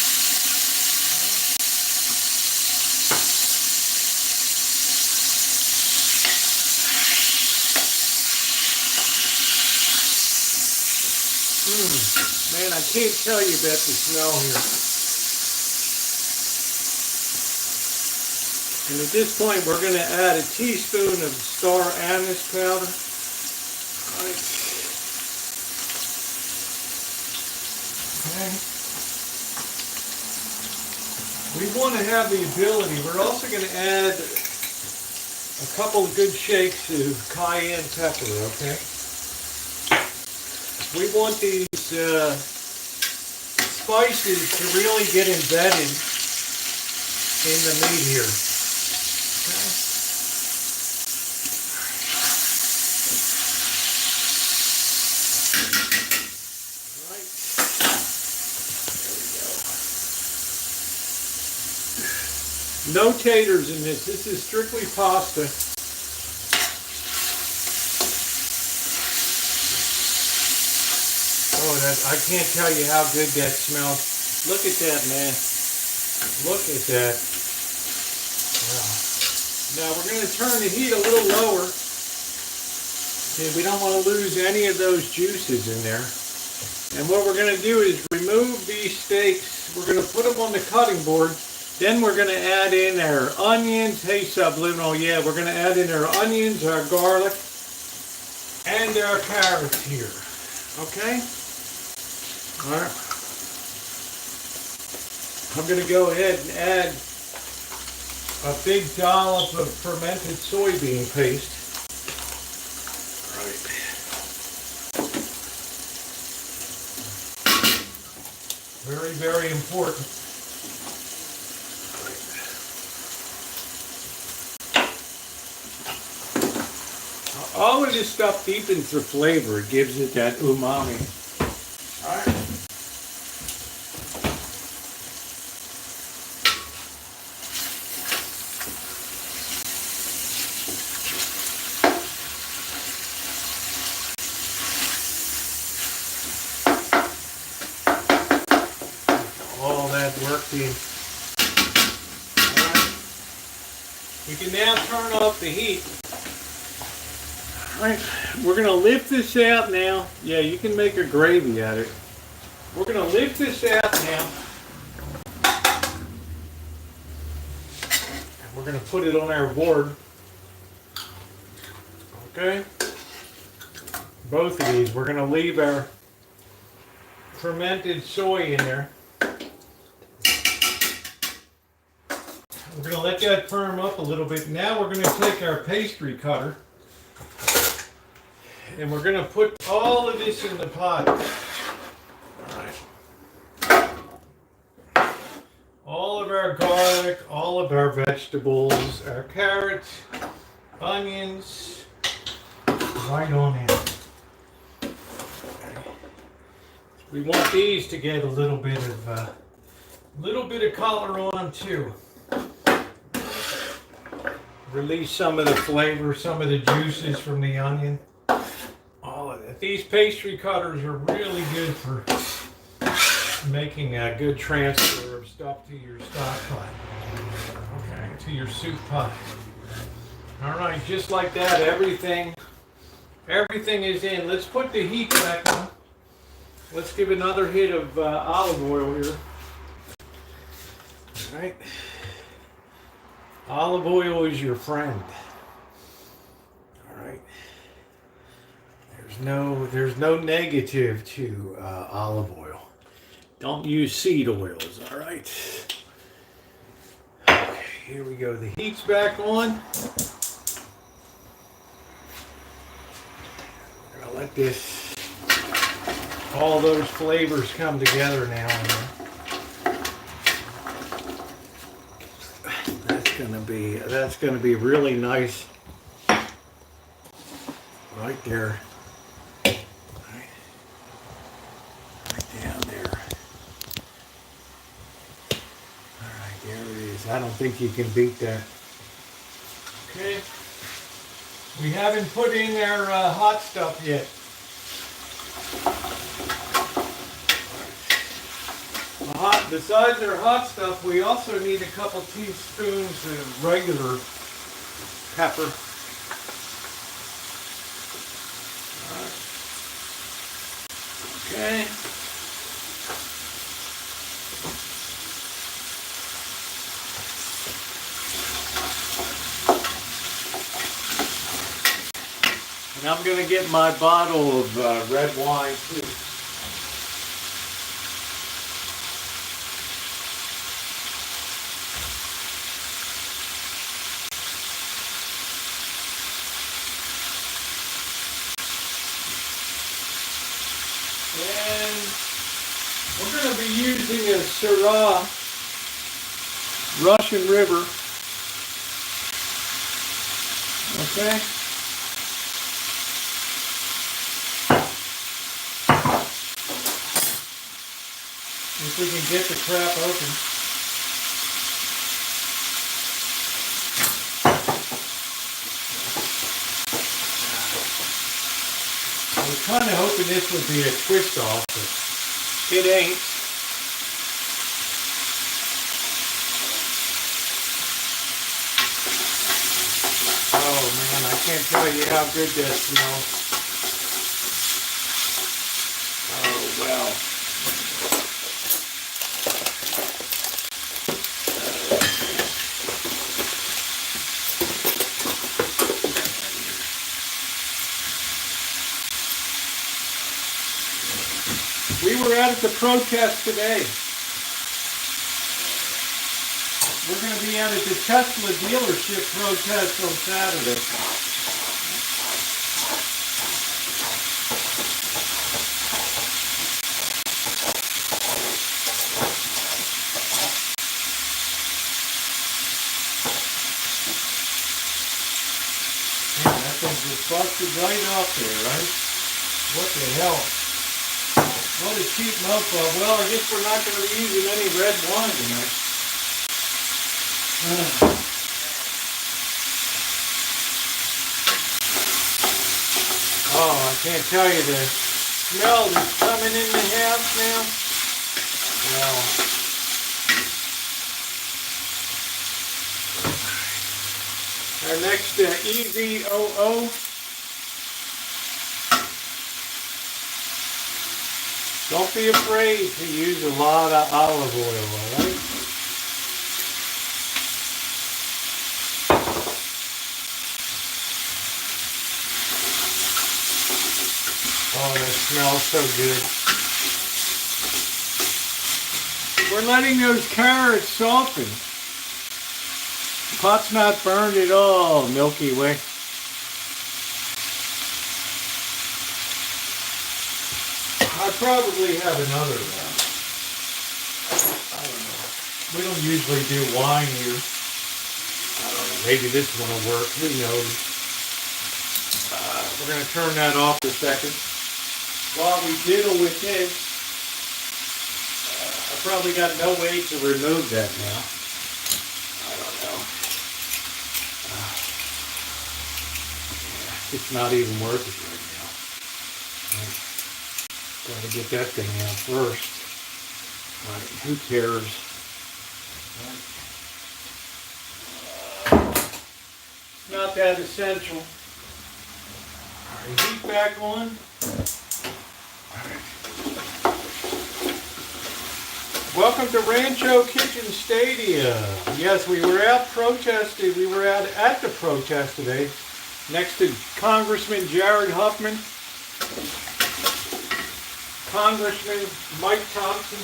Man, I can't tell you about the smell here. And at this point, we're going to add a teaspoon of star anise powder. Right. Okay. We want to have the ability, we're also going to add a couple of good shakes of cayenne pepper, okay? We want these spices to really get embedded in the meat here. Okay. All right. There we go. No taters in this. This is strictly pasta. Oh, I can't tell you how good that smells. Look at that, man. Look at that. Wow. Now we're going to turn the heat a little lower. Okay, we don't want to lose any of those juices in there. And what we're going to do is remove these steaks. We're going to put them on the cutting board. Then we're going to add in our onions. Hey, Subliminal, yeah, we're going to add in our onions, our garlic, and our carrots here. Okay? All right. I'm going to go ahead and add a big dollop of fermented soybean paste. Right. Very, very important. All of this stuff deepens the flavor. It gives it that umami. All right. Working. All right. We can now turn off the heat. All right, we're going to lift this out now. Yeah, you can make a gravy out of it. We're going to lift this out now. And we're going to put it on our board. Okay. Both of these. We're going to leave our fermented soy in there. We're going to let that firm up a little bit. Now we're going to take our pastry cutter and we're going to put all of this in the pot. All right. All of our garlic, all of our vegetables, our carrots, onions, right on in. Okay. We want these to get a little bit of color on them too. Release some of the flavor, some of the juices from the onion. All of that. These pastry cutters are really good for making a good transfer of stuff to your stock pot. Okay, to your soup pot. All right, just like that, everything is in. Let's put the heat back on. Let's give another hit of olive oil here. All right. Olive oil is your friend. All right. There's no negative to olive oil. Don't use seed oils. All right. Okay, here we go. The heat's back on. We're gonna let all those flavors come together now. That's gonna be really nice right there. Right down there. Alright, there it is. I don't think you can beat that. Okay. We haven't put in our hot stuff yet. Besides our hot stuff, we also need a couple teaspoons of regular pepper. Okay. And I'm going to get my bottle of red wine too. We're going to be using a Syrah Russian River. Okay. If we can get the crap open. I was kind of hoping this would be a twist off, but it ain't. can't tell you how good that smells. Oh, well. We were out at the protest today. We're going to be out at the Tesla dealership protest on Saturday. Man, that thing just busted right off there, right? What the hell? What a cheap mofo. Well, I guess we're not going to be using any red wine tonight. Oh, I can't tell you, the smell is coming in the house now. Well, our next EVOO. Don't be afraid to use a lot of olive oil, all right? Oh, that smells so good. We're letting those carrots soften. Pot's not burned at all, Milky Way. I probably have another one. I don't know. We don't usually do wine here. I don't know. Maybe this one will work. Who knows? We're going to turn that off a second. While we diddle with this, I probably got no way to remove that now. I don't know. It's not even worth it right now. Got to get that thing out first. Right, who cares? It's not that essential. Alright, heat back on. Alright. Welcome to Rancho Kitchen Stadium. Yes, we were out protesting. We were out at the protest today next to Congressman Jared Huffman. Congressman Mike Thompson.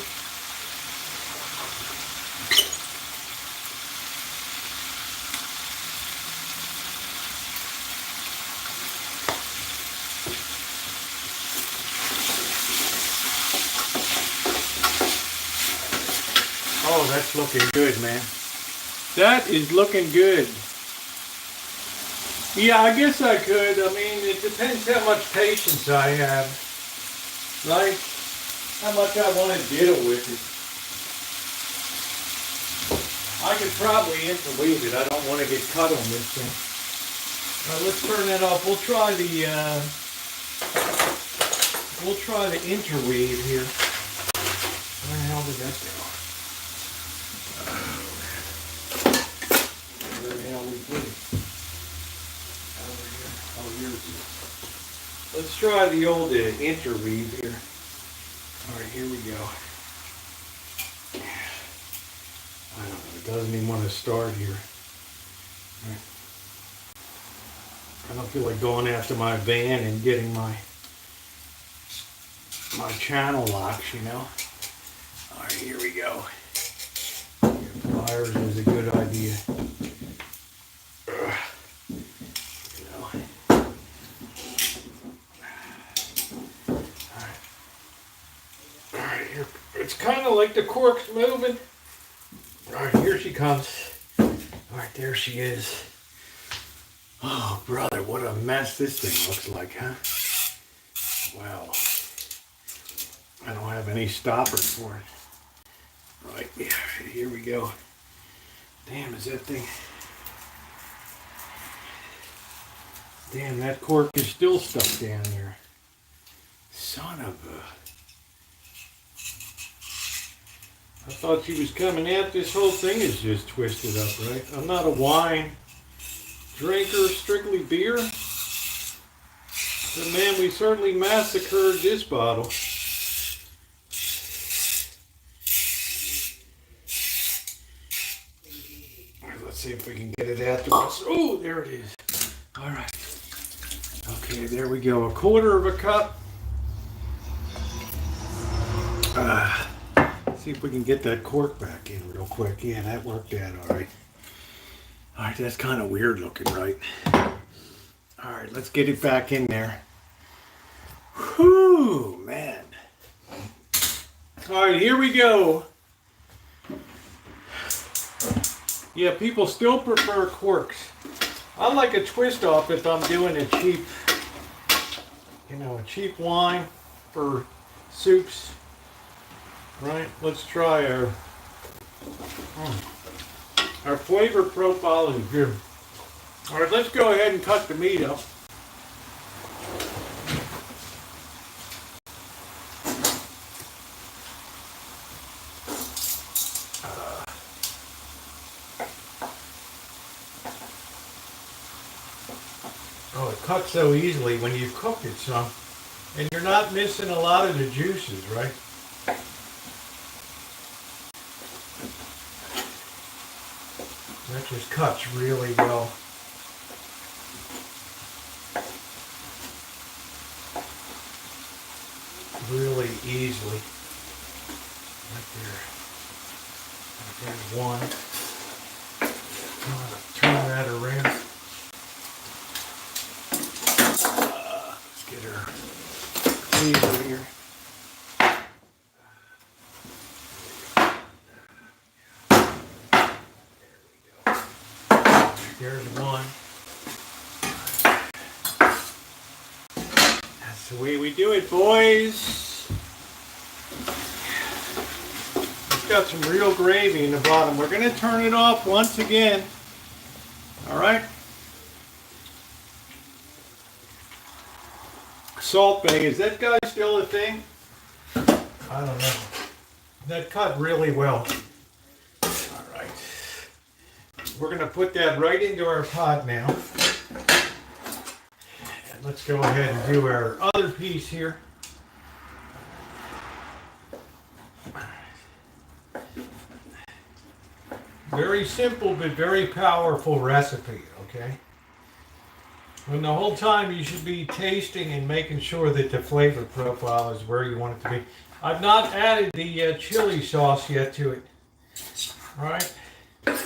Oh, that's looking good, man. That is looking good. Yeah, I guess I could. I mean, it depends how much patience I have. Like, how much I want to diddle with it. I could probably interweave it. I don't want to get cut on this thing. All right, let's turn that off. We'll try the interweave here. Where the hell did that go? Where the hell we put it? Over here. Oh, here it is. Let's try the old interweave here. All right, here we go. I don't know, it doesn't even want to start here. All right. I don't feel like going after my van and getting my channel locks, you know. All right, here we go. Pliers is a good idea. It's kind of like the cork's moving. All right, here she comes. All right, there she is. Oh, brother, what a mess this thing looks like, huh? Well, I don't have any stoppers for it. Right, yeah, here we go. Damn, is that thing... Damn, that cork is still stuck down there. Son of a... I thought she was coming out. This whole thing is just twisted up, right? I'm not a wine drinker, strictly beer. But man, we certainly massacred this bottle. Let's see if we can get it afterwards. Oh, there it is. All right. Okay, there we go. 1/4 of a cup. See if we can get that cork back in real quick. Yeah, that worked out all right. All right, that's kind of weird looking, right? All right, let's get it back in there. Whew, man. All right, here we go. Yeah, people still prefer corks. I like a twist off if I'm doing a cheap, a cheap wine for soups. Right, let's try our flavor profile is good. All right, let's go ahead and cut the meat up. Oh, it cuts so easily when you've cooked it some, and you're not missing a lot of the juices, right? That just cuts really well. Really easily. Right there. There's one. Turn that around. Let's get her cleaver here. There's one. That's the way we do it, boys. It's got some real gravy in the bottom. We're going to turn it off once again. All right. Salt Bay, is that guy still a thing? I don't know. That cut really well. All right. We're going to put that right into our pot now. And let's go ahead and do our other piece here. Very simple but very powerful recipe, okay? And the whole time you should be tasting and making sure that the flavor profile is where you want it to be. I've not added the chili sauce yet to it. All right. Okay,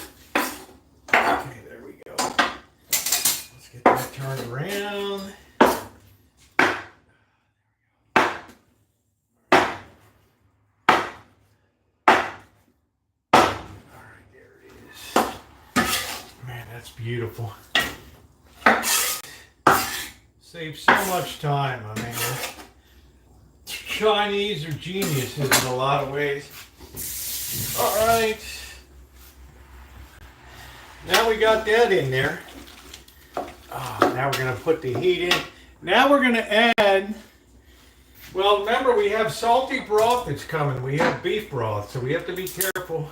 there we go. Let's get that turned around. All right, there it is. Man, that's beautiful. Saves so much time. I mean, Chinese are geniuses in a lot of ways. All right. Now we got that in there. Oh, now we're going to put the heat in. Now we're going to add, well, remember we have salty broth that's coming. We have beef broth, so we have to be careful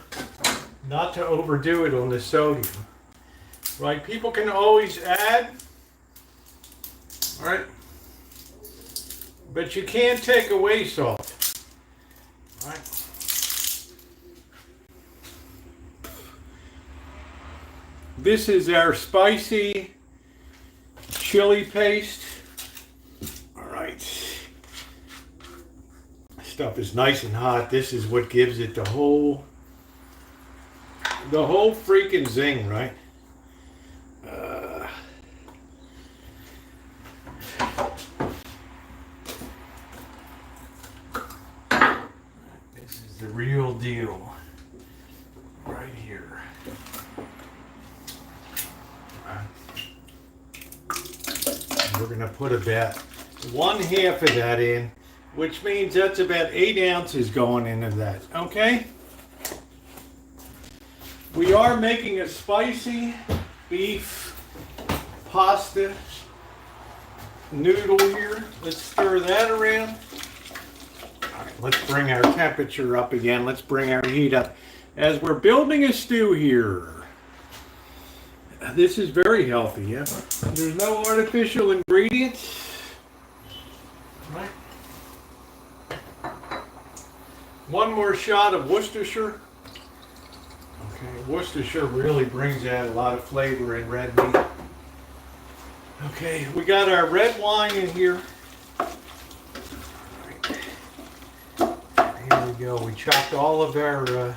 not to overdo it on the sodium. Right? People can always add. All right, but you can't take away salt. All right. This is our spicy chili paste. All right. Stuff is nice and hot. This is what gives it the whole freaking zing, right? The real deal right here. And we're going to put about 1/2 of that in, which means that's about 8 ounces going into that. Okay? We are making a spicy beef pasta noodle here. Let's stir that around. Let's bring our temperature up again. Let's bring our heat up. As we're building a stew here, This is very healthy, yeah. There's no artificial ingredients. Right. One more shot of Worcestershire. Okay, Worcestershire really brings out a lot of flavor in red meat. Okay, we got our red wine in here. Here we go. We chopped all of our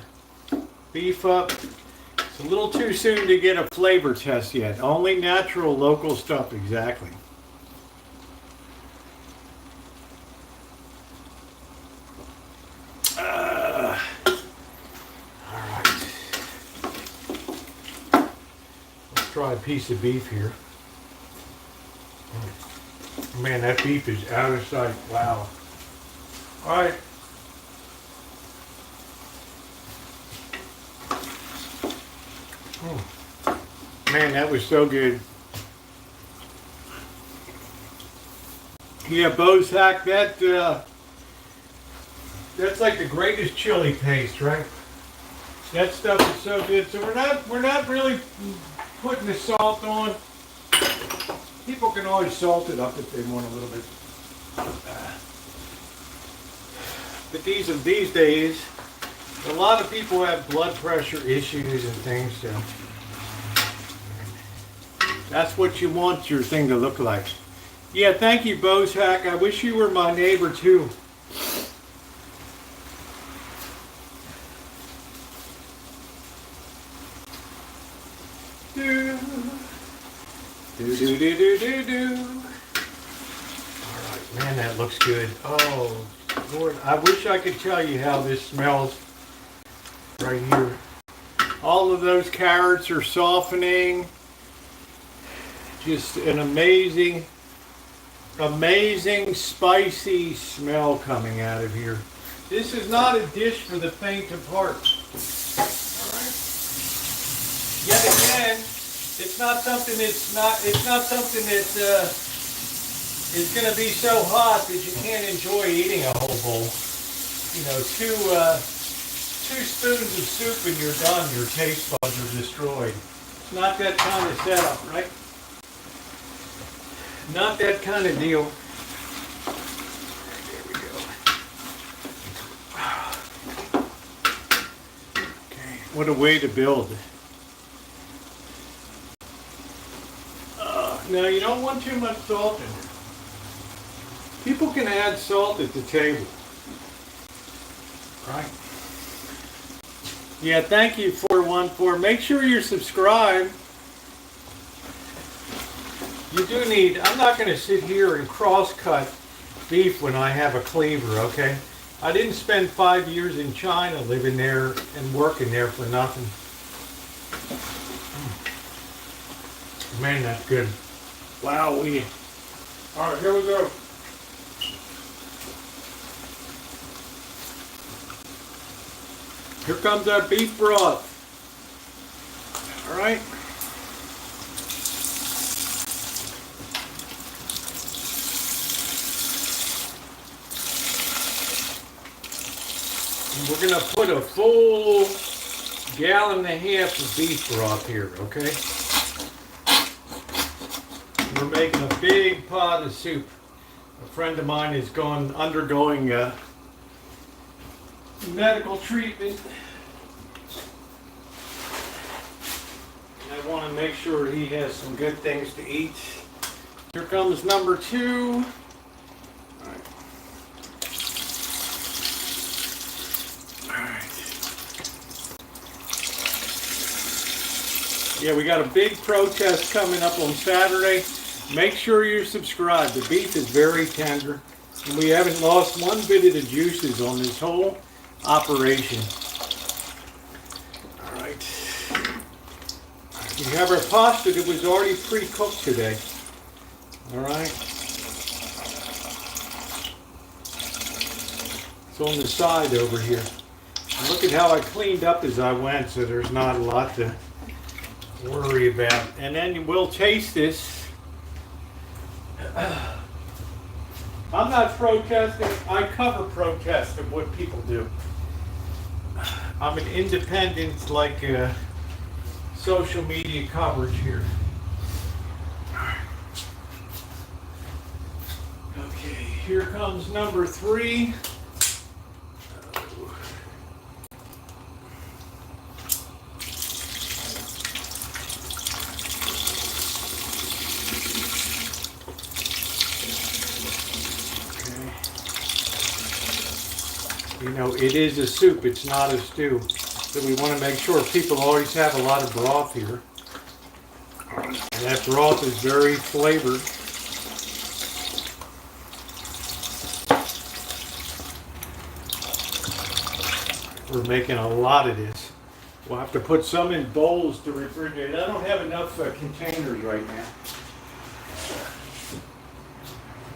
beef up. It's a little too soon to get a flavor test yet. Only natural local stuff, exactly. Alright. Let's try a piece of beef here. Man, that beef is out of sight. Wow. Alright. Man, that was so good. Yeah, Bozak, that's like the greatest chili paste, right? That stuff is so good. So we're not really putting the salt on. People can always salt it up if they want a little bit. But these days, a lot of people have blood pressure issues and things, so that's what you want your thing to look like. Yeah, thank you, Bozak. I wish you were my neighbor too. Do do do do do do. All right, man, that looks good. Oh, Lord, I wish I could tell you how this smells right here. All of those carrots are softening. Just an amazing spicy smell coming out of here. This is not a dish for the faint of heart. All right. Yet again, it's not something that is going to be so hot that you can't enjoy eating a whole bowl. You know, two spoons of soup and you're done. Your taste buds are destroyed. It's not that kind of setup, right? Not that kind of deal. There we go. Okay, what a way to build. Now you don't want too much salt in it. People can add salt at the table. Right? Yeah, thank you, 414. Make sure you're subscribed. You do need, I'm not going to sit here and cross-cut beef when I have a cleaver, okay? I didn't spend 5 years in China living there and working there for nothing. Man, that's good. Wow, all right, here we go. Here comes our beef broth. All right. And we're going to put a full gallon and a half of beef broth here, okay? We're making a big pot of soup. A friend of mine is undergoing medical treatment. And I want to make sure he has some good things to eat. Here comes number 2. All right. All right. Yeah, we got a big protest coming up on Saturday. Make sure you're subscribed. The beef is very tender. And we haven't lost one bit of the juices on this whole operation. All right. We have our pasta that was already pre-cooked today. All right. It's on the side over here. And look at how I cleaned up as I went, so there's not a lot to worry about. And then we'll taste this. I'm not protesting. I cover protests of what people do. I'm an independent, like social media coverage here. Okay, here comes number 3. You know, it is a soup, it's not a stew. So we want to make sure people always have a lot of broth here. And that broth is very flavored. We're making a lot of this. We'll have to put some in bowls to refrigerate. I don't have enough containers right now.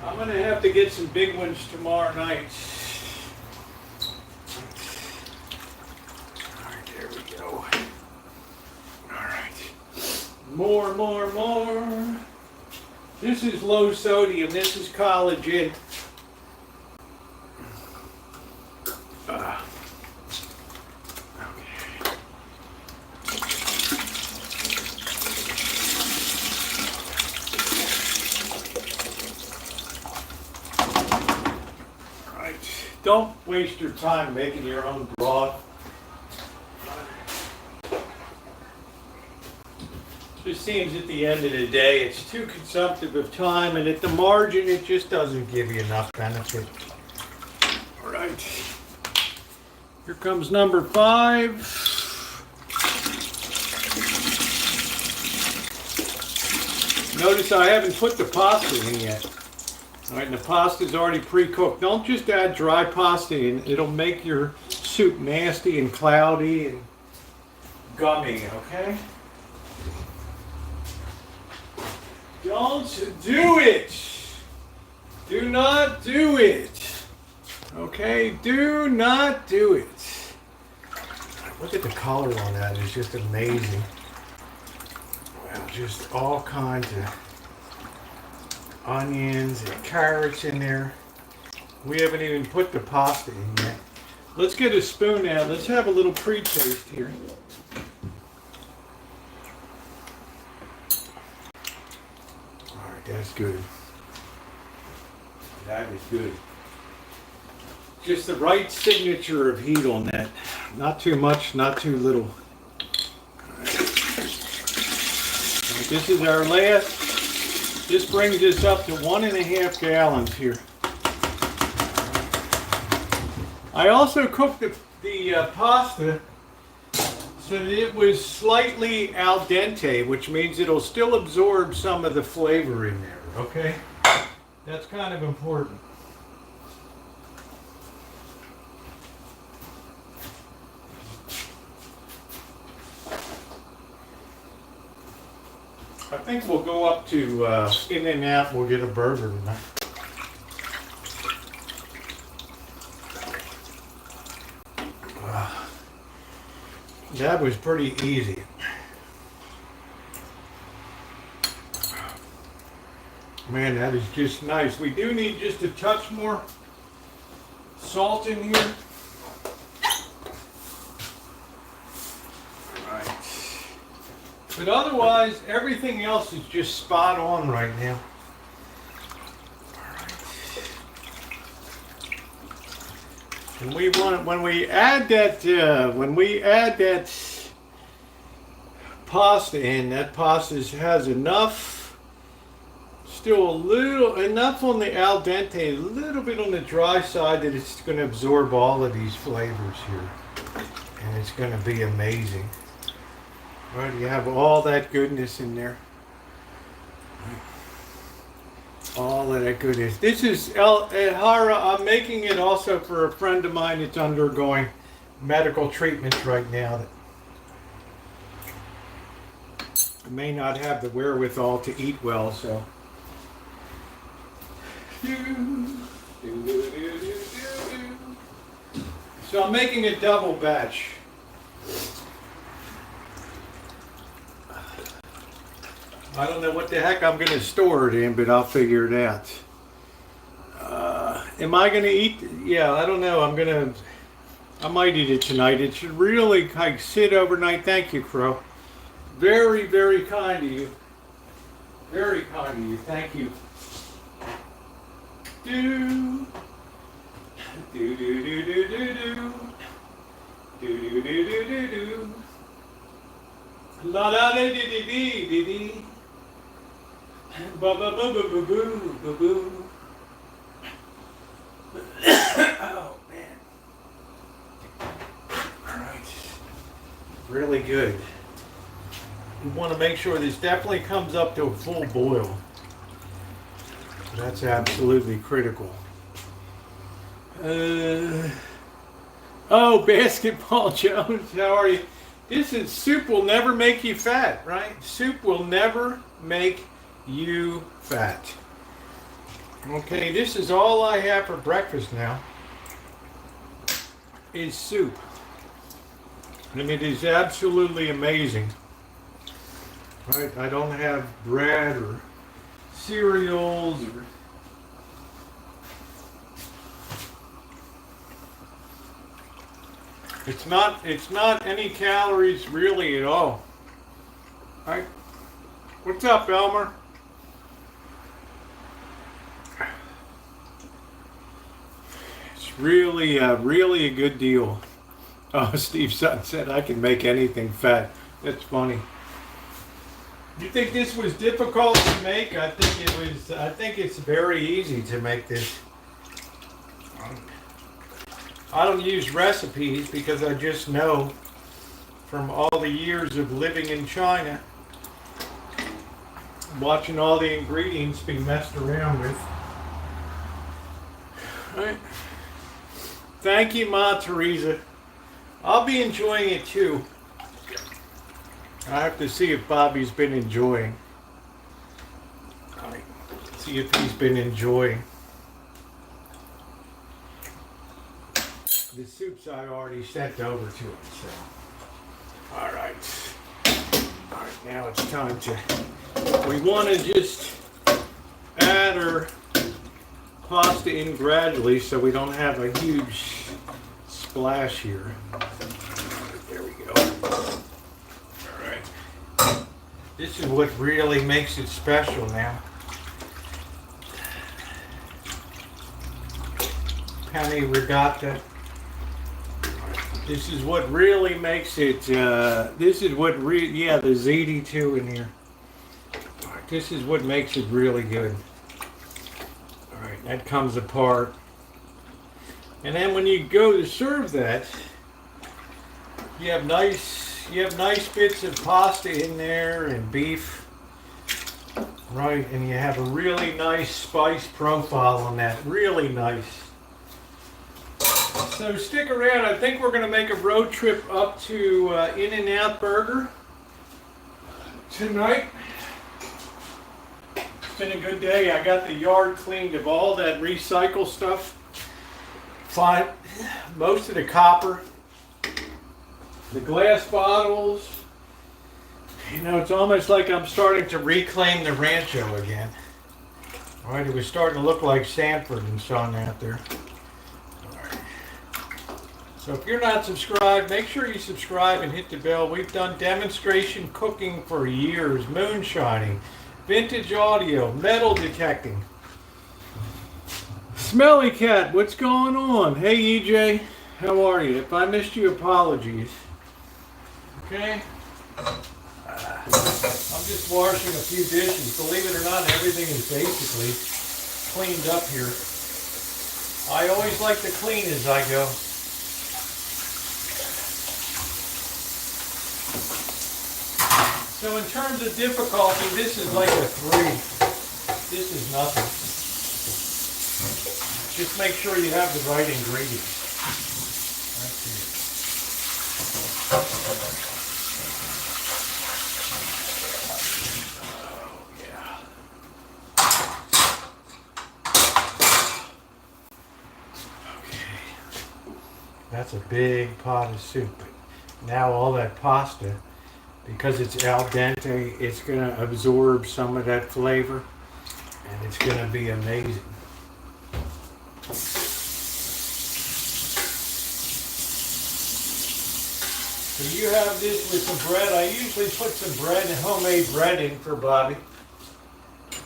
I'm going to have to get some big ones tomorrow night. More. This is low sodium. This is collagen. Okay. All right. Don't waste your time making your own broth. Just seems at the end of the day it's too consumptive of time, and at the margin it just doesn't give you enough benefit. All right, here comes number 5. Notice I haven't put the pasta in yet. All right, and the pasta's already pre-cooked. Don't just add dry pasta in. It'll make your soup nasty and cloudy and gummy, okay? Don't do it. Do not do it. Okay? Do not do it. Look at the color on that. It's just amazing. Well, just all kinds of onions and carrots in there. We haven't even put the pasta in yet. Let's get a spoon out. Let's have a little pre-taste here. That's good. That is good. Just the right signature of heat on that. Not too much, not too little. Right. This is our last. This brings us up to 1.5 gallons here. I also cooked the pasta so that it was slightly al dente, which means it'll still absorb some of the flavor in there, okay? That's kind of important. I think we'll go up to In-N-Out and we'll get a burger tonight. That was pretty easy. Man, that is just nice. We do need just a touch more salt in here. Right. But otherwise, everything else is just spot on right now. And we want, when we add that pasta in, that pasta has enough, still enough on the al dente, a little bit on the dry side that it's going to absorb all of these flavors here, and it's going to be amazing. Right, you have all that goodness in there. All of that goodness. This is Hara. I'm making it also for a friend of mine that's undergoing medical treatments right now that may not have the wherewithal to eat well, so. So I'm making a double batch. I don't know what the heck I'm going to store it in, but I'll figure it out. Am I going to eat? Yeah, I don't know. I might eat it tonight. It should really like sit overnight. Thank you, Crow. Very, very kind of you. Very kind of you. Thank you. Do. Do, do, do, do, do, do. Do, do, do, do, do, do. La la da dee dee dee dee dee. Ba ba ba ba ba boo ba boo. Oh man. Alright. Really good. You want to make sure this definitely comes up to a full boil. That's absolutely critical. Oh, Basketball Jones, how are you? This is soup will never make you fat, right? Soup will never make you fat. Okay, this is all I have for breakfast now. Is soup. And it is absolutely amazing. Right? I don't have bread or cereals or it's not any calories really at all. Right? What's up, Elmer? It's really a good deal. Oh, Steve Sutton said I can make anything fat. That's funny. You think this was difficult to make? I think it's very easy to make this. I don't use recipes because I just know from all the years of living in China, watching all the ingredients be messed around with. Right. Thank you, Ma Teresa. I'll be enjoying it too. I have to see if Bobby's been enjoying. Right. See if he's been enjoying. The soups I already sent over to him. So, all right. Now it's time to. We want to just add our pasta in gradually, so we don't have a huge splash here. There we go. All right. This is what really makes it special now. Penny regatta. This is what really makes it, this is what the ZD2 in here. This is what makes it really good. Alright, that comes apart. And then when you go to serve that, you have nice bits of pasta in there and beef. Right, and you have a really nice spice profile on that. Really nice. So stick around. I think we're going to make a road trip up to In-N-Out Burger tonight. It's been a good day. I got the yard cleaned of all that recycle stuff. Fine. Most of the copper. The glass bottles. You know, it's almost like I'm starting to reclaim the Rancho again. All right, it was starting to look like Sanford and Son out there. So if you're not subscribed, make sure you subscribe and hit the bell. We've done demonstration cooking for years, moonshining, vintage audio, metal detecting. Smelly Cat, what's going on? Hey EJ, how are you? If I missed you, apologies. Okay? I'm just washing a few dishes. Believe it or not, everything is basically cleaned up here. I always like to clean as I go. So in terms of difficulty, this is like a 3. This is nothing. Just make sure you have the right ingredients. That's it. That's a big pot of soup. Now all that pasta, because it's al dente, it's going to absorb some of that flavor, and it's going to be amazing. So you have this with some bread. I usually put some bread and homemade bread in for Bobby.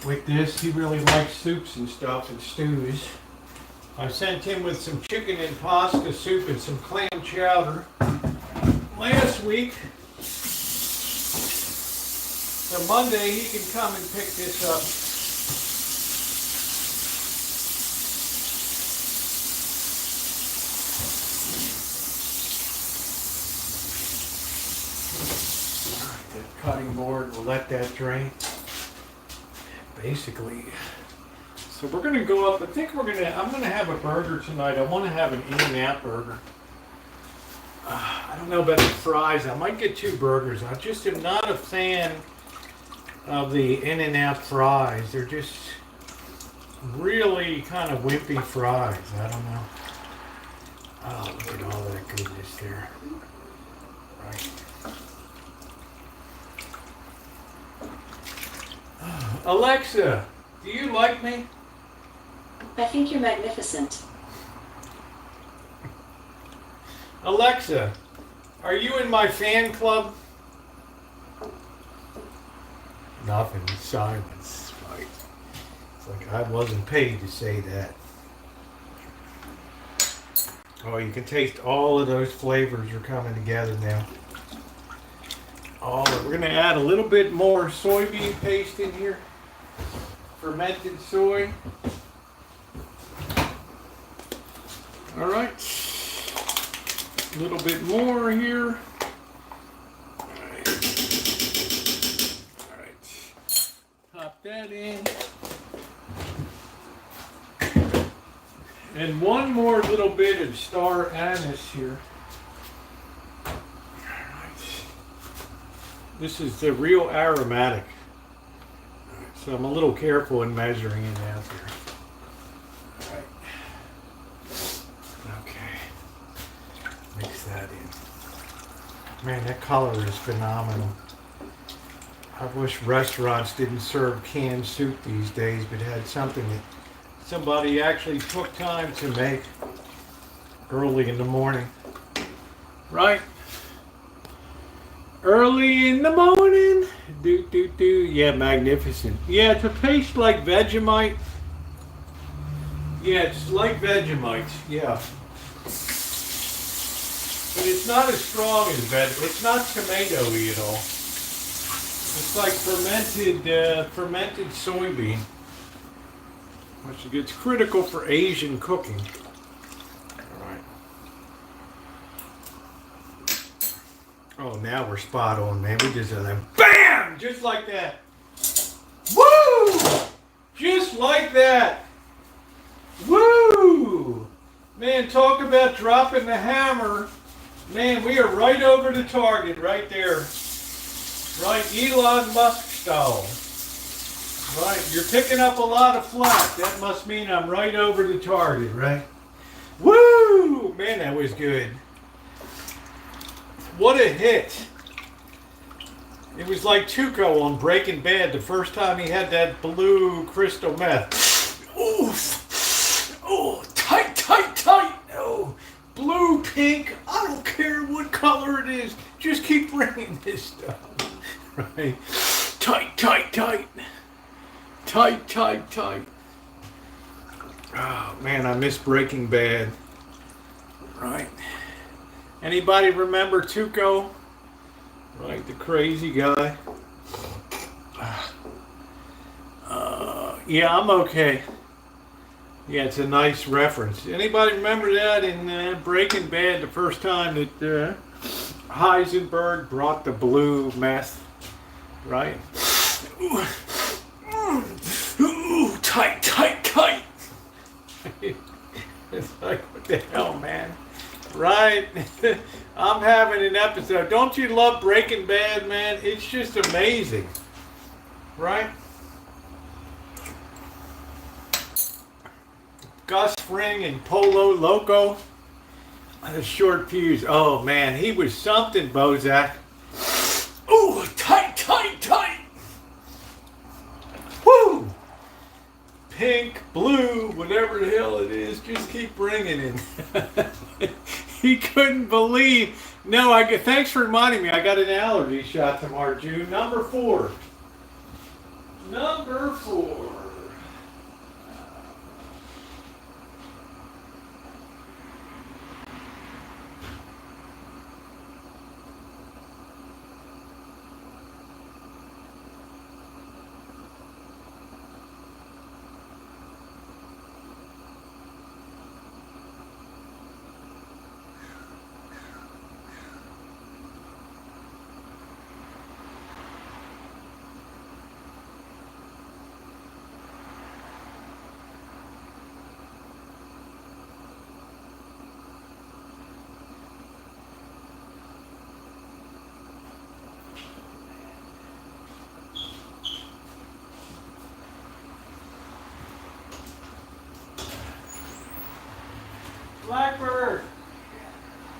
With this, he really likes soups and stuff and stews. I sent him with some chicken and pasta soup and some clam chowder last week. So Monday he can come and pick this up. The cutting board, we'll let that drain. Basically. So we're gonna go up. I'm gonna have a burger tonight. I want to have an In-N-Out burger. I don't know about the fries. I might get 2 burgers. I just am not a fan of the In-N-Out fries. They're just really kind of wimpy fries. I don't know. Oh, look at all that goodness there. Right. Alexa, do you like me? I think you're magnificent. Alexa, are you in my fan club? Nothing. Silence. Right. It's like I wasn't paid to say that. Oh, you can taste all of those flavors are coming together now. We're going to add a little bit more soybean paste in here. Fermented soy. All right. A little bit more here. All right. Pop that in. And one more little bit of star anise here. All right. This is the real aromatic. So I'm a little careful in measuring it out here. All right. Okay. Mix that in. Man, that color is phenomenal. I wish restaurants didn't serve canned soup these days, but had something that somebody actually took time to make early in the morning. Right? Early in the morning. Yeah, magnificent. Yeah, it's a paste like Vegemite. Yeah, it's like Vegemite. Yeah. But it's not as strong as Vegemite. It's not tomato-y at all. It's like fermented soybean. Which is critical for Asian cooking. Alright. Oh, now we're spot on, man. We just did that. BAM! Just like that. Woo! Just like that. Woo! Man, talk about dropping the hammer. Man, we are right over the target right there. Right, Elon Musk style. Right, you're picking up a lot of flack. That must mean I'm right over the target, right? Woo! Man, that was good. What a hit. It was like Tuco on Breaking Bad the first time he had that blue crystal meth. Oof! Oh, tight, tight, tight! Oh, blue, pink, I don't care what color it is. Just keep bringing this stuff. Right? Tight, tight, tight. Tight, tight, tight. Oh, man, I miss Breaking Bad. Right. Anybody remember Tuco? Right, the crazy guy. Yeah, I'm okay. Yeah, it's a nice reference. Anybody remember that in Breaking Bad, the first time that Heisenberg brought the blue meth? Right? Ooh, tight, tight, tight. It's like, what the hell, man? Right? I'm having an episode. Don't you love Breaking Bad, man? It's just amazing. Right? Gus Fring and Polo Loco. A short fuse. Oh, man. He was something, Bozak. Ooh, tight, tight, tight. Woo! Pink, blue, whatever the hell it is, just keep bringing it. He couldn't believe No, thanks for reminding me. I got an allergy shot tomorrow, June. Number 4. Number 4. Blackbird,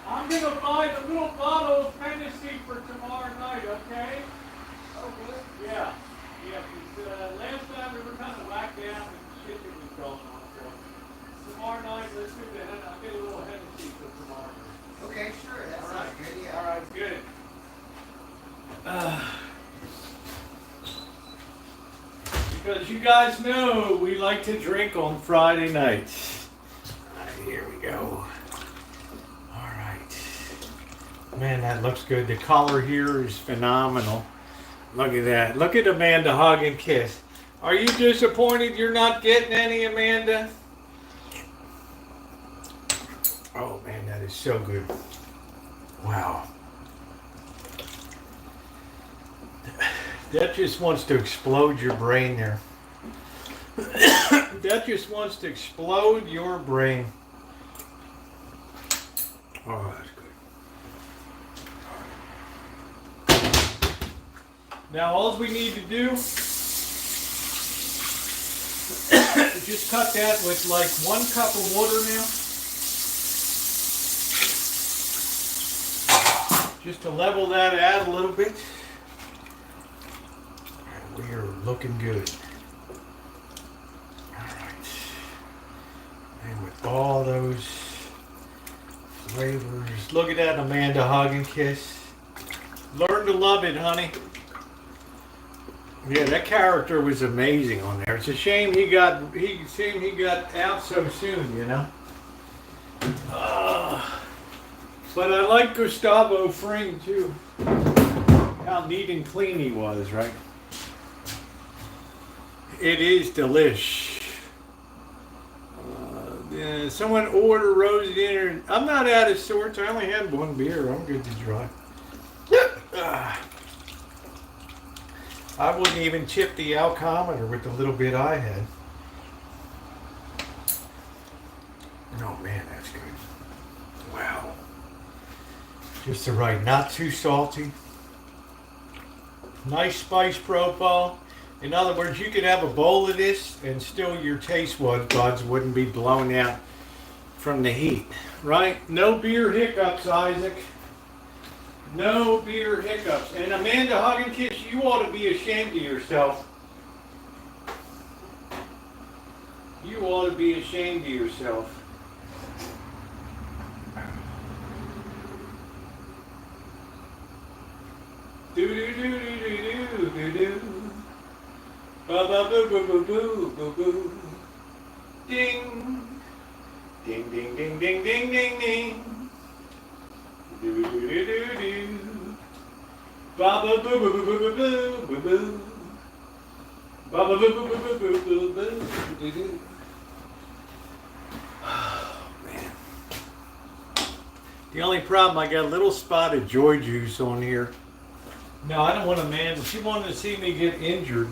I'm going to buy the little bottle of Hennessy for tomorrow night, okay? Okay. Yeah. Yeah, because last time we were kind of whacked out and shit that was going on. So tomorrow night, let's do the Hennessy. I'll get a little Hennessy for tomorrow. Okay, sure. That sounds good, yeah. All right, good. Because you guys know we like to drink on Friday nights. Here we go. All right. Man, that looks good. The color here is phenomenal. Look at that. Look at Amanda hug and kiss. Are you disappointed you're not getting any, Amanda? Oh, man, that is so good. Wow. That just wants to explode your brain there. That just wants to explode your brain. Oh, that's good. Now, all we need to do is just cut that with like 1 cup of water now. Just to level that out a little bit. And we are looking good. All right. And with all those flavors. Look at that, Amanda hug and kiss. Learn to love it, honey. Yeah, that character was amazing on there. It's a shame he got out so soon, you know. But I like Gustavo Fring too. How neat and clean he was, right? It is delish. Yeah, someone order Rosie dinner. I'm not out of sorts. I only had 1 beer. I'm good to drive. I wouldn't even chip the alcometer with the little bit I had. Oh man, that's good. Wow. Just the right, not too salty. Nice spice profile. In other words, you could have a bowl of this and still your taste buds wouldn't be blown out from the heat, right? No beer hiccups, Isaac. No beer hiccups. And Amanda hug and kiss, you ought to be ashamed of yourself. You ought to be ashamed of yourself. Do do do do do do do. Ba ba boo boo boo boo boo boo. Ding. Ding ding ding ding ding ding ding. Do do do do do. Ba ba boo boo boo boo boo boo boo. Ba ba boo boo boo boo boo boo boo boo. Oh man. The only problem, I got a little spot of joy juice on here. No, I don't want Amanda. She wanted to see me get injured.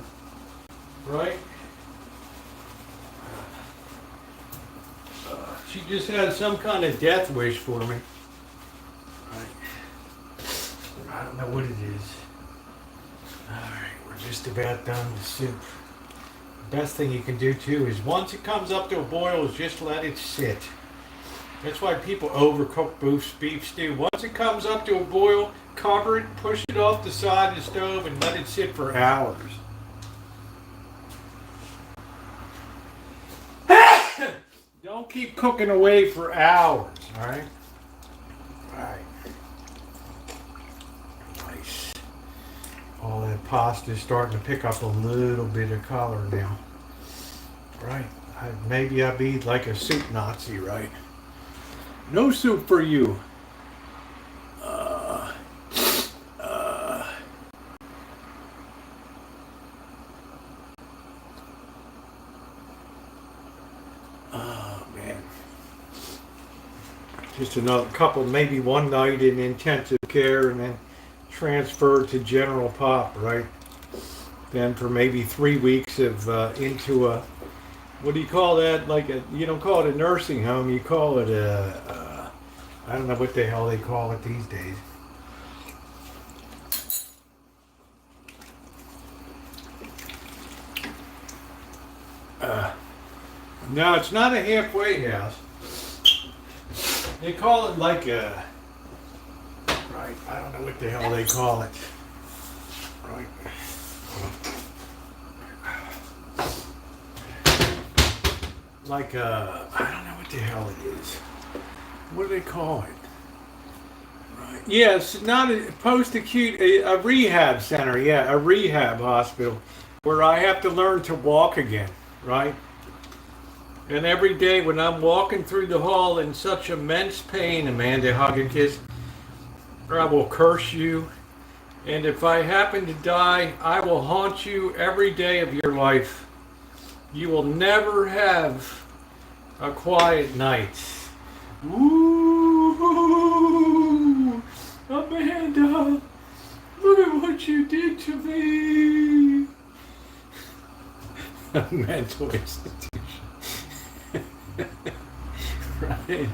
Right? She just had some kind of death wish for me. Right. I don't know what it is. Alright, we're just about done with soup. The best thing you can do too is once it comes up to a boil is just let it sit. That's why people overcook beef stew. Once it comes up to a boil, cover it, push it off the side of the stove and let it sit for hours. Don't keep cooking away for hours, alright? Alright. pasta is starting to pick up a little bit of color now. Right? Maybe I'd be like a soup Nazi, right? No soup for you. Oh, man. Just another couple, maybe one night in intensive care and then transferred to general pop, right? Then for maybe 3 weeks of into a, what do you call that? Like you don't call it a nursing home, you call it a I don't know what the hell they call it these days. No, it's not a halfway house. They call it like a, right, I don't know what the hell they call it. Right. Like a, I don't know what the hell it is. What do they call it? Right. Yes, not a post-acute, a rehab center, yeah, a rehab hospital where I have to learn to walk again, right? And every day when I'm walking through the hall in such immense pain, Amanda Hugginkis, I will curse you. And if I happen to die, I will haunt you every day of your life. You will never have a quiet night. Ooh, Amanda, look at what you did to me. A mental institution. Right.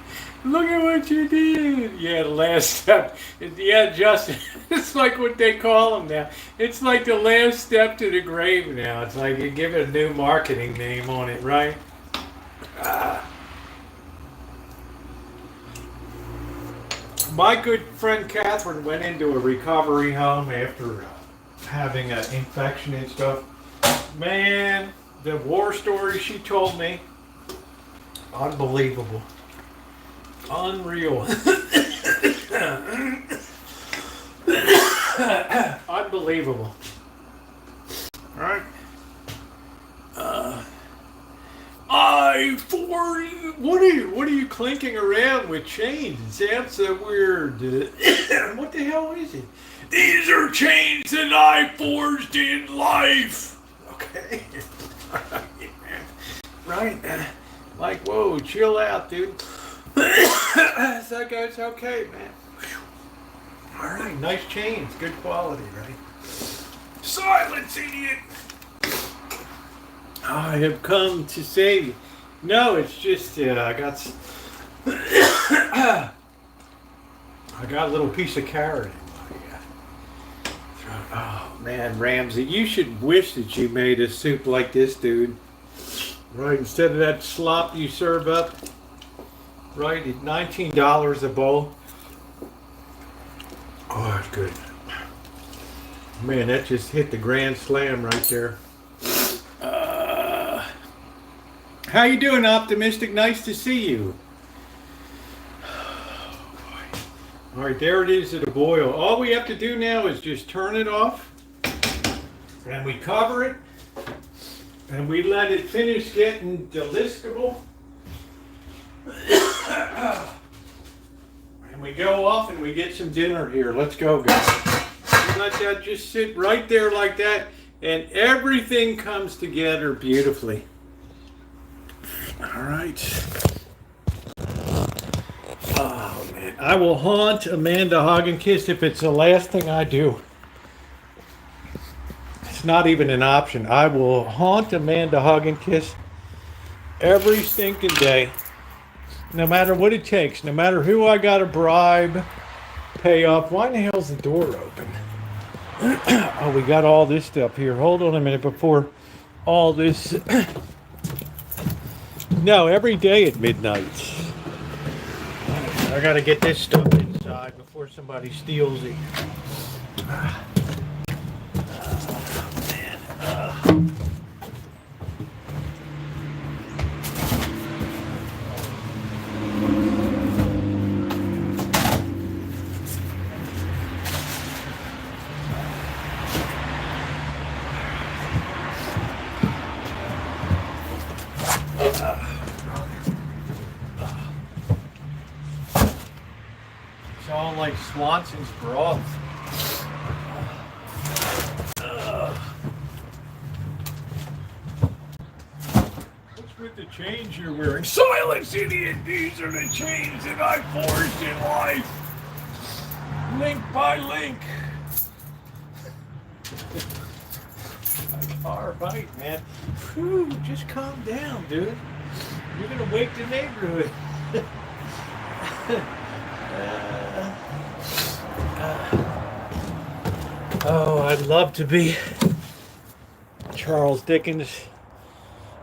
Look at what you did. Yeah, the last step. Yeah, Justin. It's like what they call them now. It's like the last step to the grave now. It's like you give it a new marketing name on it, right? My good friend Catherine went into a recovery home after having an infection and stuff. Man, the war story she told me, unbelievable. Unreal. Unbelievable. All right. What are you clinking around with chains? It sounds so weird. What the hell is it? These are chains that I forged in life. Okay. Right. Like, whoa, chill out, dude. So goes okay, man. All right, nice chains, good quality, right? Silence, idiot! I have come to save you. No, it's just I got a little piece of carrot in my throat. Oh man, Ramsey, you should wish that you made a soup like this, dude. Right, instead of that slop you serve up. Right, at $19 a bowl. Oh, that's good. Man, that just hit the grand slam right there. How you doing, Optimistic? Nice to see you. All right, there it is at a boil. All we have to do now is just turn it off, and we cover it, and we let it finish getting delicable. And we go off and we get some dinner here. Let's go, guys. Let that just sit right there like that, and everything comes together beautifully. All right. Oh, man. I will haunt Amanda Hugginkis if it's the last thing I do. It's not even an option. I will haunt Amanda Hugginkis every stinking day. No matter what it takes. No matter who I got to bribe, pay off. Why in the hell's the door open? Oh, we got all this stuff here. Hold on a minute before all this... No, every day at midnight. I gotta get this stuff inside before somebody steals it. Oh, man. Swanson's broth. What's with the chains you're wearing? Silence, idiot! These are the chains that I forged in life. Link by link. All right, man. Whew, just calm down, dude. You're gonna wake the neighborhood. Oh, I'd love to be Charles Dickens.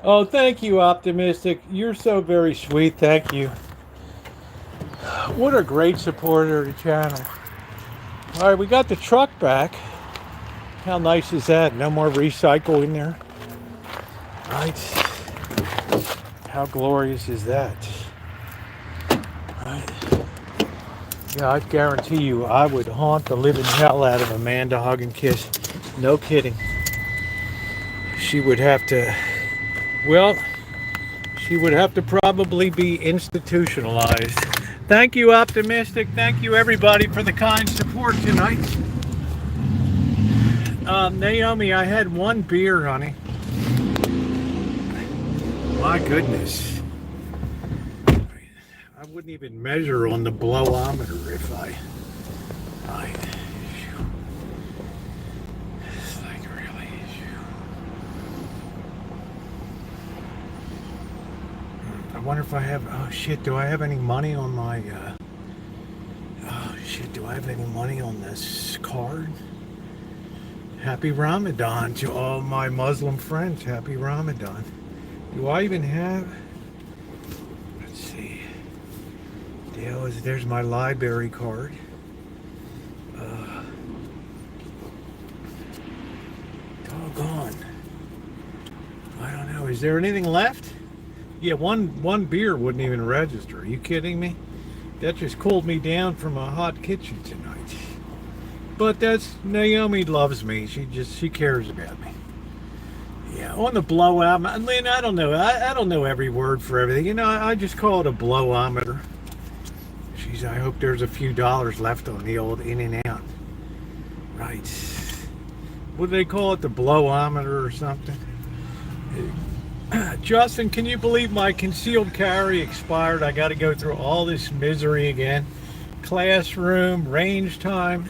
Oh, thank you, Optimistic. You're so very sweet. Thank you. What a great supporter of the channel. All right, we got the truck back. How nice is that? No more recycle in there. Right. How glorious is that? Right. Yeah, I guarantee you I would haunt the living hell out of Amanda Hug and Kiss. No kidding. She would have to, well, she would have to probably be institutionalized. Thank you, Optimistic. Thank you, everybody, for the kind support tonight. Naomi, I had one beer, honey. My goodness. I wouldn't even measure on the blowometer if I it's like really. I wonder if I have, oh shit, do I have any money on my, oh shit, do I have any money on this card? Happy Ramadan to all my Muslim friends. Happy Ramadan. Do I even have, let's see. There's my library card. Doggone. I don't know. Is there anything left? Yeah, one beer wouldn't even register. Are you kidding me? That just cooled me down from a hot kitchen tonight. But that's, Naomi loves me. She cares about me. Yeah, on the blowout, Lynn, I don't know. I don't know every word for everything. You know, I just call it a blowometer. I hope there's a few dollars left on the old in and out. Right. What do they call it? The blowometer or something? Justin, can you believe my concealed carry expired? I got to go through all this misery again. Classroom, range time.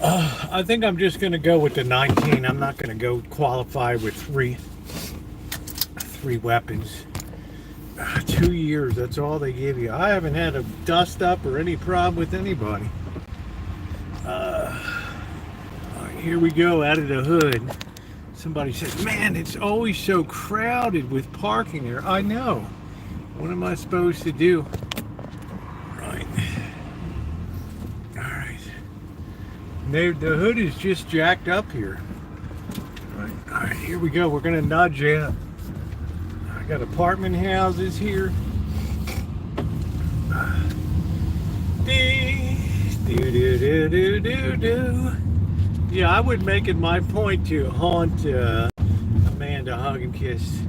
I think I'm just going to go with the 19. I'm not going to go qualify with three weapons. 2 years, that's all they give you. I haven't had a dust up or any problem with anybody. All right, here we go, out of the hood. Somebody said, man, it's always so crowded with parking here. I know. What am I supposed to do? Right. All right. The hood is just jacked up here. Right. All right, here we go. We're going to nudge in. Got apartment houses here. Yeah, I would make it my point to haunt Amanda Hug and Kiss.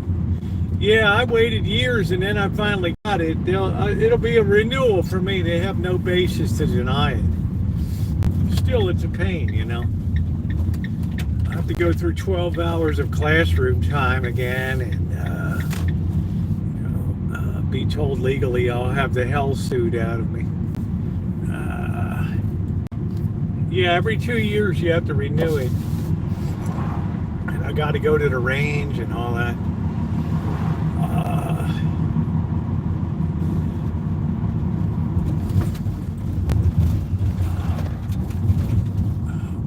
Yeah, I waited years and then I finally got it. It'll be a renewal for me. They have no basis to deny it. Still, it's a pain, you know. I have to go through 12 hours of classroom time again and be told legally I'll have the hell suit out of me. Yeah, every 2 years you have to renew it. And I got to go to the range and all that.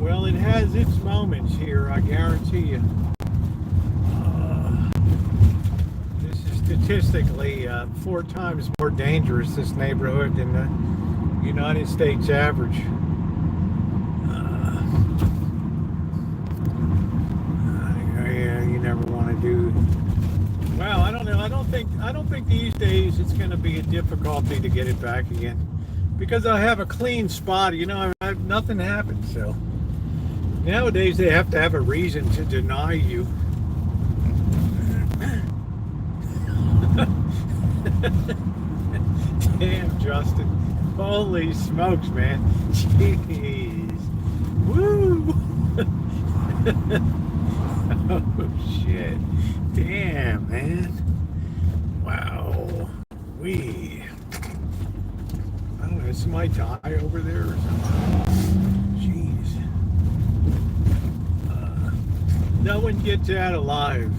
Well, it has its moments here, I guarantee you. Statistically 4 times more dangerous, this neighborhood, than the United States average. Yeah, you never want to do. Well, I don't know. I don't think these days it's going to be a difficulty to get it back again, because I have a clean spot. You know, nothing happened. So nowadays they have to have a reason to deny you. Damn, Justin. Holy smokes, man. Jeez. Woo! Oh, shit. Damn, man. Wow. I don't know, did somebody die over there or something? Jeez. No one gets out alive.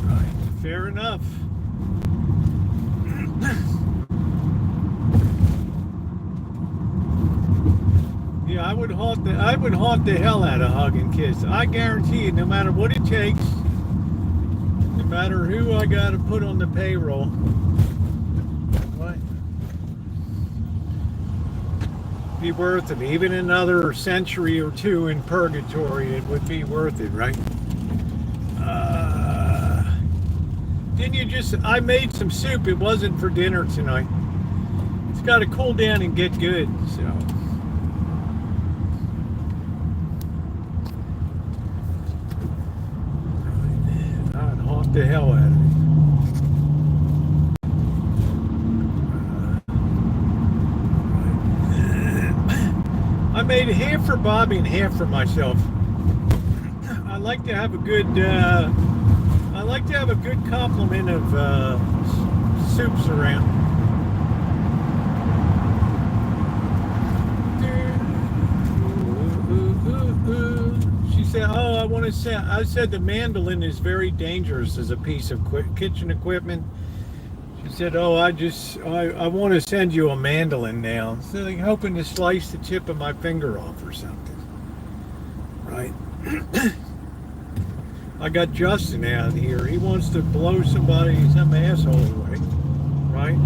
Right. Fair enough. Yeah, I would haunt the hell out of Hug and Kiss. I guarantee you, no matter what it takes, no matter who I got to put on the payroll, what? Be worth it. Even another century or two in purgatory, it would be worth it, right? Didn't you just? I made some soup. It wasn't for dinner tonight. It's got to cool down and get good. So. I'd haunt the hell out of it. I made half for Bobby and half for myself. I like to have a good. I like to have a good complement of soups around. She said, "Oh, I want to say." I said the mandolin is very dangerous as a piece of kitchen equipment. She said, "Oh, I want to send you a mandolin now." So like hoping to slice the tip of my finger off or something, right? I got Justin out here. He wants to blow some asshole away, right?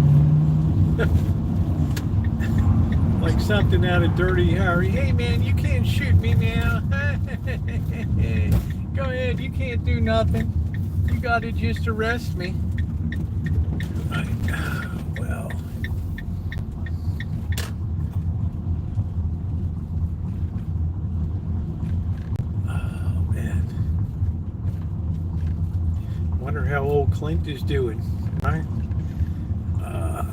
Like something out of Dirty Harry. Hey man, you can't shoot me now. Go ahead, you can't do nothing. You gotta just arrest me. Well. Wonder how old Clint is doing, right?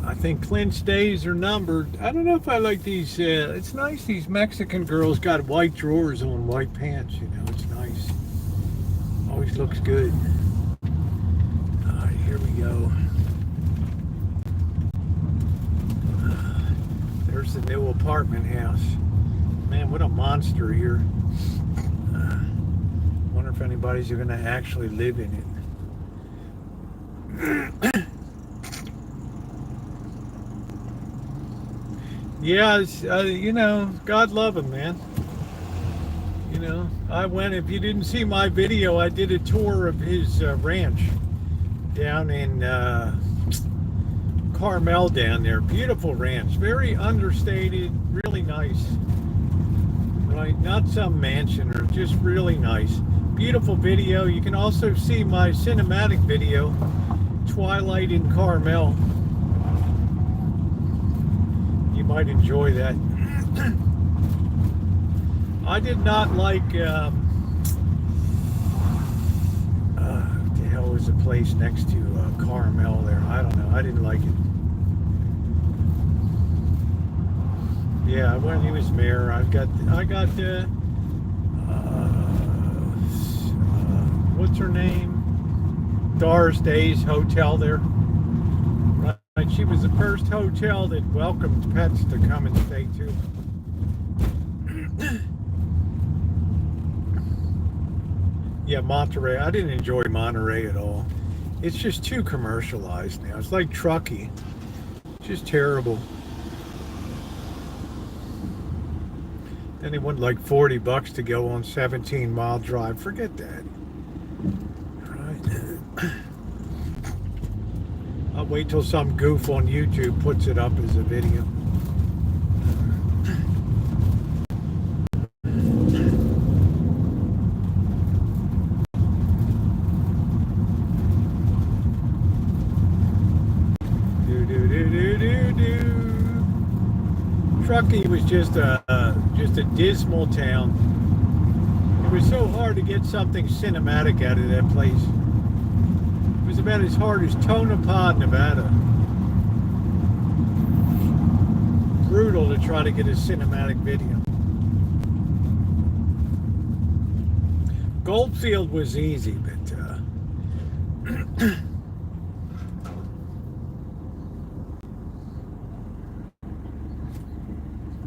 I think Clint's days are numbered. I don't know if I like these. It's nice. These Mexican girls got white drawers on white pants. You know, it's nice. Always looks good. All right, here we go. There's the new apartment house. Man, what a monster here. Wonder if anybody's going to actually live in it. Yeah, you know, God love him, man. You know, I went, if you didn't see my video, I did a tour of his ranch down in Carmel down there. Beautiful ranch, very understated, really nice. Right, not some mansion, or just really nice. Beautiful video. You can also see my cinematic video, Twilight in Carmel. You might enjoy that. I did not like, what the hell was the place next to Carmel there? I don't know. I didn't like it. Yeah, when he was mayor, I got what's her name? Doris Day's hotel there. Right, she was the first hotel that welcomed pets to come and stay too. Yeah, Monterey. I didn't enjoy Monterey at all. It's just too commercialized now. It's like Truckee. It's just terrible. Then they want like $40 to go on 17-mile drive. Forget that. Right. I'll wait till some goof on YouTube puts it up as a video. Truckee was just a dismal town. It was so hard to get something cinematic out of that place. It was about as hard as Tonopah, Nevada. brutal to try to get a cinematic video. Goldfield was easy, but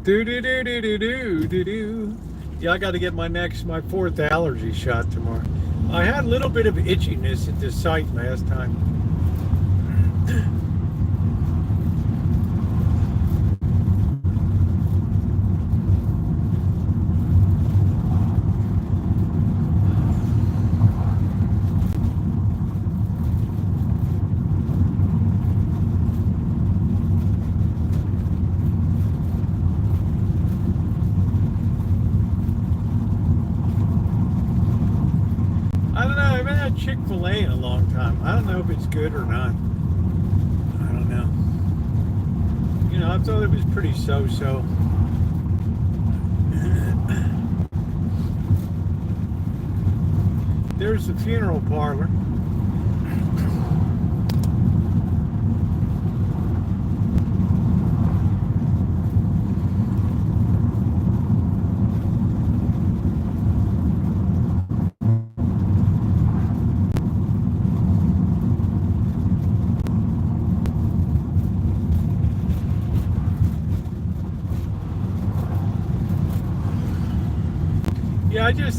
do. Yeah, I got to get my fourth allergy shot tomorrow. I had a little bit of itchiness at this site last time. Chick-fil-A in a long time. I don't know if it's good or not. I don't know. You know, I thought it was pretty so-so. There's the funeral parlor.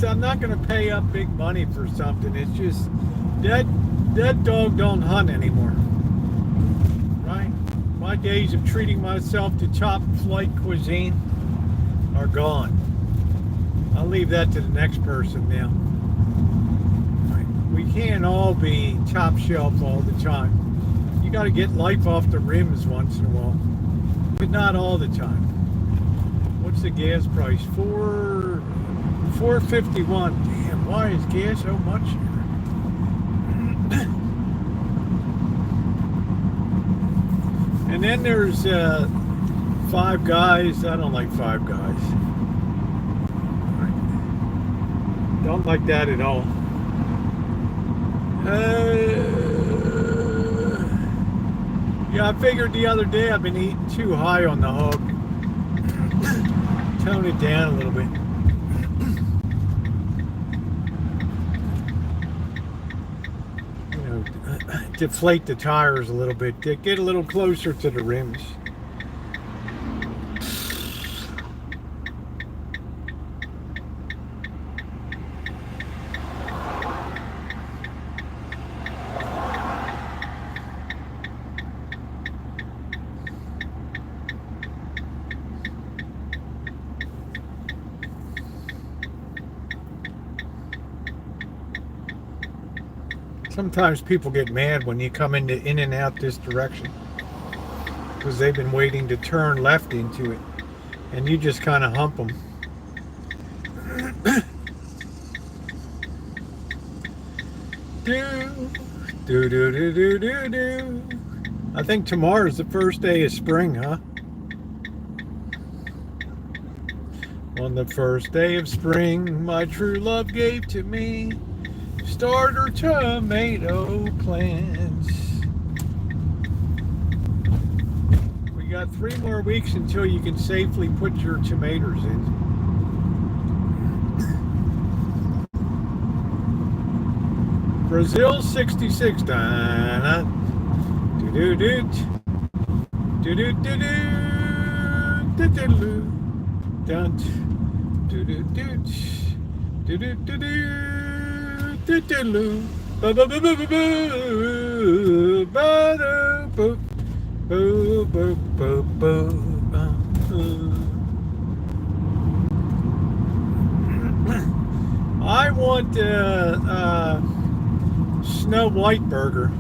I'm not going to pay up big money for something. It's just that dog don't hunt anymore, right? My days of treating myself to top flight cuisine are gone. I'll leave that to the next person now. We can't all be top shelf all the time. You got to get life off the rims once in a while, but not all the time. What's the gas price? $4.51. Damn, why is gas so much here? And then there's Five Guys. I don't like Five Guys. Don't like that at all. Yeah, I figured the other day I've been eating too high on the hog. Tone it down a little bit. Deflate the tires a little bit, get a little closer to the rims. Sometimes people get mad when you come in and out this direction because they've been waiting to turn left into it and you just kind of hump them. do. I think tomorrow's the first day of spring, huh? On the first day of spring, my true love gave to me starter tomato plants. We got 3 more weeks until you can safely put your tomatoes in. Brazil 66. Da-da. Do-do-do. Do-do-do-do. Do-do-do. Dun. Do-do-do. Do-do-do-do. Do-do-do. Ba-ba-ba-ba-ba-boo. Ba-da-boo. Boo-boo-boo-boo. I want Snow White burger.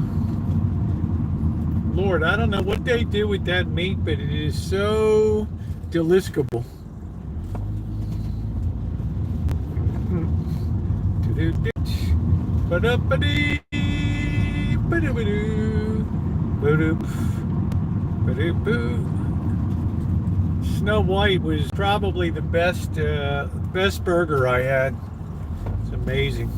Lord, I don't know what they do with that meat, but it is so delicable. Snow White was probably the best burger I had. It's amazing.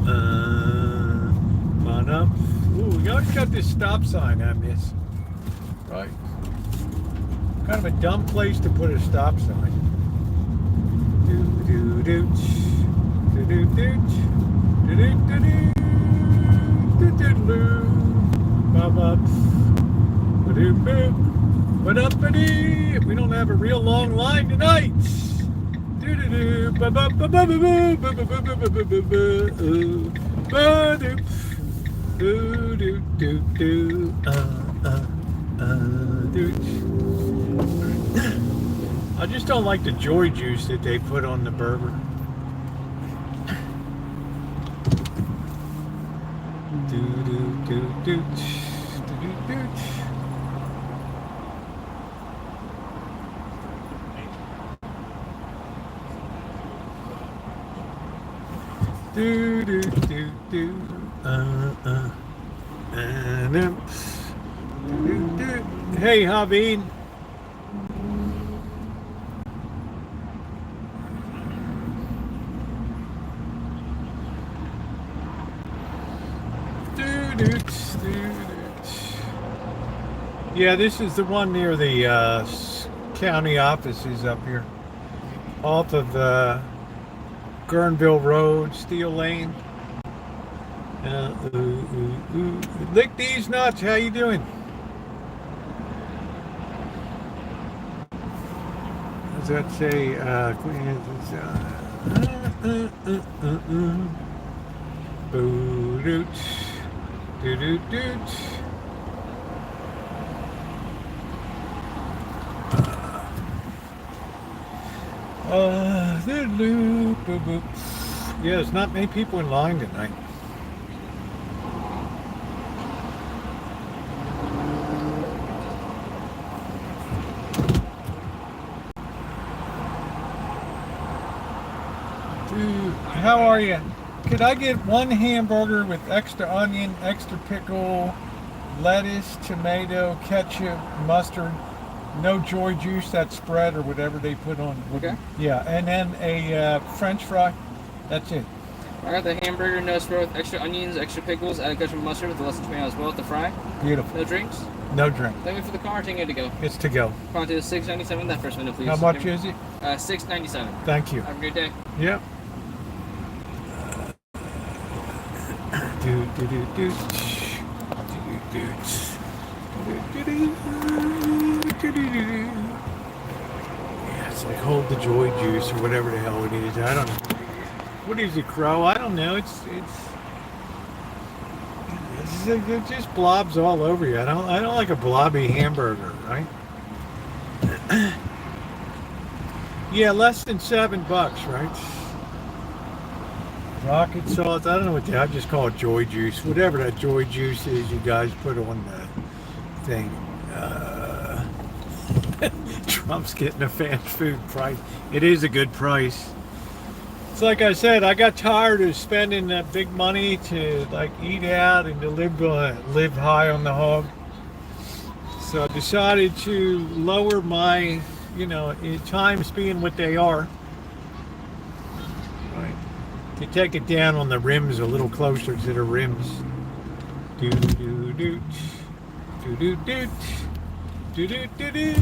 Come on up. Ooh, we always got this stop sign I miss. Right. Kind of a dumb place to put a stop sign. We don't have a real long line tonight. I just don't like the joy juice that they put on the burger. Hey, Javid. Yeah, this is the one near the county offices up here, off of Guerneville Road, Steel Lane. Lick these nuts. How you doing? Does that say boo-doot, doo-doot-doot. Yeah, there's not many people in line tonight. Dude, how are you? Could I get one hamburger with extra onion, extra pickle, lettuce, tomato, ketchup, mustard, no joy juice, that spread or whatever they put on? Okay. Yeah, and then a French fry. That's it. I got the hamburger, no spread with extra onions, extra pickles, add ketchup and mustard with the less tomato as well with the fry. Beautiful. No drinks? No drink. Thank you for the car, taking it to go. It's to go. Quantity is $6.97, that first window, please. How much is it? $6.97. Thank you. Have a great day. Yep. Yeah, it's like hold the joy juice or whatever the hell it is. I don't know. What is it, Crow? I don't know. It just blobs all over you. I don't like a blobby hamburger, right? Yeah, less than $7, right? Rocket salt. I don't know what I just call it joy juice. Whatever that joy juice is you guys put on the thing. Trump's getting a fast food price. It is a good price. It's like I said, I got tired of spending that big money to like eat out and to live high on the hog. So I decided to lower my, times being what they are. Right. To take it down on the rims a little closer to the rims. Do do do do do do do do do do.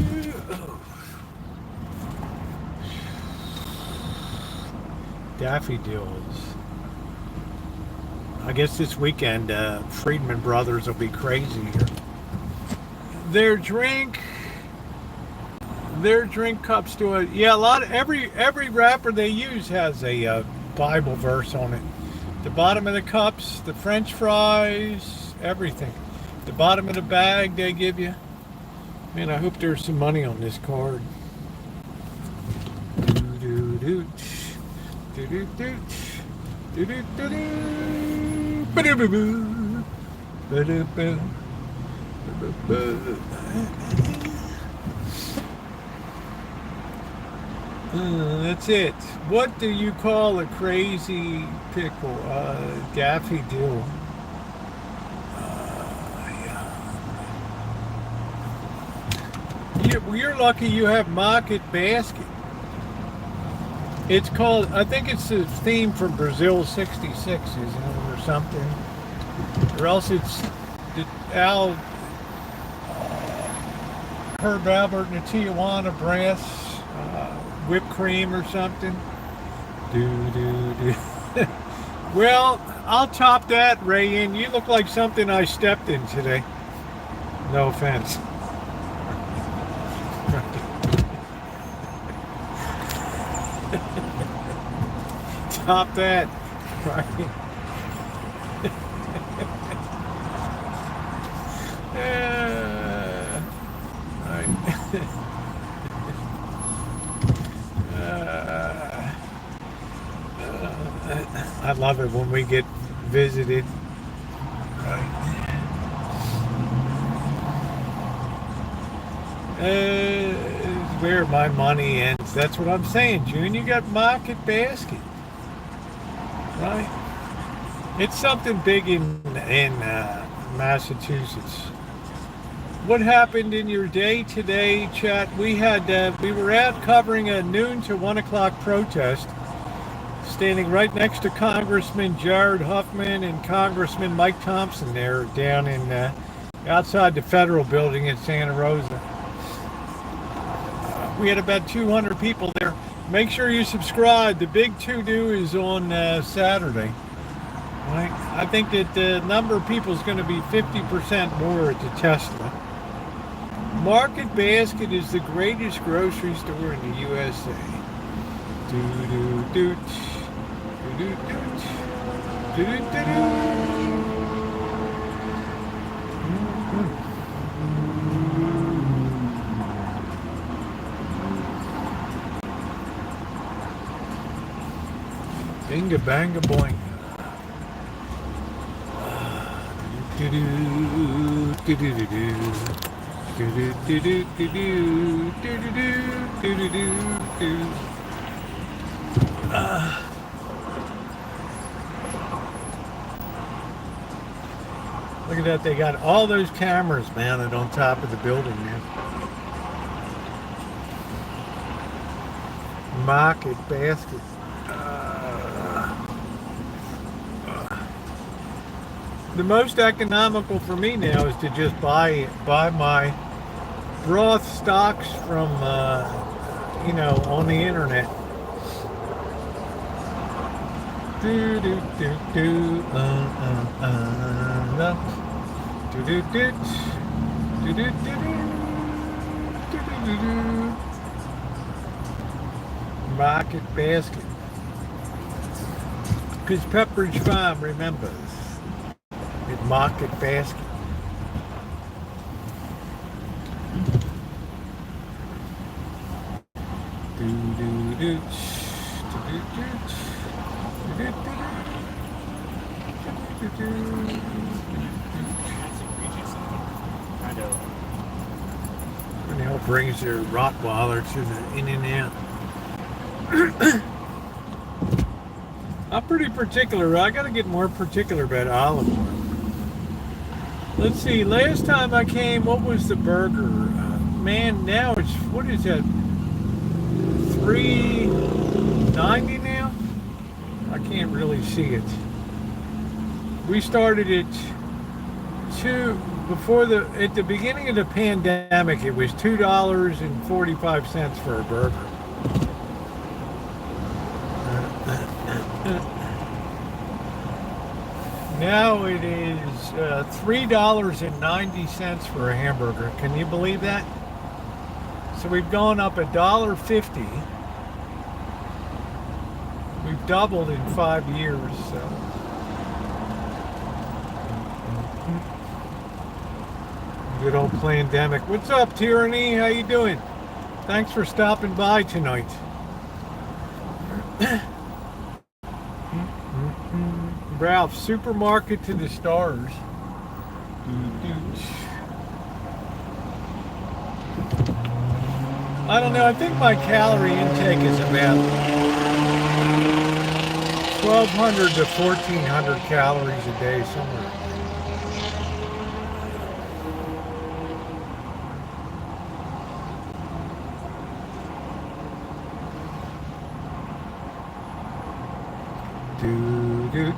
Daffodils. I guess this weekend, Friedman Brothers will be crazy here. Their drink cups to it. Yeah, every wrapper they use has a Bible verse on it. The bottom of the cups, the French fries, everything. The bottom of the bag they give you. Man, I hope there's some money on this card. That's it. What do you call a crazy pickle? Daffodil. Yeah. You're lucky you have Market Basket. It's called, I think it's the theme from Brazil 66, isn't it, or something? Or else it's the Herb Albert and the Tijuana Brass whipped cream or something. Do. Well, I'll top that, Ray. And you look like something I stepped in today. No offense. Top that. Right. I love it when we get visited. Where my money ends. That's what I'm saying, June. You got Market Basket, right? It's something big in Massachusetts. What happened in your day today, chat? We were out covering a noon to 1 o'clock protest, standing right next to Congressman Jared Huffman and Congressman Mike Thompson there down in outside the federal building in Santa Rosa. We had about 200 people there. Make sure you subscribe. The big to-do is on Saturday. Right? I think that the number of people is going to be 50% more at the Tesla. Market Basket is the greatest grocery store in the USA. Do-do-doot. Do-do-doot. Do-do-do-do. Binga banga boing. Look at that, they got all those cameras mounted on top of the building now. Market Basket. The most economical for me now is to just buy my broth stocks from on the internet. Do do do do do do do do do do. Market Basket. Because Pepperidge Farm remembers. Market Basket. And hell brings their Rottweiler to the in and out. I'm pretty particular. I got to get more particular about olive oil. Let's see, last time I came, what was the burger? Man, now it's, what is that? $3.90 now? I can't really see it. We started at at the beginning of the pandemic, it was $2.45 for a burger. Now it is $3.90 for a hamburger. Can you believe that? So we've gone up $1.50. We've doubled in 5 years. So. Good old pandemic. What's up, Tyranny? How you doing? Thanks for stopping by tonight. Ralph, supermarket to the stars. I don't know, I think my calorie intake is about 1,200 to 1,400 calories a day, somewhere. Boy,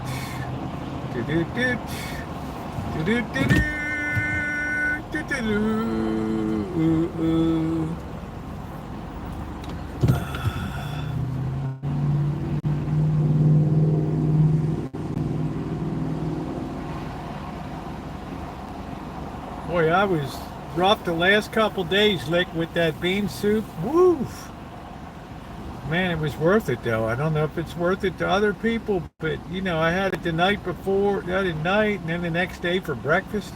I was rough the last couple days, Lick, with that bean soup. Woo! Man, it was worth it, though. I don't know if it's worth it to other people, but, you know, I had it the night before, the other night, and then the next day for breakfast.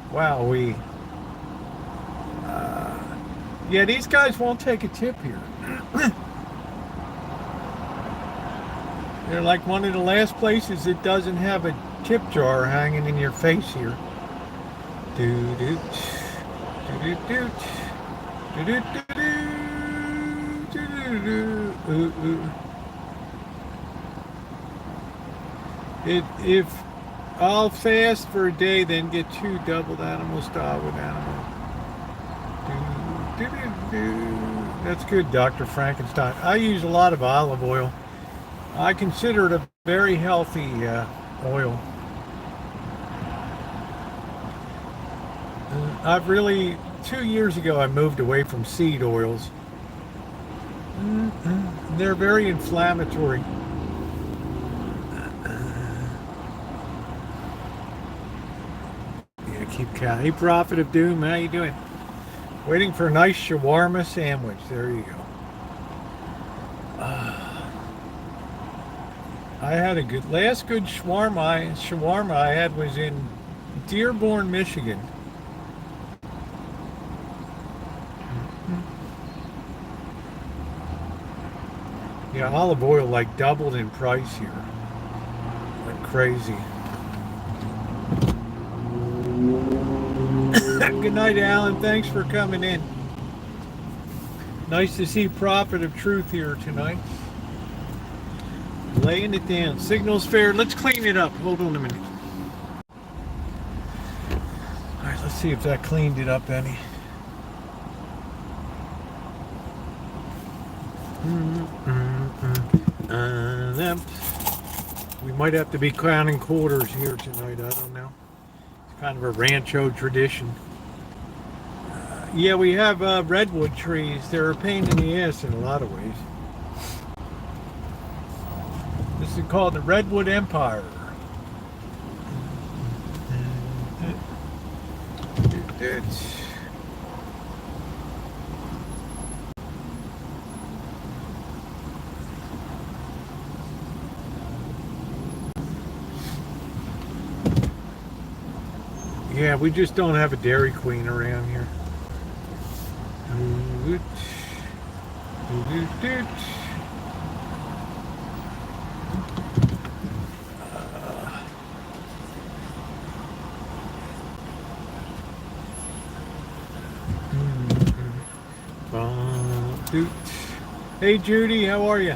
Wow, yeah, these guys won't take a tip here. They're like one of the last places that doesn't have a tip jar hanging in your face here. Do do do do do do do do. If I'll fast for a day, then get 2 doubled animal style with animal. Do, do, do, do. That's good, Dr. Frankenstein. I use a lot of olive oil. I consider it a very healthy oil. I've really, 2 years ago, I moved away from seed oils. They're very inflammatory. Yeah, keep count. Hey, Prophet of Doom, how you doing? Waiting for a nice shawarma sandwich. There you go. I had a last good shawarma I had was in Dearborn, Michigan. Yeah, olive oil like doubled in price here. Like crazy. Good night, Alan. Thanks for coming in. Nice to see Prophet of Truth here tonight. Laying it down. Signal's fair. Let's clean it up. Hold on a minute. All right, let's see if that cleaned it up any. We might have to be counting quarters here tonight. I don't know. It's kind of a Rancho tradition. Yeah, we have redwood trees. They're a pain in the ass in a lot of ways. This is called the Redwood Empire. Yeah, we just don't have a Dairy Queen around here. Hey Judy, how are you?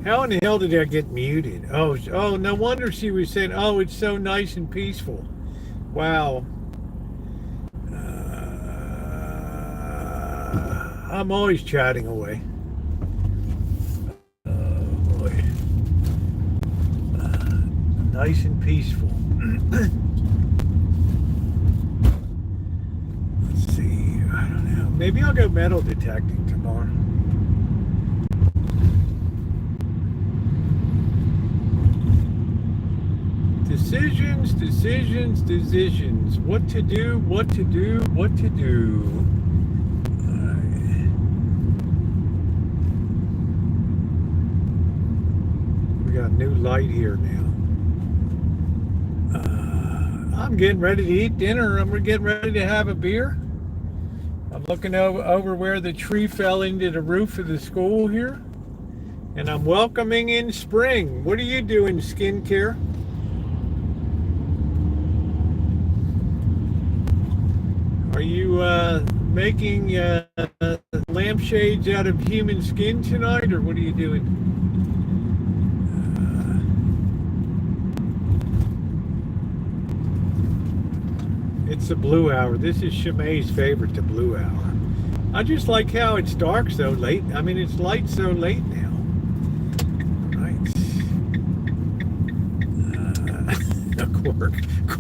How in the hell did I get muted? Oh, no wonder she was saying, oh, it's so nice and peaceful. Wow. I'm always chatting away. Oh, boy. Nice and peaceful. Let's see. I don't know. Maybe I'll go metal detecting tomorrow. Decisions, decisions, decisions. What to do, what to do, what to do. We got a new light here now. I'm getting ready to eat dinner. I'm getting ready to have a beer. I'm looking over where the tree fell into the roof of the school here. And I'm welcoming in spring. What are you doing, skincare? Are you making lampshades out of human skin tonight, or what are you doing? It's the blue hour. This is Shimei's favorite, the blue hour. I just like how it's dark so late. I mean, it's light so late now. Right.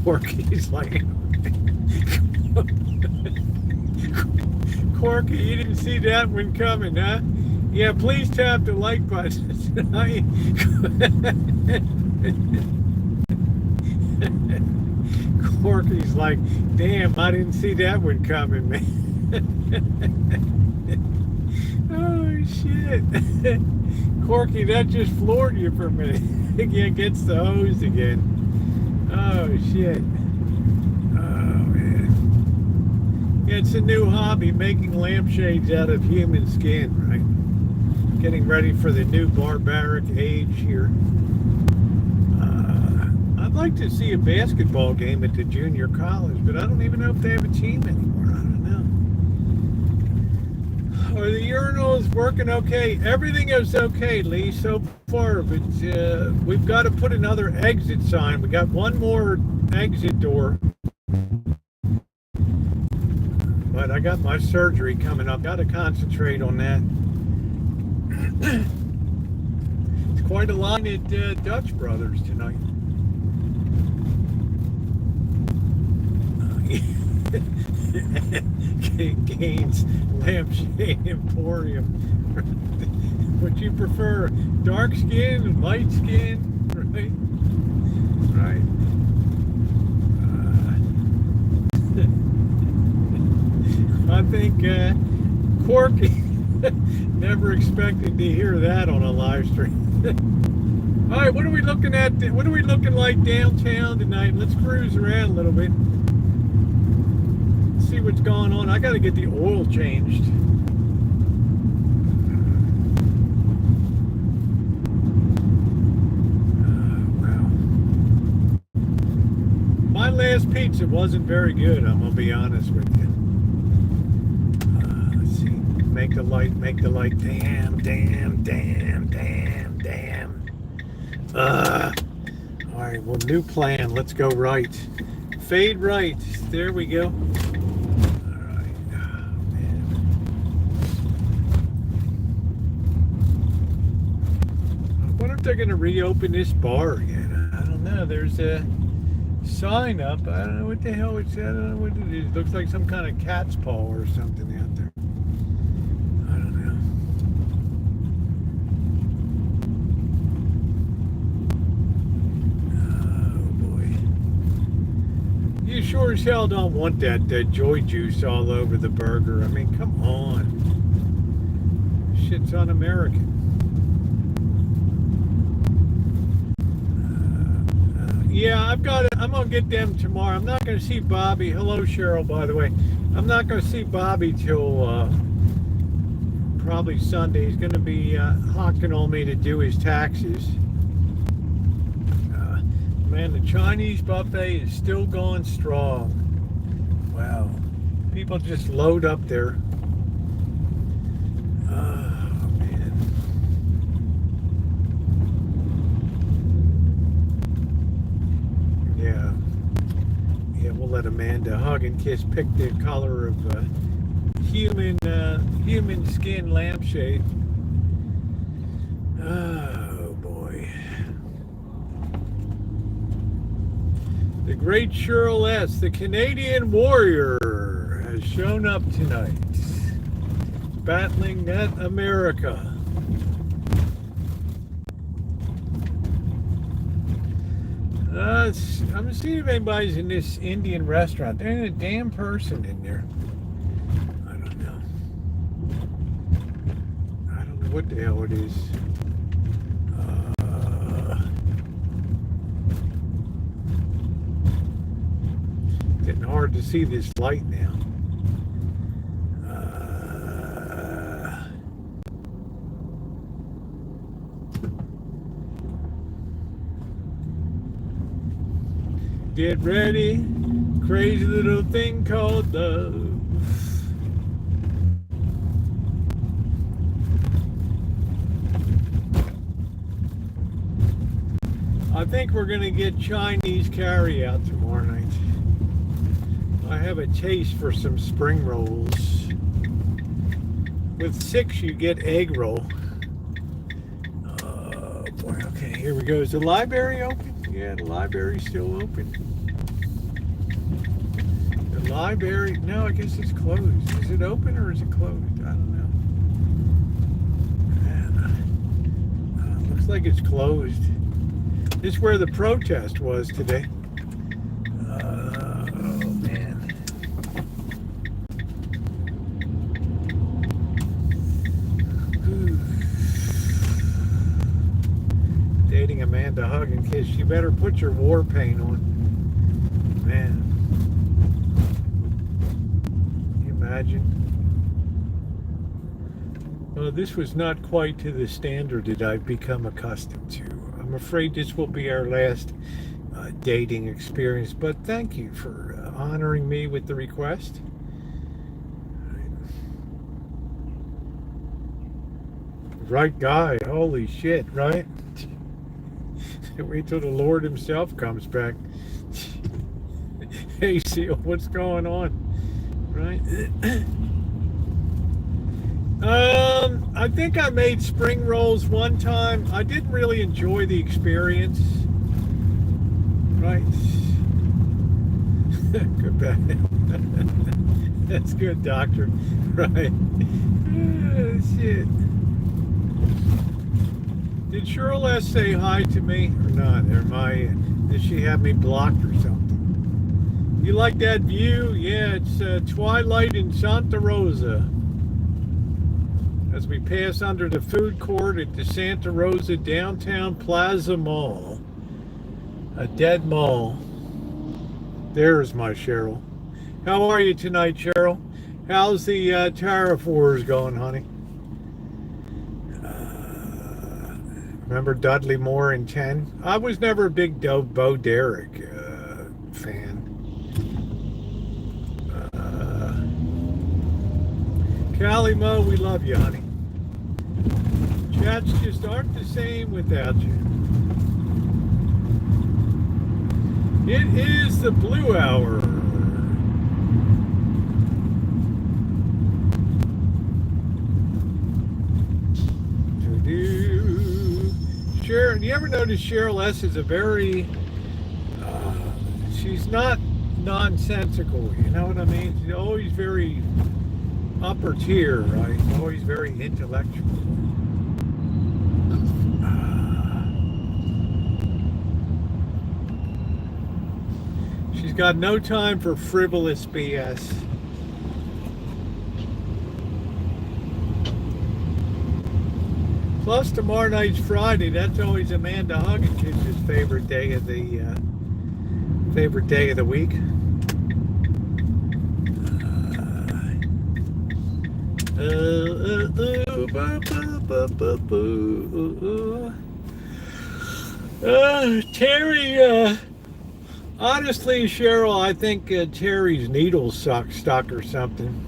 Corky's like... Corky, you didn't see that one coming, huh? Yeah, please tap the like button tonight. Corky's like, damn, I didn't see that one coming, man. Oh, shit. Corky, that just floored you for a minute. Again, gets the hose again. Oh, shit. Yeah, it's a new hobby, making lampshades out of human skin, right? Getting ready for the new barbaric age here. I'd like to see a basketball game at the junior college, but I don't even know if they have a team anymore. I don't know. Are the urinals working okay? Everything is okay, Lee, so far, but we've got to put another exit sign. We got one more exit door. But I got my surgery coming up. Got to concentrate on that. It's quite a line at Dutch Brothers tonight. Gaines Lampshade Emporium. Would you prefer dark skin, light skin? Right? Right. I think Corky never expected to hear that on a live stream. All right, what are we looking at? What are we looking like downtown tonight? Let's cruise around a little bit. See what's going on. I got to get the oil changed. Wow. My last pizza wasn't very good, I'm going to be honest with you. Let's see. Make the light, make the light. Damn, damn, damn, damn, damn. All right, well, new plan. Let's go right. Fade right. There we go. They're going to reopen this bar again. I don't know. There's a sign up. I don't know what the hell it's. I don't know what it is. It looks like some kind of cat's paw or something out there. I don't know. Oh boy. You sure as hell don't want that joy juice all over the burger. I mean, come on. Shit's un-American. Yeah, I'm gonna get them tomorrow. I'm not gonna see Bobby. Hello, Cheryl, by the way. I'm not gonna see Bobby till probably Sunday. He's gonna be hawking on me to do his taxes. Man, the Chinese buffet is still going strong. Wow. People just load up there. Oh, man. let Amanda hug and kiss pick the color of human skin lampshade. Oh boy. The great Cheryl S., the Canadian warrior, has shown up tonight, battling at America. I'm seeing if anybody's in this Indian restaurant. There ain't a damn person in there. I don't know. I don't know what the hell it is. Getting hard to see this light now. Get ready, crazy little thing called love. I think we're gonna get Chinese carry out tomorrow night. I have a taste for some spring rolls. With 6 you get egg roll. Oh boy, okay, here we go. Is the library open? Yeah, the library's still open. The library, no, I guess it's closed. Is it open or is it closed? I don't know. Looks like it's closed. This is where the protest was today. Oh, man. Dating Amanda hug and kiss. You better put your war paint on. Man. Can you imagine? Well, this was not quite to the standard that I've become accustomed to. I'm afraid this will be our last dating experience, but thank you for honoring me with the request. Right guy, holy shit, right? Wait till the Lord himself comes back. Hey, Seal, what's going on? Right? I think I made spring rolls one time. I didn't really enjoy the experience. Right? Good bad. That's good, doctor. Right. Oh, shit. Did Cheryl S. say hi to me or not? Did she have me blocked or something? You like that view? Yeah, it's Twilight in Santa Rosa. As we pass under the food court at the Santa Rosa Downtown Plaza Mall. A dead mall. There's my Cheryl. How are you tonight, Cheryl? How's the tariff wars going, honey? Remember Dudley Moore in 10? I was never a big Bo Derek fan. Callie Mo, we love you, honey. Chats just aren't the same without you. It is the Blue Hour. Sharon, you ever notice Cheryl S. is a very, she's not nonsensical, you know what I mean? She's always very upper tier, right? Always very intellectual. She's got no time for frivolous BS. Plus tomorrow night's Friday. That's always Amanda Hoggins's favorite day of the week. Terry, honestly, Cheryl, I think Terry's needles stuck or something.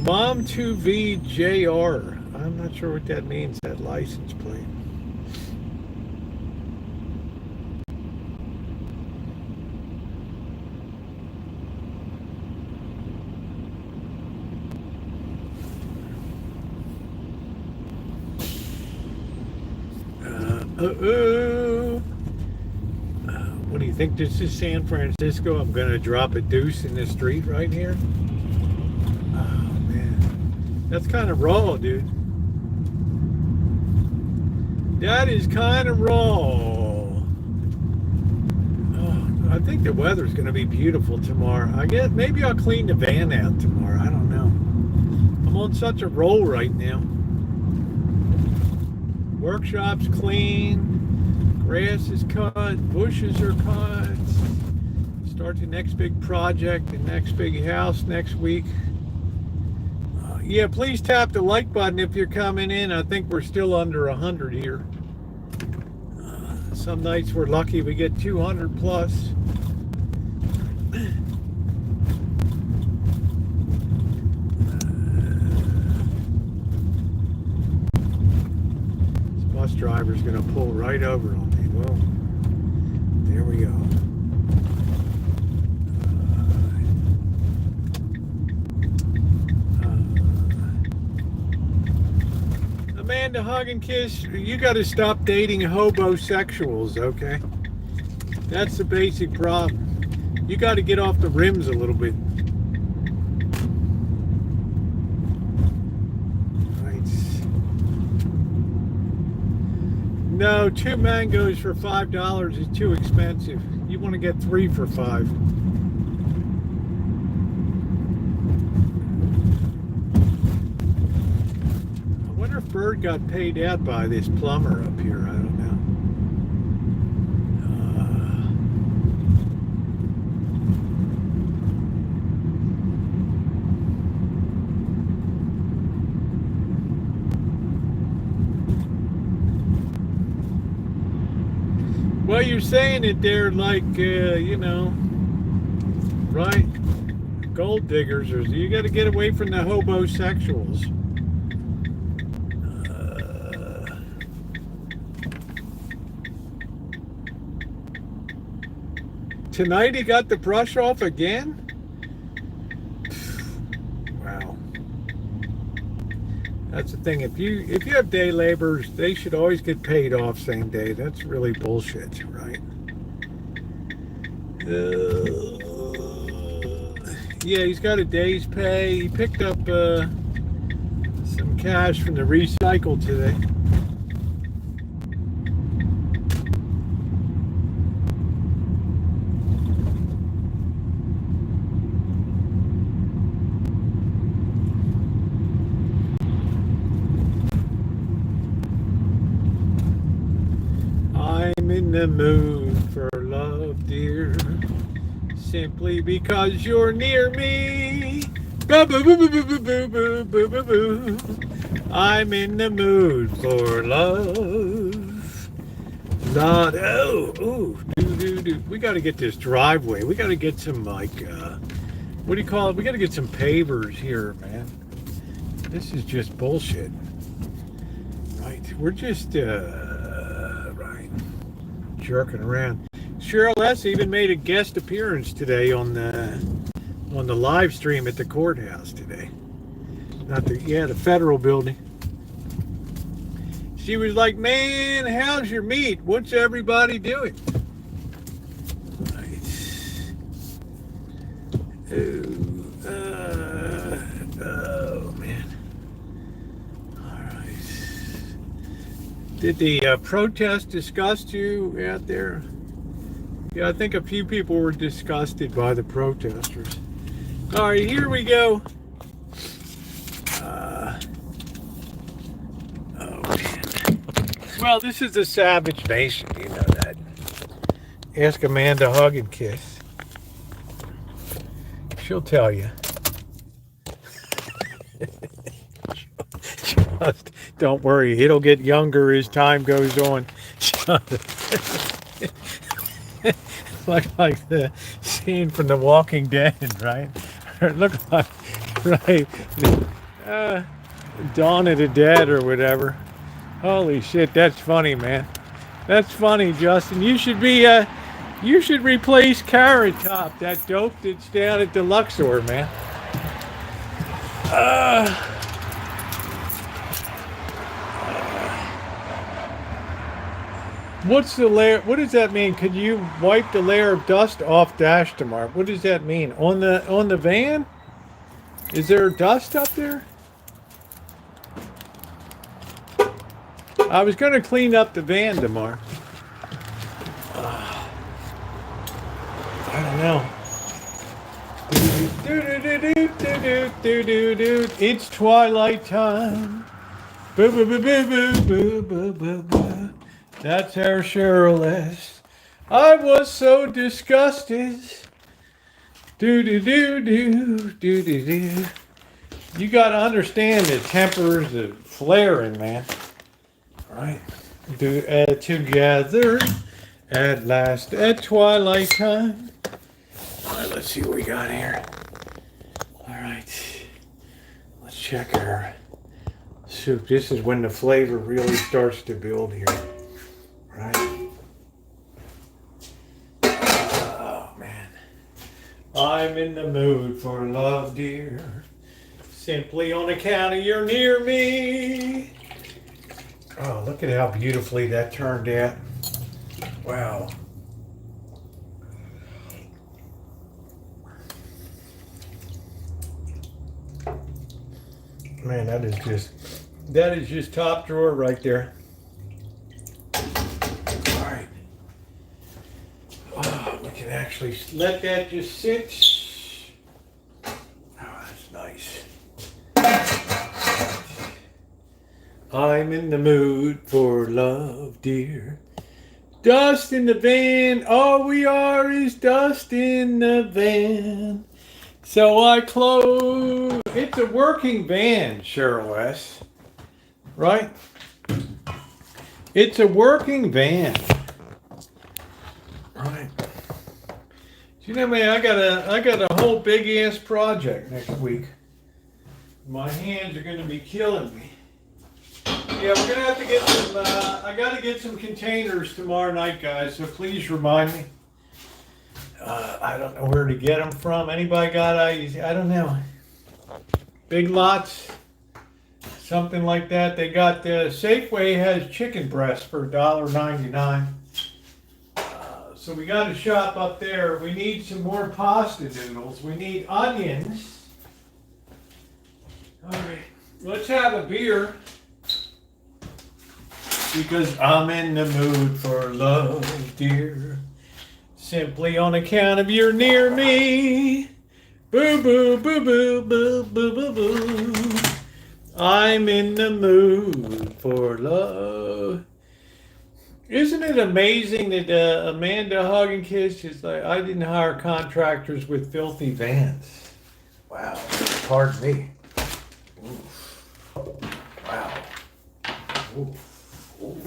Mom2VJR. I'm not sure what that means, that license plate. Uh-oh. What do you think? This is San Francisco. I'm going to drop a deuce in the street right here. Oh, man. That's kind of raw, dude. That is kind of raw. Oh, I think the weather's going to be beautiful tomorrow. I guess maybe I'll clean the van out tomorrow. I don't know. I'm on such a roll right now. Workshop's clean. Grass is cut, bushes are cut. Start the next big project, the next big house next week. Yeah, please tap the like button if you're coming in. I think we're still under 100 here. Some nights we're lucky we get 200 plus. This bus driver's going to pull right over on me. Well, there we go. Amanda, hug and kiss. You got to stop dating hobosexuals, okay? That's the basic problem. You got to get off the rims a little bit. No, 2 mangoes for $5 is too expensive. You want to get 3 for $5. I wonder if Bird got paid out by this plumber up here. I don't know. Well, you're saying it there like, you know, right? Gold diggers, or you got to get away from the hobosexuals. Tonight he got the brush off again? Wow. That's the thing. If you have day laborers, they should always get paid off same day. That's really bullshit, right? Yeah, he's got a day's pay. He picked up some cash from the recycle today. I'm in the mood for love, dear, simply because you're near me. Boo, boo, boo, boo, boo, boo, boo, boo, boo, boo. I'm in the mood for love. Not we got to get this driveway. We got to get some like what do you call it? We got to get some pavers here, man. This is just bullshit. Right? We're just jerking around. Cheryl S. even made a guest appearance today on the live stream at the courthouse today. The federal building. She was like, "Man, how's your meat? What's everybody doing?" Right. Oh man. All right. Did the protest disgust you out there? Yeah, I think a few people were disgusted by the protesters. All right, here we go. Oh man. Well, this is a savage nation, you know that. Ask Amanda hug and kiss. She'll tell you. Just don't worry, it'll get younger as time goes on. like the scene from The Walking Dead, right? Look like, right? Dawn of the Dead or whatever. Holy shit, that's funny, man. That's funny, Justin. You should replace Carrot Top, that dope that's down at the Luxor, man. What's the layer? What does that mean? Could you wipe the layer of dust off dash tomorrow? What does that mean? On the van? Is there dust up there? I was going to clean up the van tomorrow. I don't know. It's twilight time. Boo, boo, boo, boo, boo, boo, boo, boo, boo. That's our Cheryl. I was so disgusted. Do do do do do do do. You got to understand the tempers, the flaring, man. All right. Do together at last at twilight time. All right, let's see what we got here. All right. Let's check our soup. This is when the flavor really starts to build here. Right. Oh, man. I'm in the mood for love, dear. Simply on account of you're near me. Oh, look at how beautifully that turned out. Wow. Man, that is just top drawer right there. All right. Oh, we can actually let that just sit. Oh, that's nice. I'm in the mood for love, dear. Dust in the van. All we are is dust in the van. So I close. It's a working van, Cheryl S. Right? It's a working van. Right. You know, man, I got a whole big ass project next week. My hands are gonna be killing me. Yeah, we're gonna have to get some. I gotta get some containers tomorrow night, guys. So please remind me. I don't know where to get them from. Anybody got ideas? I don't know. Big Lots, something like that. They got Safeway has chicken breast for $1.99. So we got to shop up there. We need some more pasta noodles. We need onions. All right, let's have a beer because I'm in the mood for love, dear. Simply on account of you're near me. Boo, boo, boo, boo, boo, boo, boo, boo. I'm in the mood for love. Isn't it amazing that Amanda Hug and Kiss is like, I didn't hire contractors with filthy vans. Wow. Pardon me. Oof. Wow. Oof. Ooh.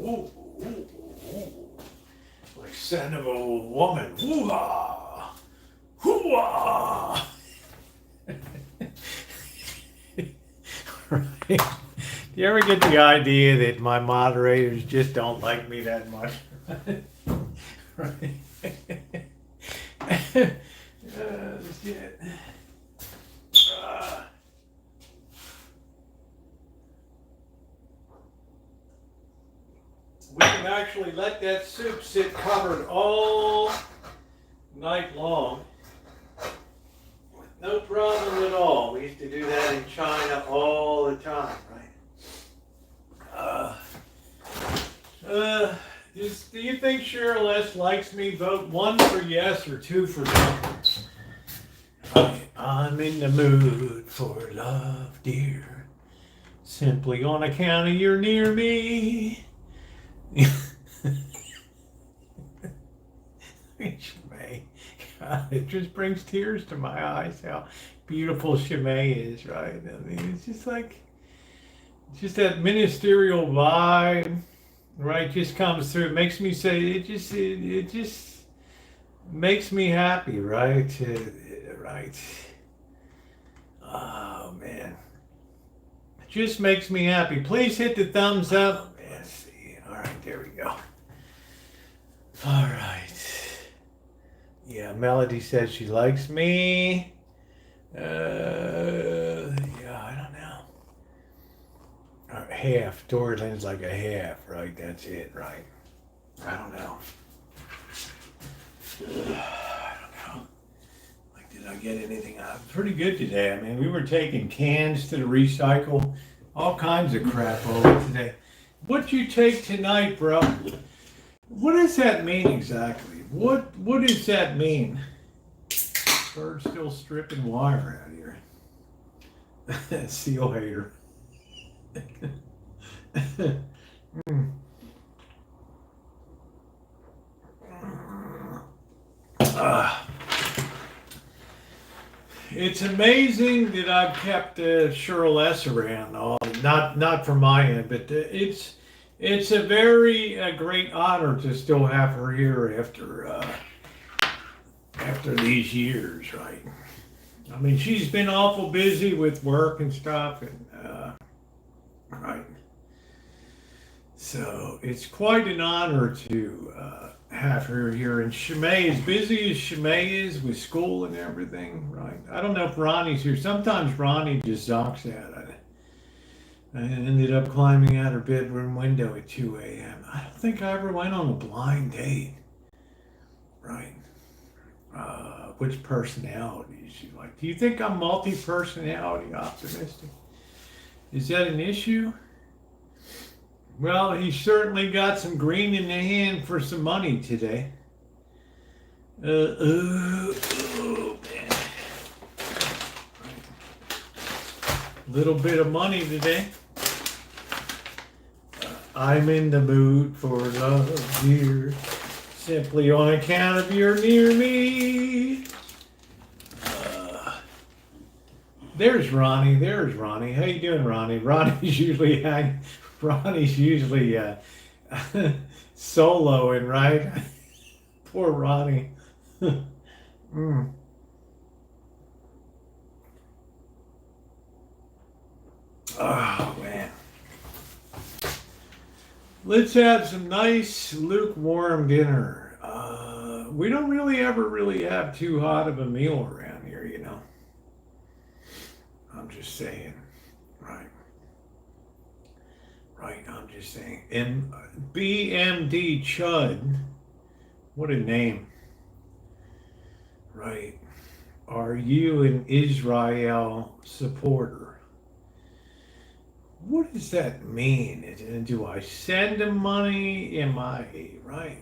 Ooh. Son of a woman. Hoo-ha! Hoo-ha! Right? Do you ever get the idea that my moderators just don't like me that much? Right? Shit. We can actually let that soup sit covered all night long. No problem at all. We used to do that in China all the time, right? Do you think Cheryl S. likes me? Vote 1 for yes or 2 for no. I'm in the mood for love, dear. Simply on account of you're near me. Shimei. God, it just brings tears to my eyes how beautiful Shimei is, right? I mean, it's just like, just that ministerial vibe, right? Just comes through. It makes me say, it just makes me happy, right? Right. Oh, man. It just makes me happy. Please hit the thumbs up. Let's see. All right, there we go. All right. Yeah, Melody says she likes me. Yeah, I don't know. All right, half. Dorland's like a half, right? That's it, right? I don't know. Like, did I get anything out? Pretty good today. I mean, we were taking cans to the recycle, all kinds of crap over today. What'd you take tonight, bro? What does that mean exactly? What does that mean? Bird's still stripping wire out here. Seal hater. It's amazing that I've kept Shirless around. Not from my end, but it's a very great honor to still have her here after these years, right? I mean, she's been awful busy with work and stuff, and right. So it's quite an honor to have her here. And Shimei, as busy as Shimei is with school and everything, right? I don't know if Ronnie's here. Sometimes Ronnie just zonks out. I ended up climbing out her bedroom window at 2 a.m. I don't think I ever went on a blind date, right? Which personality is she like? Do you think I'm multi-personality optimistic? Is that an issue? Well, he certainly got some green in the hand for some money today. Oh man. Little bit of money today. I'm in the mood for love, dear. Simply on account of you're near me. There's Ronnie. How you doing, Ronnie? Ronnie's usually soloing, right? Poor Ronnie. Oh man. Let's have some nice lukewarm dinner. We don't really have too hot of a meal around here, you know. I'm just saying, right? Right, I'm just saying. And BMD Chud, what a name, right? Are you an Israel supporter? What does that mean? Do I send them money? Am I, right?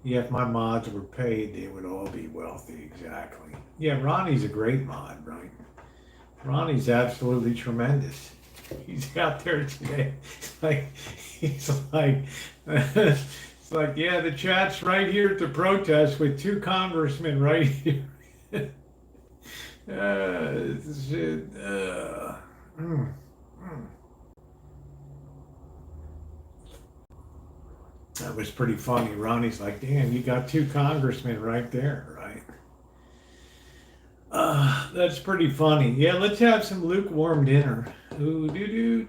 Yeah, if my mods were paid, they would all be wealthy, exactly. Yeah, Ronnie's a great mod, right? Ronnie's absolutely tremendous. He's out there today. It's like, yeah, the chat's right here at the protest with 2 congressmen right here. That was pretty funny. Ronnie's like, damn, you got 2 congressmen right there, right? That's pretty funny. Yeah, let's have some lukewarm dinner. Ooh, do.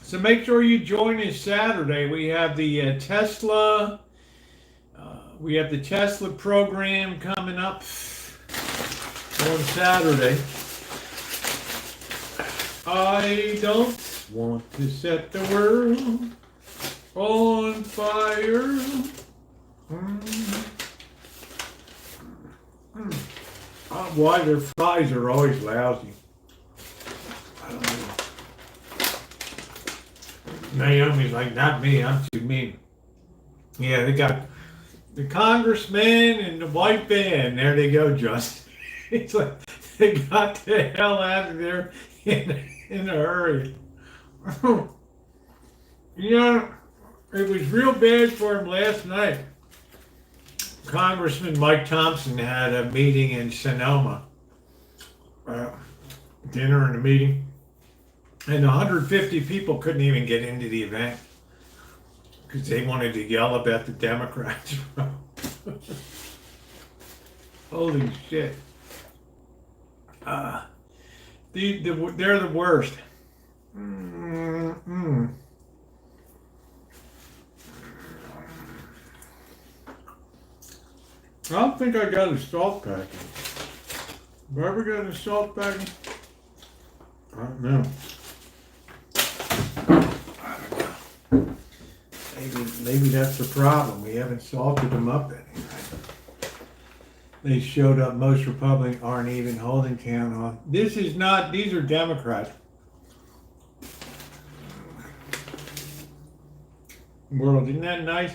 So make sure you join us Saturday. We have the Tesla program coming up on Saturday. I don't want to set the world on fire. Why their fries are always lousy. I don't know. Naomi's like, not me, I'm too mean. Yeah, they got the congressman and the white van. There they go, Justin. It's like they got the hell out of there in a hurry. You know, it was real bad for him last night. Congressman Mike Thompson had a meeting in Sonoma, dinner and a meeting, and 150 people couldn't even get into the event because they wanted to yell about the Democrats. Holy shit. They're the worst. I don't think I got a salt packet. Have I ever got a salt packet? I don't know. I don't know. Maybe that's the problem. We haven't salted them up any. They showed up. Most Republicans aren't even holding count on. This is not. These are Democrats. World, isn't that nice?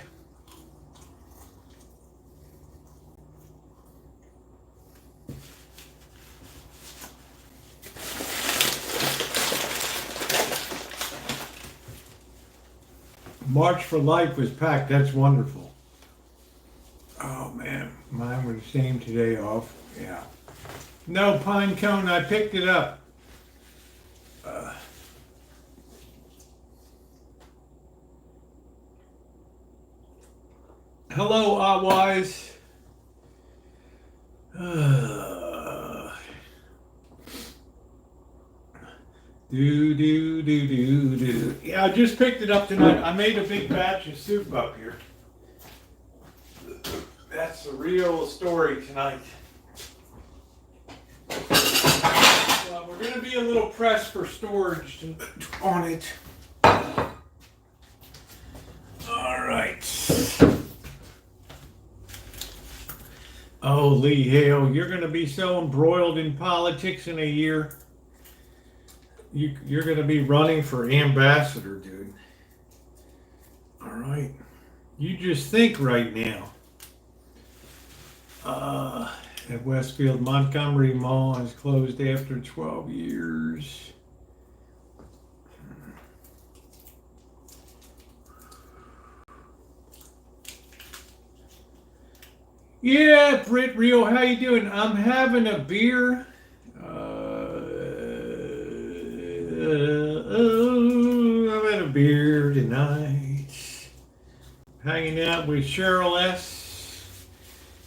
March for Life was packed. That's wonderful. Oh man, mine was the same today off. Yeah. No pine cone. I picked it up. Hello, Awise. Do. Yeah, I just picked it up tonight. I made a big batch of soup up here. That's the real story tonight. We're going to be a little pressed for storage on it. All right. Oh, Lee Hale, you're going to be so embroiled in politics in a year. You're going to be running for ambassador, dude. All right. You just think right now. At Westfield, Montgomery Mall has closed after 12 years. Yeah, Britt Rio, how you doing? I'm having a beer. I'm having a beer tonight. Hanging out with Cheryl S.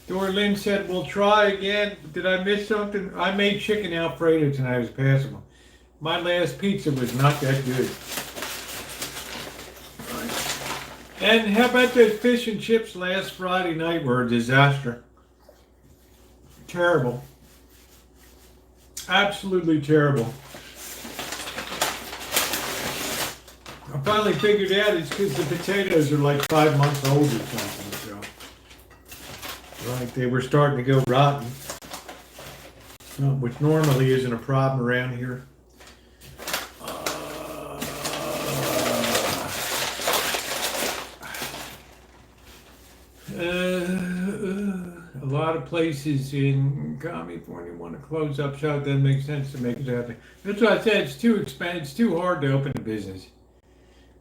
Dora Lynn said, we'll try again. Did I miss something? I made chicken Alfredo tonight. It was passable. My last pizza was not that good. And how about those fish and chips last Friday night were a disaster. Terrible. Absolutely terrible. I finally figured out it's because the potatoes are like 5 months old or something. Right, they were starting to go rotten, which normally isn't a problem around here. A lot of places in California want to close up shop. Doesn't make sense to make it happen. That's why I said it's too expensive. It's too hard to open a business.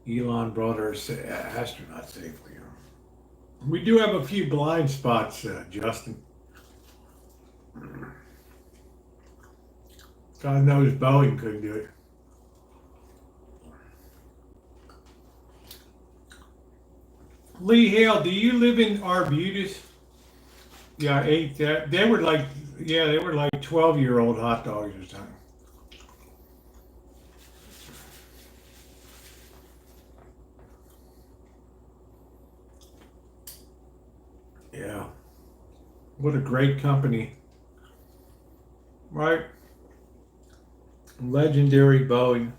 Elon brought our astronaut safely. We do have a few blind spots, Justin. God knows Boeing couldn't do it. Lee Hale, do you live in Arbutus? Yeah, I ate that. They were like 12-year-old hot dogs or something. Yeah. What a great company. Right? Legendary Boeing.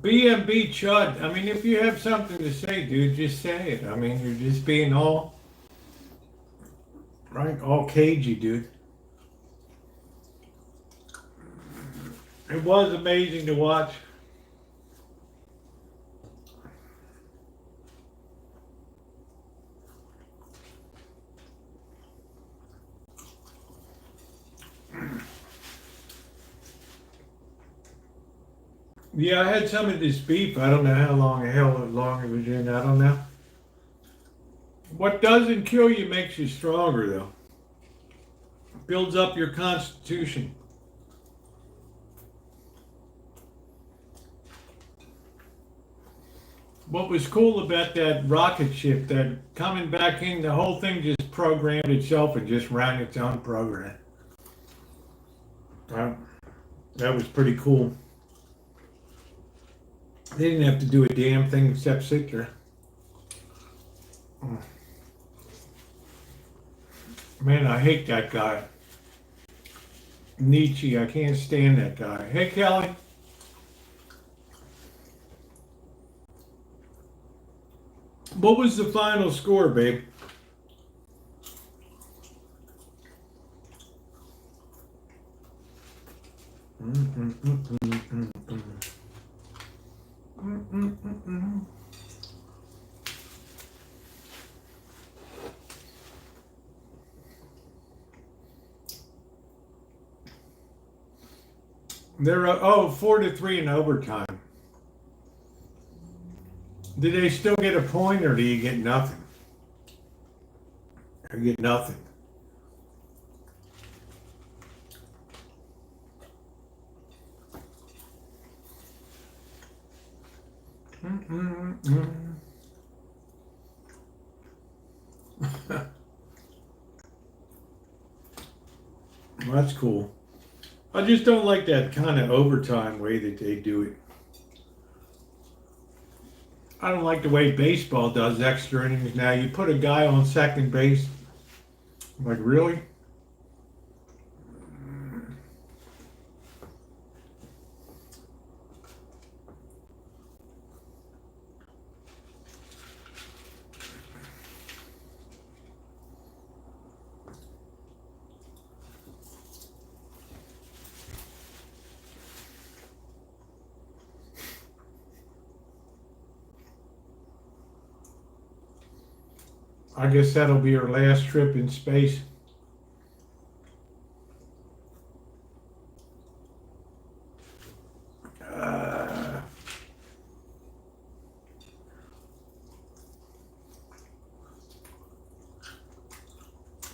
BMB Chud. I mean, if you have something to say, dude, just say it. I mean, you're just being all cagey, dude. It was amazing to watch. Yeah, I had some of this beef. I don't know how long it was in. I don't know. What doesn't kill you makes you stronger, though. Builds up your constitution. What was cool about that rocket ship, that coming back in, the whole thing just programmed itself and just ran its own program. That was pretty cool. They didn't have to do a damn thing except sit there. Man, I hate that guy. Nietzsche, I can't stand that guy. Hey, Kelly. What was the final score, babe? They're 4-3 in overtime. Do they still get a point, or do you get nothing? You get nothing. Well, that's cool. I just don't like that kind of overtime way that they do it. I don't like the way baseball does extra innings now. You put a guy on second base. Like, really? I guess that'll be our last trip in space.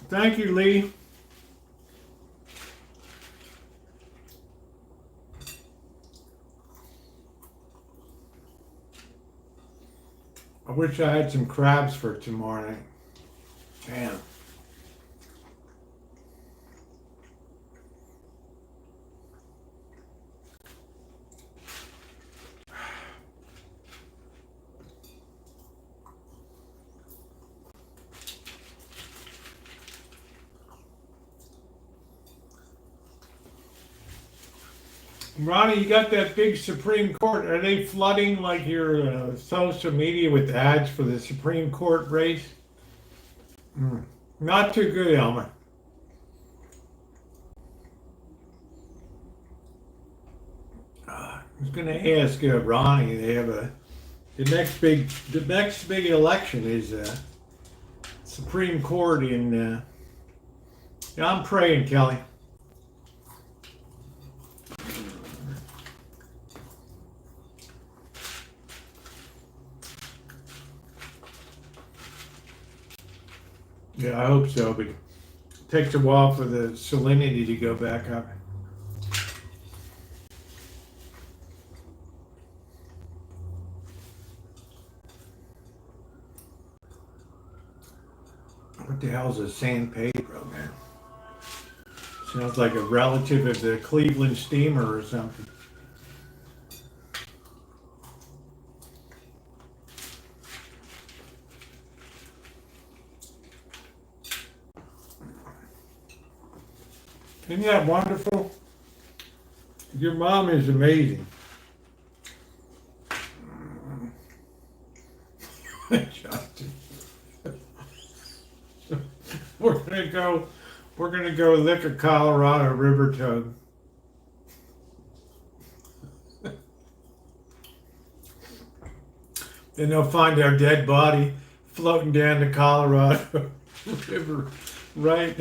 Thank you, Lee. I wish I had some crabs for tomorrow night. Damn. Ronnie, you got that big Supreme Court. Are they flooding like your social media with ads for the Supreme Court race? Not too good, Elmer. I was going to ask Ronnie. They have the next big election is Supreme Court in. Yeah, I'm praying, Kelly. Yeah, I hope so, but it takes a while for the salinity to go back up. What the hell is a San Pedro, man? Sounds like a relative of the Cleveland Steamer or something. Isn't that wonderful? Your mom is amazing. Justin. We're gonna go lick a Colorado river toad. Then they'll find our dead body floating down the Colorado River, right?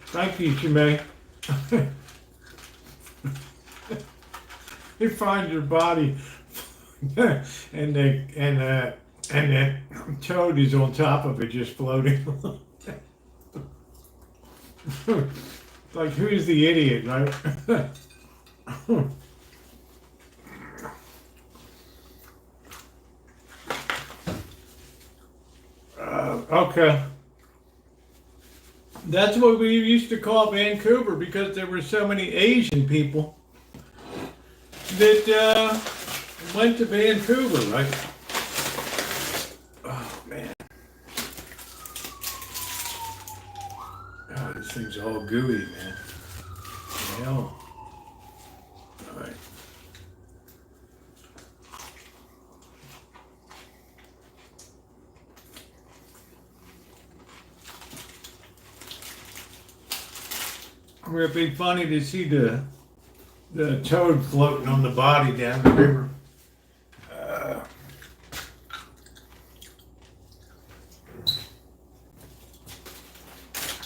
Thank you, Shimei. You find your body, and that toad is on top of it, just floating. Like, who's the idiot, right? Okay. That's what we used to call Vancouver because there were so many Asian people that Went to Vancouver, right? Oh man. Oh, this thing's all gooey, man. Hell. All right. It'd be funny to see the toad floating on the body down the river.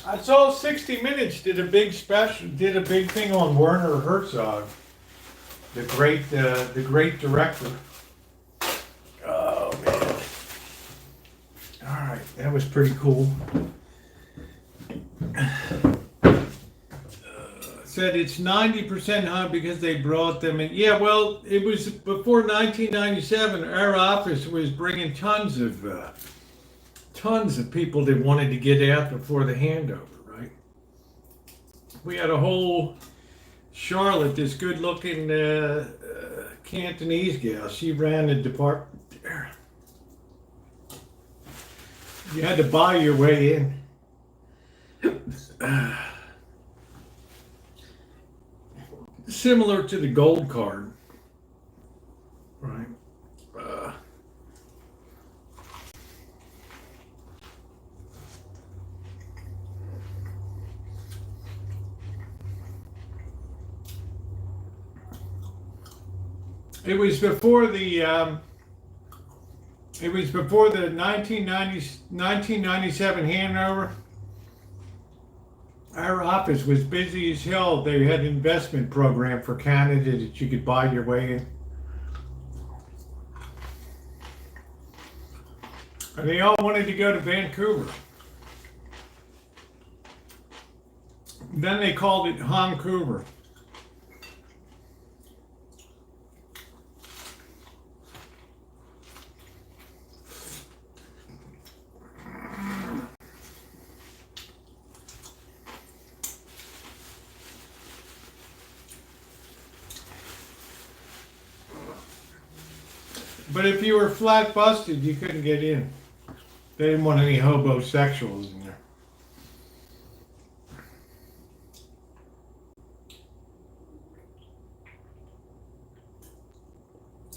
I saw 60 Minutes did a big thing on Werner Herzog, the great director. Oh man! All right, that was pretty cool. Said it's 90% high because they brought them in. Yeah, well, it was before 1997. Our office was bringing tons of people that wanted to get out before the handover, right? We had a whole Charlotte, this good-looking Cantonese gal. She ran the department there. You had to buy your way in. Similar to the gold card, right? It was before the 1997 handover. Our office was busy as hell. They had an investment program for Canada that you could buy your way in. And they all wanted to go to Vancouver. Then they called it Vancouver. But if you were flat busted, you couldn't get in. They didn't want any homosexuals in there.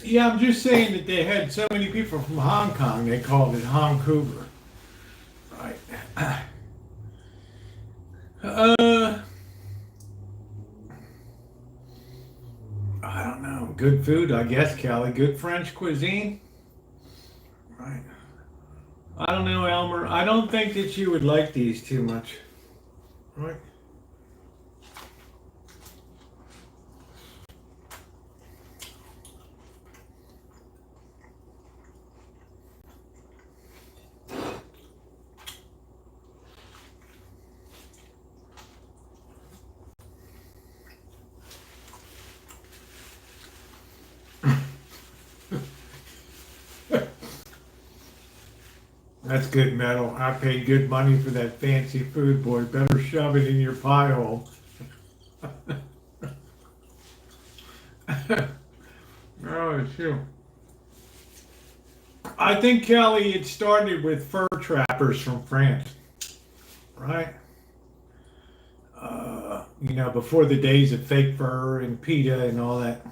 Yeah, I'm just saying that they had so many people from Hong Kong, they called it Vancouver. Right. I don't know. Good food, I guess, Kelly. Good French cuisine. Right. I don't know, Elmer. I don't think that you would like these too much. Right. That's good metal. I paid good money for that fancy food, boy. Better shove it in your pie hole. Oh, shoot. I think, Kelly, it started with fur trappers from France, right? Before the days of fake fur and PETA and all that.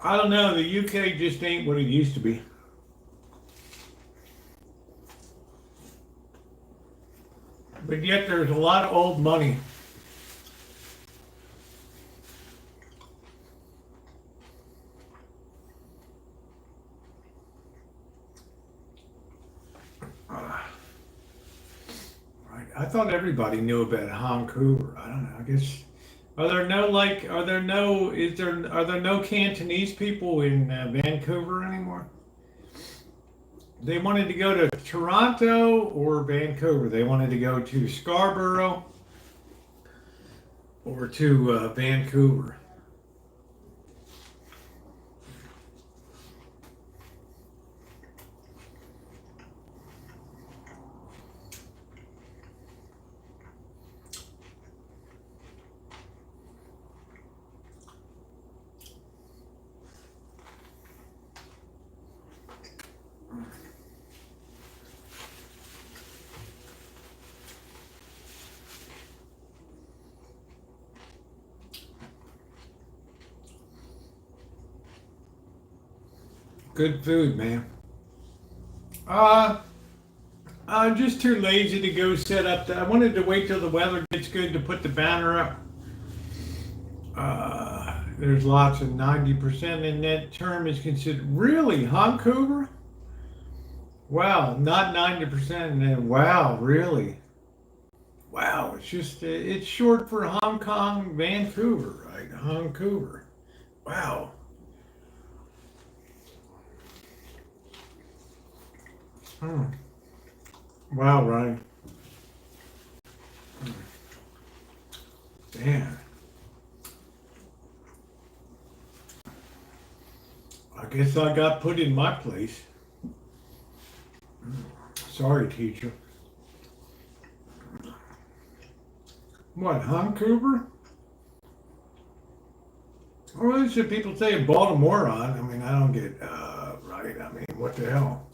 I don't know. The UK just ain't what it used to be. But yet there's a lot of old money. I thought everybody knew about Vancouver. I don't know. I guess are there no Cantonese people in Vancouver anymore? They wanted to go to Toronto or Vancouver. They wanted to go to Scarborough or to Vancouver. Good food, man. I'm just too lazy to go set up. I wanted to wait till the weather gets good to put the banner up. There's lots of 90% in that term is considered. Really? Vancouver? Wow, not 90%. And then, wow, really? Wow, it's just, it's short for Hong Kong, Vancouver, right? Vancouver. Wow. Wow, Ryan. Damn. I guess I got put in my place. Sorry, teacher. What, Vancouver? Well, that's what people say in Baltimore on. I mean, I don't get, right. I mean, what the hell?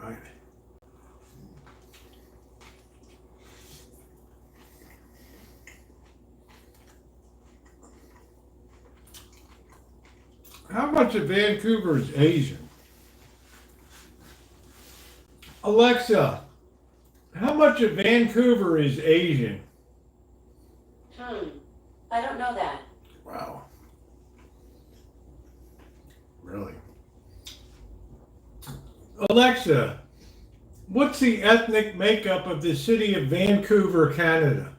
Right. How much of Vancouver is Asian? Alexa, how much of Vancouver is Asian? I don't know that. Wow. Really? Alexa, what's the ethnic makeup of the city of Vancouver, Canada?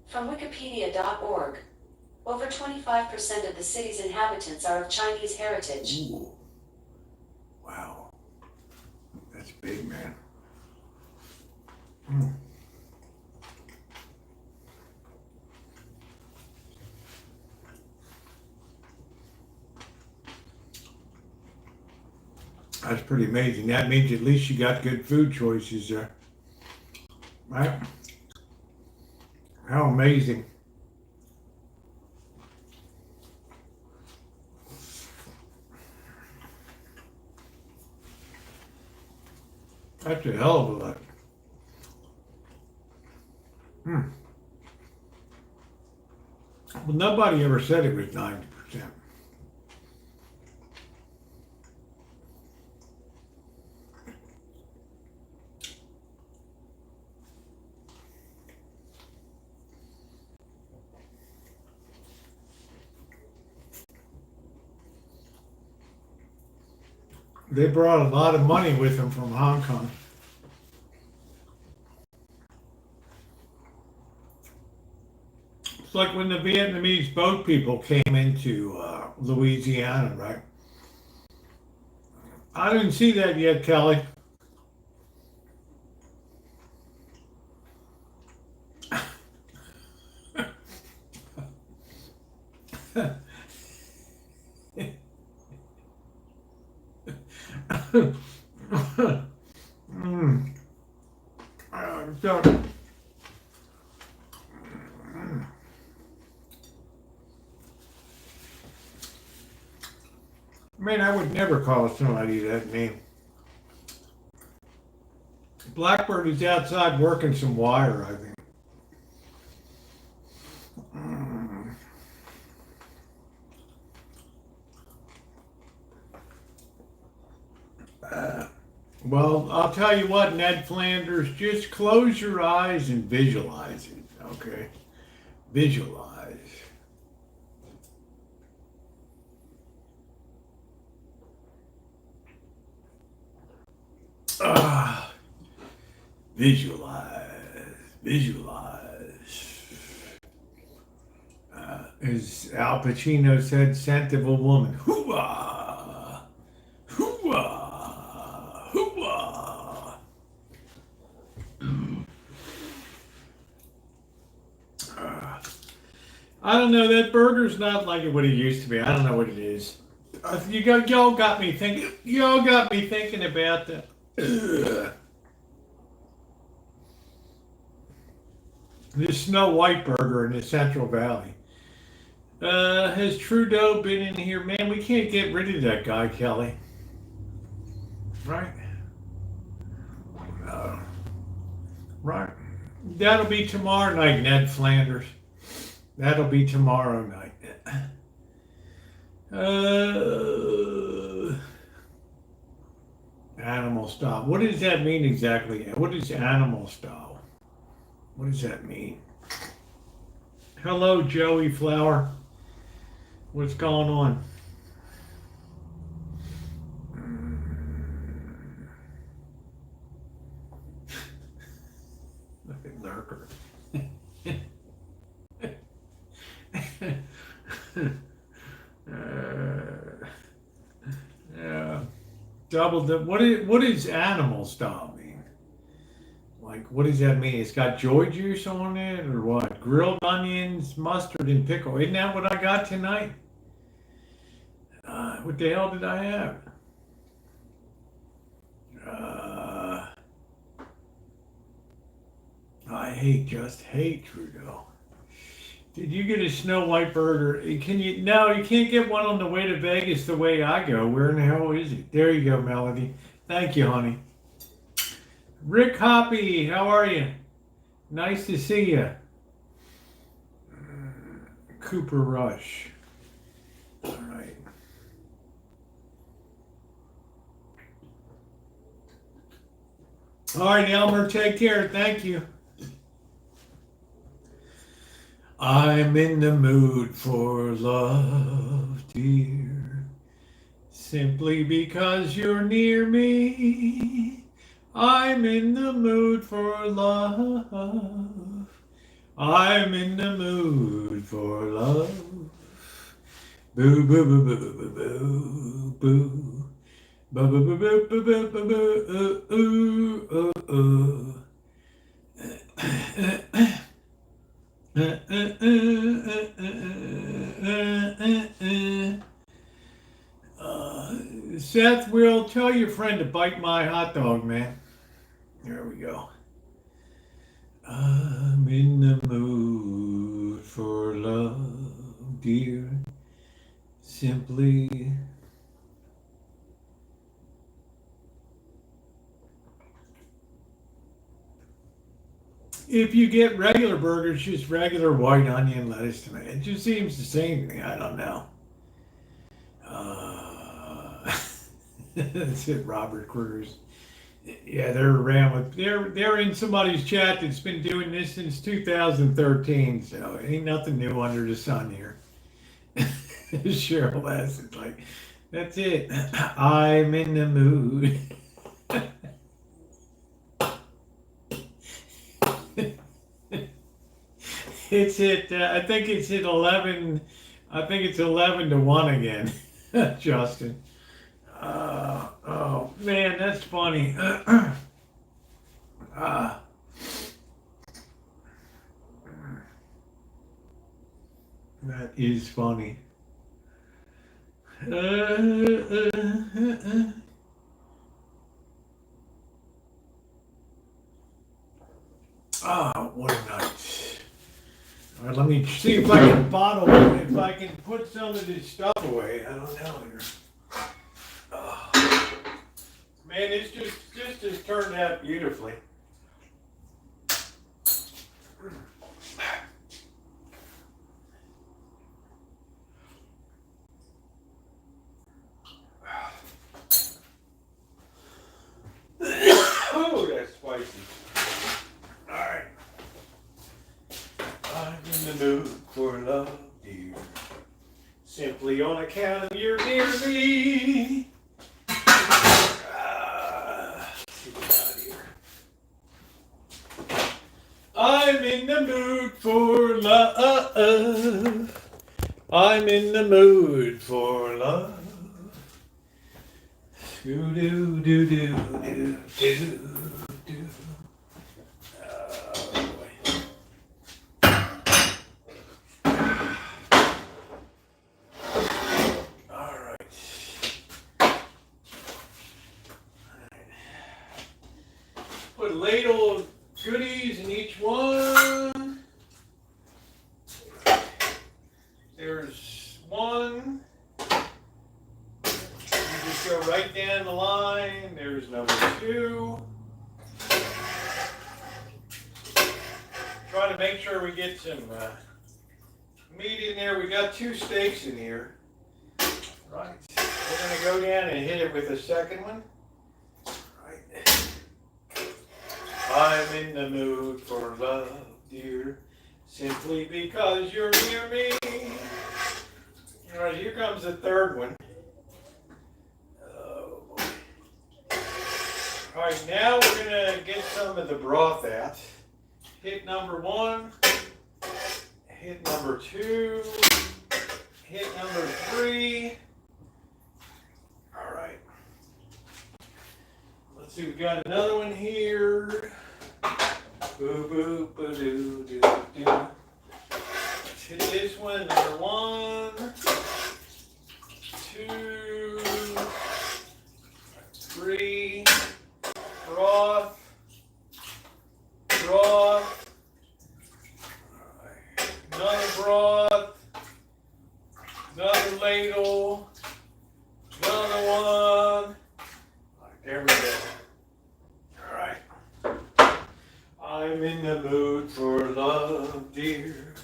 From Wikipedia.org, over 25% of the city's inhabitants are of Chinese heritage. Ooh. Wow. That's big, man. That's pretty amazing. That means at least you got good food choices there. Right? How amazing. That's a hell of a lot. Well, nobody ever said it was 90%. They brought a lot of money with them from Hong Kong. It's like when the Vietnamese boat people came into Louisiana, right? I didn't see that yet, Kelly. So, man, I would never call somebody that name. Blackbird is outside working some wire, I think. Well, I'll tell you what, Ned Flanders, just close your eyes and visualize it, okay? Visualize. Visualize, visualize. As Al Pacino said, scent of a woman. Hoo-ah! Hoo-ah! Hoo-ah! I don't know, that burger's not like what it used to be. I don't know what it is. Y'all got me thinking. Y'all got me thinking about that. This Snow White burger in the Central Valley. Has Trudeau been in here? Man, we can't get rid of that guy, Kelly. Right? Right. That'll be tomorrow night, Ned Flanders. That'll be tomorrow night. style. What does that mean exactly? What is animal style? What does that mean? Hello, Joey Flower. What's going on? Look at Lurker. Yeah. What is animal style mean? Like, what does that mean? It's got joy juice on it or what? Grilled onions, mustard, and pickle. Isn't that what I got tonight? What the hell did I have? I just hate Trudeau. Did you get a Snow White burger? Can you? No, you can't get one on the way to Vegas the way I go. Where in the hell is it? There you go, Melody. Thank you, honey. Rick Hoppy, how are you? Nice to see you. Cooper Rush. All right. All right, Elmer, take care. Thank you. I'm in the mood for love, dear, simply because you're near me. I'm in the mood for love. I'm in the mood for love. Boo, boo, boo, boo, boo, boo, boo. Boo, boo, boo, boo, boo, boo, boo, boo, ooh, ooh, ooh, ooh. Seth, will tell your friend to bite my hot dog, man. There we go. I'm in the mood for love, dear. Simply. If you get regular burgers, just regular white onion, lettuce, tomato. It just seems the same to me. I don't know. That's it, Robert Cruz. Yeah, they're around with they're in somebody's chat that's been doing this since 2013. So ain't nothing new under the sun here. Cheryl S. is like, that's it. I'm in the mood. It's at I think it's at 11. I think it's 11 to 1 again, Justin. Oh man, that's funny. That is funny. What a night. All right, let me see if I can bottle it, if I can put some of this stuff away. I don't know here. Man, this just turned out beautifully. Oh, that's spicy. All right. I'm in the mood for love, dear. Simply on account of you're near me. I'm in the mood for love. I'm in the mood for love. Do do do do do do do. All right. Put a ladle of goodies in each one. There's one. You just go right down the line. There's number 2. Try to make sure we get some meat in there. We got 2 steaks in here. Right. We're going to go down and hit it with a second one. Right. I'm in the mood for love, dear, simply because you're near me. All right, here comes the third one. Oh, boy. All right, now we're going to get some of the broth out. Hit number 1, hit number 2, hit number 3. All right. Let's see, we got another one here. Boo boo boo doo doo doo. Let's hit this one. Number 1, 2, 3. Broth. Broth. Another broth. Another ladle. Another one. There we go. All right. I'm in the mood for love, dear,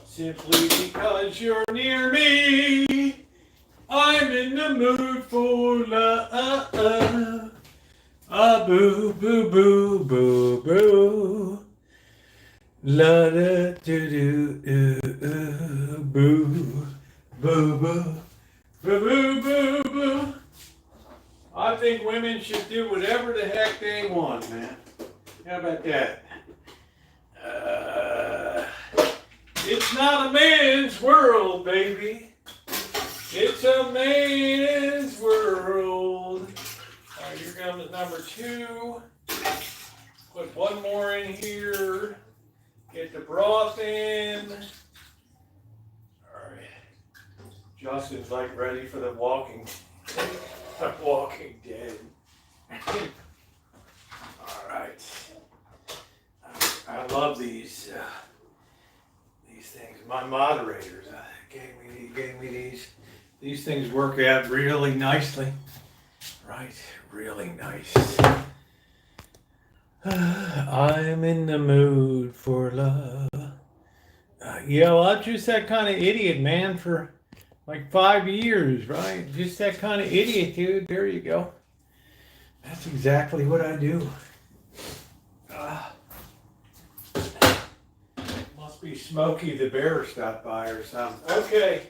simply because you're near me. I'm in the mood for love. Ah, boo, boo, boo, boo, boo. La da do do boo, boo, boo, boo, boo, boo, boo. I think women should do whatever the heck they want, man. How about that? It's not a man's world, baby. It's a man's world. All right, here comes number 2. Put one more in here. Get the broth in. All right. Justin's like ready for the Walking Dead. All right. I love these things. My moderators gave me these. These things work out really nicely. Right, really nice. I'm in the mood for love. I'm just that kind of idiot, man, for like 5 years, right? Just that kind of idiot, dude. There you go. That's exactly what I do. Must be Smokey the Bear stopped by or something. Okay,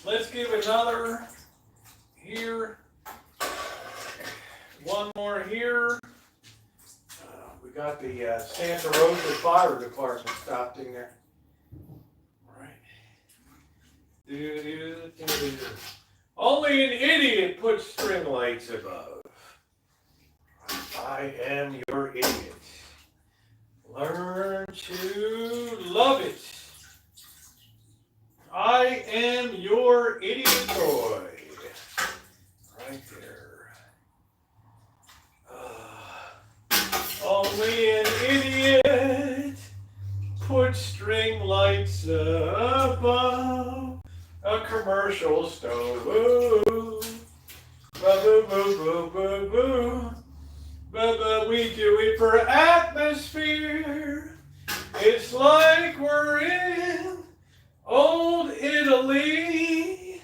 let's give another here. One more here. We got the Santa Rosa Fire Department stopped in there. All right. Only an idiot puts string lights above. I am your idiot. Learn to love it. I am your idiot boy. Right there. Only an idiot puts string lights above a commercial stove. Boo, boo, boo, boo, boo, boo. But we do it for atmosphere. It's like we're in old Italy.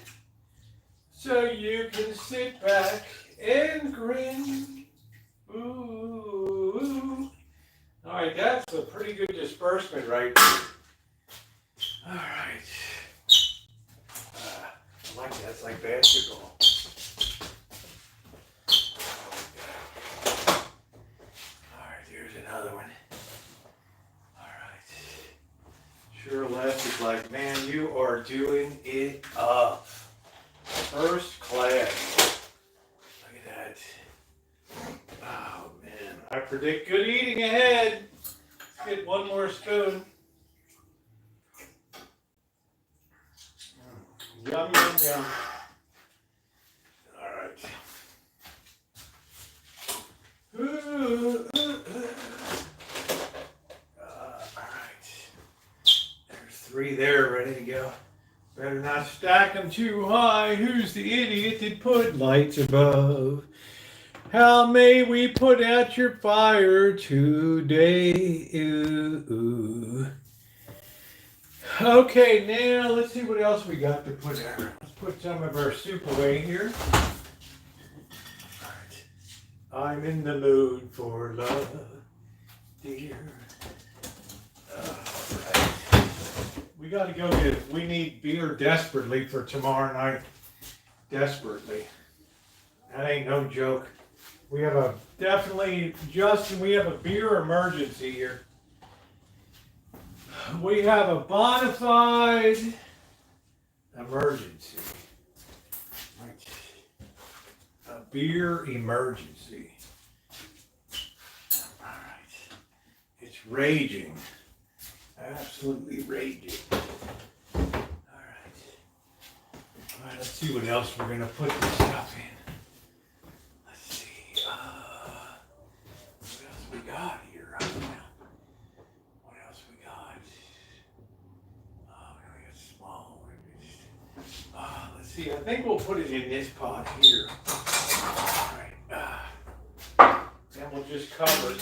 So you can sit back and grin. Ooh. All right, that's a pretty good disbursement right there. All right. I like that. It's like basketball. Another one. All right. Sure Les is like, man, you are doing it up. First class. Look at that. Oh, man. I predict good eating ahead. Let's get one more spoon. Yum, yum, yum. All right. Ooh, ooh, ooh. All right. There's 3 there ready to go. Better not stack them too high. Who's the idiot that put lights above? How may we put out your fire today? Ooh, ooh. Okay, now let's see what else we got to put out. Let's put some of our soup away here. I'm in the mood for love, dear. Alright. We gotta go we need beer desperately for tomorrow night. Desperately. That ain't no joke. We have Justin, we have a beer emergency here. We have a bona fide emergency. Right. A beer emergency. Alright. It's raging. Absolutely raging. Alright, let's see what else we're going to put this stuff in. Let's see. What else we got here right now? What else we got? Oh, we only got small. Let's see. I think we'll put it in this pot here. Alright. Then we'll just cover it.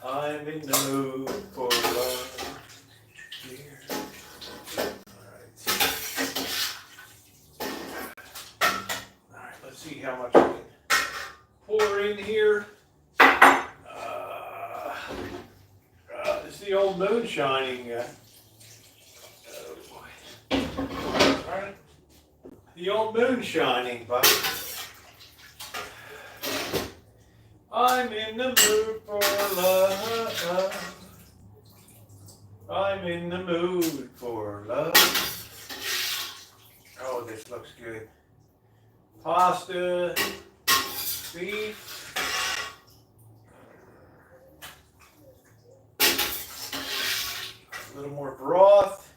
I'm in the mood for love, dear. Alright, let's see how much we can pour in here. This is the old moonshining. Oh boy. Alright. The old moonshining, buddy. I'm in the mood for love. I'm in the mood for love. Oh, this looks good. Pasta, beef. A little more broth.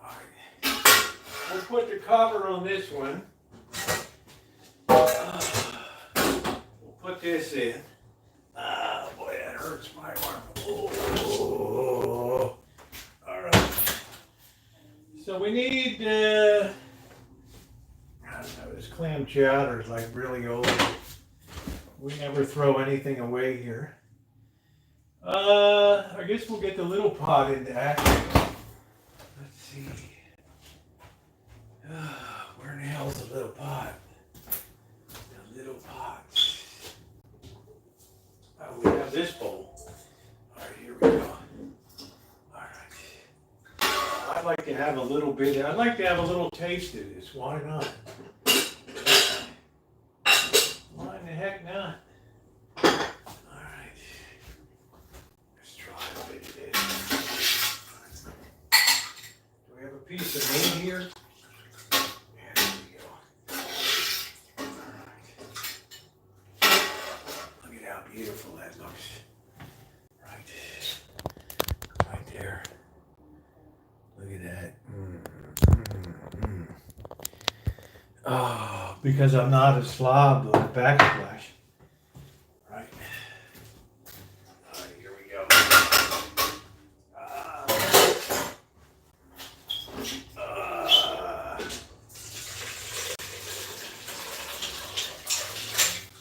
All right. We'll put the cover on this one. Put this in. Ah, boy, that hurts my arm. Oh. All right. So we need, I don't know, this clam chowder is like really old. We never throw anything away here. I guess we'll get the little pot into action. Let's see. Where in the hell's the little pot? The little pot. We have this bowl. All right, here we go. All right. I'd like to have a little bit. I'd like to have a little taste of this. Why not? Why in the heck not? All right. Let's try a bit of this. Do we have a piece of meat here? Beautiful that looks. Right there. Look at that. Oh, because I'm not a slob of backsplash. Right. All right, here we go.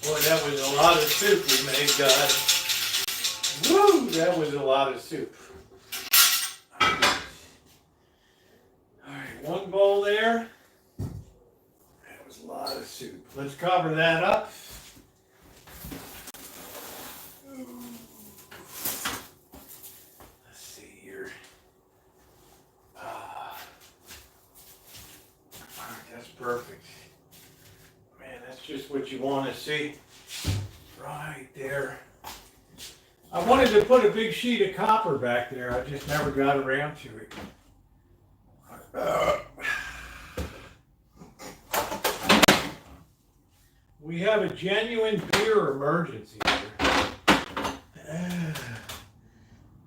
Boy, that was a lot of soup we made, guys. Woo! That was a lot of soup. Alright, one bowl there. That was a lot of soup. Let's cover that up. Let's see here. Alright, that's perfect. Man, that's just what you want to see. Right there. I wanted to put a big sheet of copper back there. I just never got around to it. We have a genuine beer emergency here.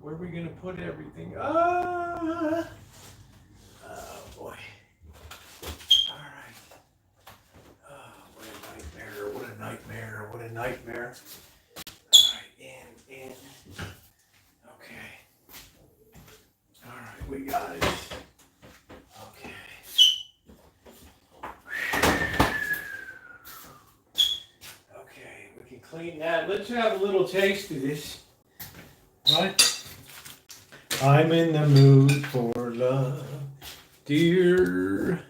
Where are we going to put everything? Oh, boy. All right. Oh, what a nightmare. What a nightmare. What a nightmare. All right. In. Okay. All right. We got it. Okay. Okay. We can clean that. Let's have a little taste of this. Right? I'm in the mood for love, dear.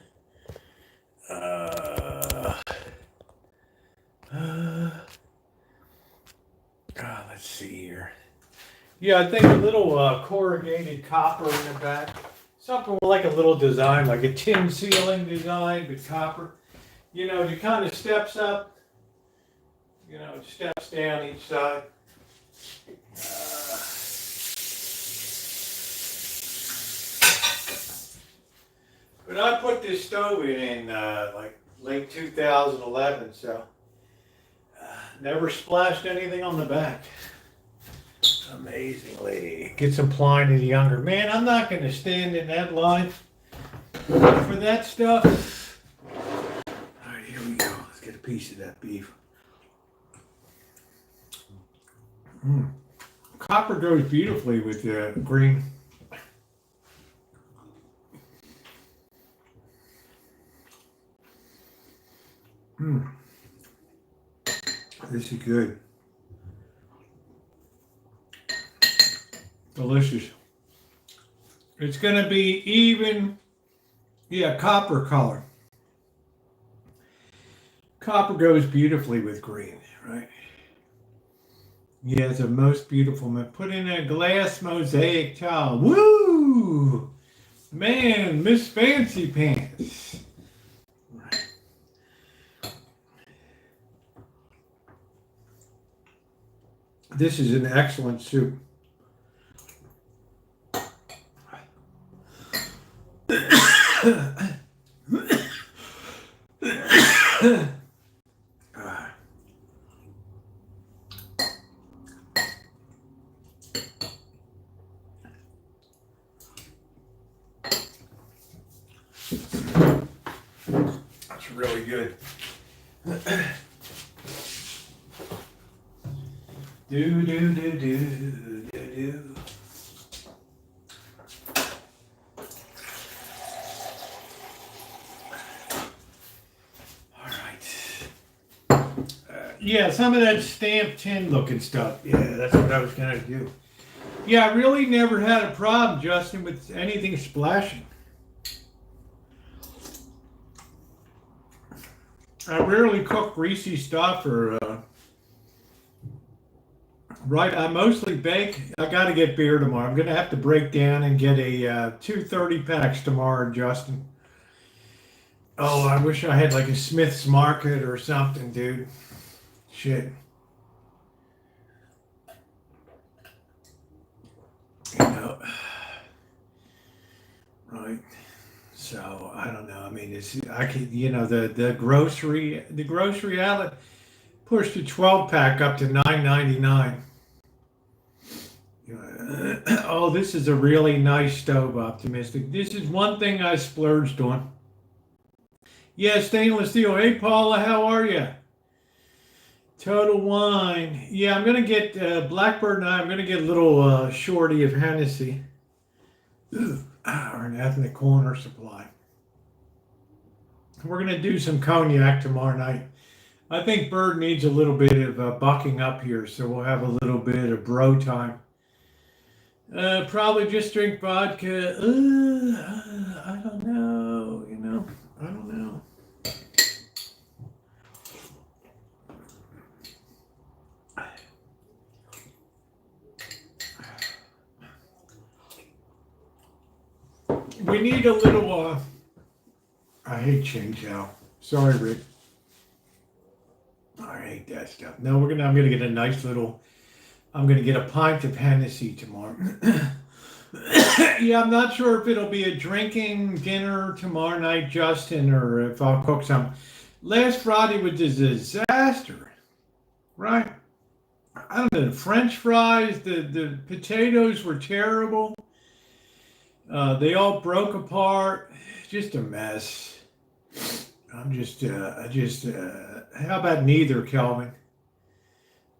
Yeah, I think a little corrugated copper in the back. Something like a little design, like a tin ceiling design, but copper. You know, it kind of steps up. You know, it steps down each side. But I put this stove in like late 2011, so never splashed anything on the back. Amazingly. Get some Pliny the Younger. Man, I'm not going to stand in that line for that stuff. All right, here we go. Let's get a piece of that beef. Copper goes beautifully with green. This is good. Delicious. It's going to be even, copper color. Copper goes beautifully with green, right? Yeah, it's a most beautiful. Put in a glass mosaic tile. Woo! Man, Miss Fancy Pants. Right. This is an excellent soup. That's really good. Do do do do do do. Yeah, some of that stamped tin looking stuff. Yeah, that's what I was going to do. Yeah, I really never had a problem, Justin, with anything splashing. I rarely cook greasy stuff or, right, I mostly bake. I got to get beer tomorrow. I'm going to have to break down and get a 230 packs tomorrow, Justin. Oh, I wish I had like a Smith's Market or something, dude. Shit. You know, right? So I don't know. I mean, I could, the grocery outlet pushed the 12 pack up to $9.99. Oh, this is a really nice stove, Optimistic. This is one thing I splurged on. Yeah, stainless steel. Hey, Paula, how are you? Total Wine. Yeah, I'm going to get, Blackbird and I'm going to get a little shorty of Hennessy. Or an ethnic corner supply. We're going to do some cognac tomorrow night. I think Bird needs a little bit of bucking up here, so we'll have a little bit of bro time. Probably just drink vodka. I don't know, I don't know. We need a little, I hate change out. Sorry, Rick. I hate that stuff. No, I'm gonna get a nice little, I'm gonna get a pint of Hennessy tomorrow. Yeah, I'm not sure if it'll be a drinking dinner tomorrow night, Justin, or if I'll cook some. Last Friday was a disaster, right? I don't know, the French fries, the potatoes were terrible. They all broke apart. Just a mess. How about neither, Kelvin?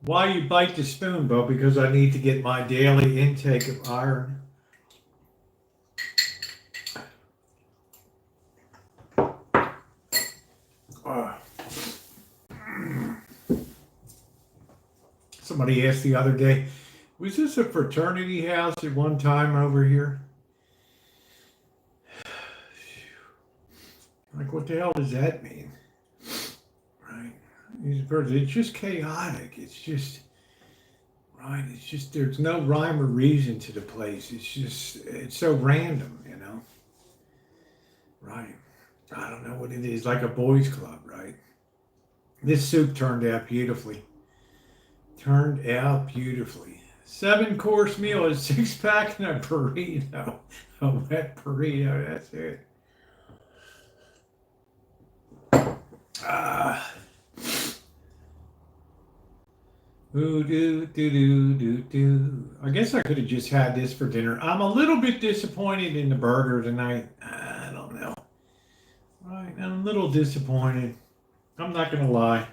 Why you bite the spoon, Bo? Because I need to get my daily intake of iron. Somebody asked the other day, was this a fraternity house at one time over here? Like, what the hell does that mean? Right? These birds, it's just chaotic. It's just, right? Right? It's just there's no rhyme or reason to the place. It's so random, you know. Right? I don't know what it is, like a boys' club, right? This soup turned out beautifully. Turned out beautifully. 7-course meal, a 6-pack, and a burrito. A wet burrito, that's it. Ooh, do. I guess I could have just had this for dinner. I'm a little bit disappointed in the burger tonight. I don't know. Right, I'm a little disappointed. I'm not gonna lie.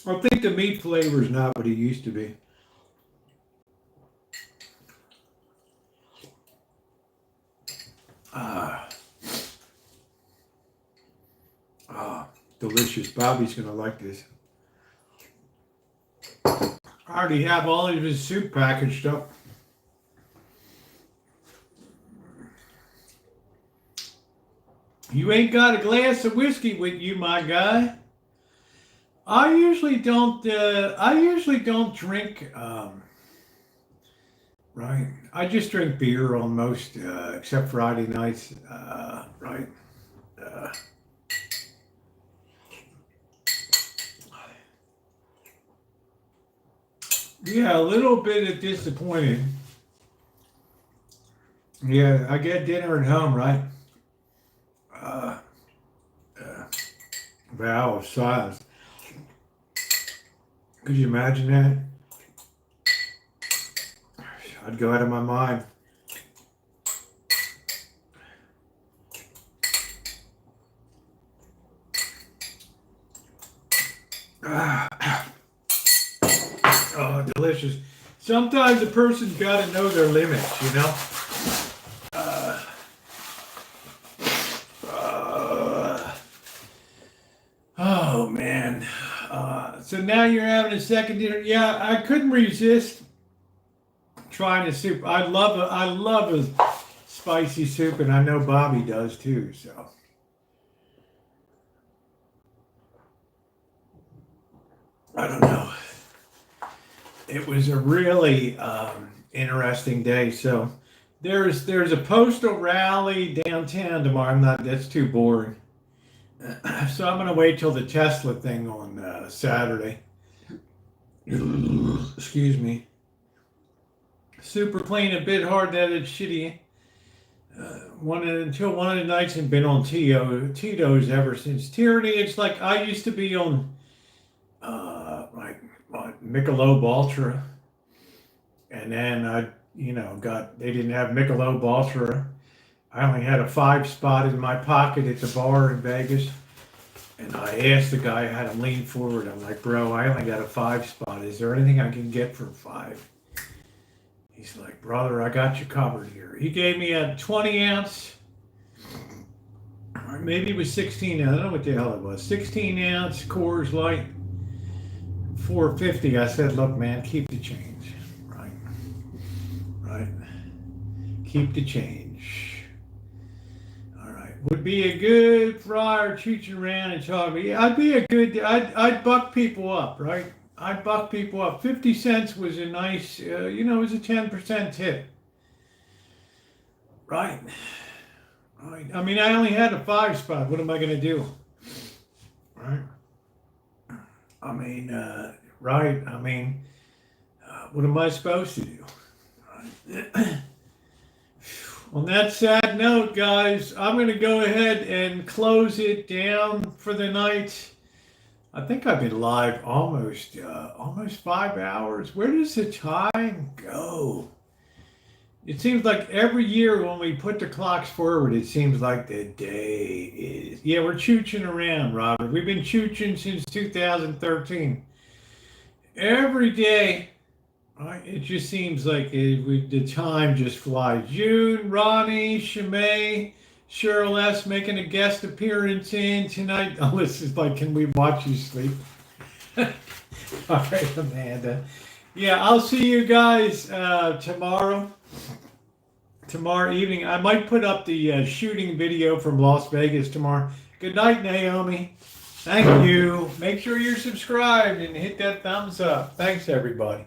I think the meat flavor is not what it used to be. Delicious. Bobby's gonna like this. I already have all of his soup packaged up. You ain't got a glass of whiskey with you, my guy. I usually don't drink. Right. I just drink beer on most, except Friday nights. Right. Yeah, a little bit of disappointed. Yeah, I get dinner at home, right? Vow of silence. Could you imagine that? I'd go out of my mind. Oh, delicious. Sometimes a person's got to know their limits, you know? Oh, man. So now you're having a second dinner. Yeah, I couldn't resist trying a soup. I love a spicy soup, and I know Bobby does too, so. I don't know. It was a really interesting day. So there's a postal rally downtown tomorrow. That's too boring. So I'm gonna wait till the Tesla thing on Saturday. Excuse me. Super clean, a bit hard-headed, shitty. Until one of the nights had been on Tito's ever since. Tyranny, it's like I used to be on Michelob Ultra, and then they didn't have Michelob Ultra. I only had a 5-spot in my pocket at the bar in Vegas, and I asked the guy, I had him lean forward. I'm like, bro, I only got a 5-spot. Is there anything I can get for 5? He's like, brother, I got you covered here. He gave me a 20-ounce, or maybe it was 16 ounce. I don't know what the hell it was. 16-ounce Coors Light, $4.50. I said, look, man, keep the change. Right. Keep the change. All right. Would be a good fryer teaching around and talking. Yeah, I'd buck people up, right? I'd buck people up. 50 cents was a nice, it was a 10% tip. Right. I mean, I only had a 5-spot. What am I going to do? Right. I mean, right. I mean, what am I supposed to do? Right. On that sad note, guys, I'm going to go ahead and close it down for the night. I think I've been live almost 5 hours. Where does the time go? It seems like every year when we put the clocks forward, it seems like the day is. Yeah, we're chooching around, Robert. We've been chooching since 2013. Every day, it just seems like the time just flies. June, Ronnie, Shimei, Cheryl S. making a guest appearance in tonight. Oh, this is like, can we watch you sleep? All right, Amanda. Yeah, I'll see you guys tomorrow evening. I might put up the shooting video from Las Vegas tomorrow. Good night, Naomi. Thank you. Make sure you're subscribed and hit that thumbs up. Thanks, everybody.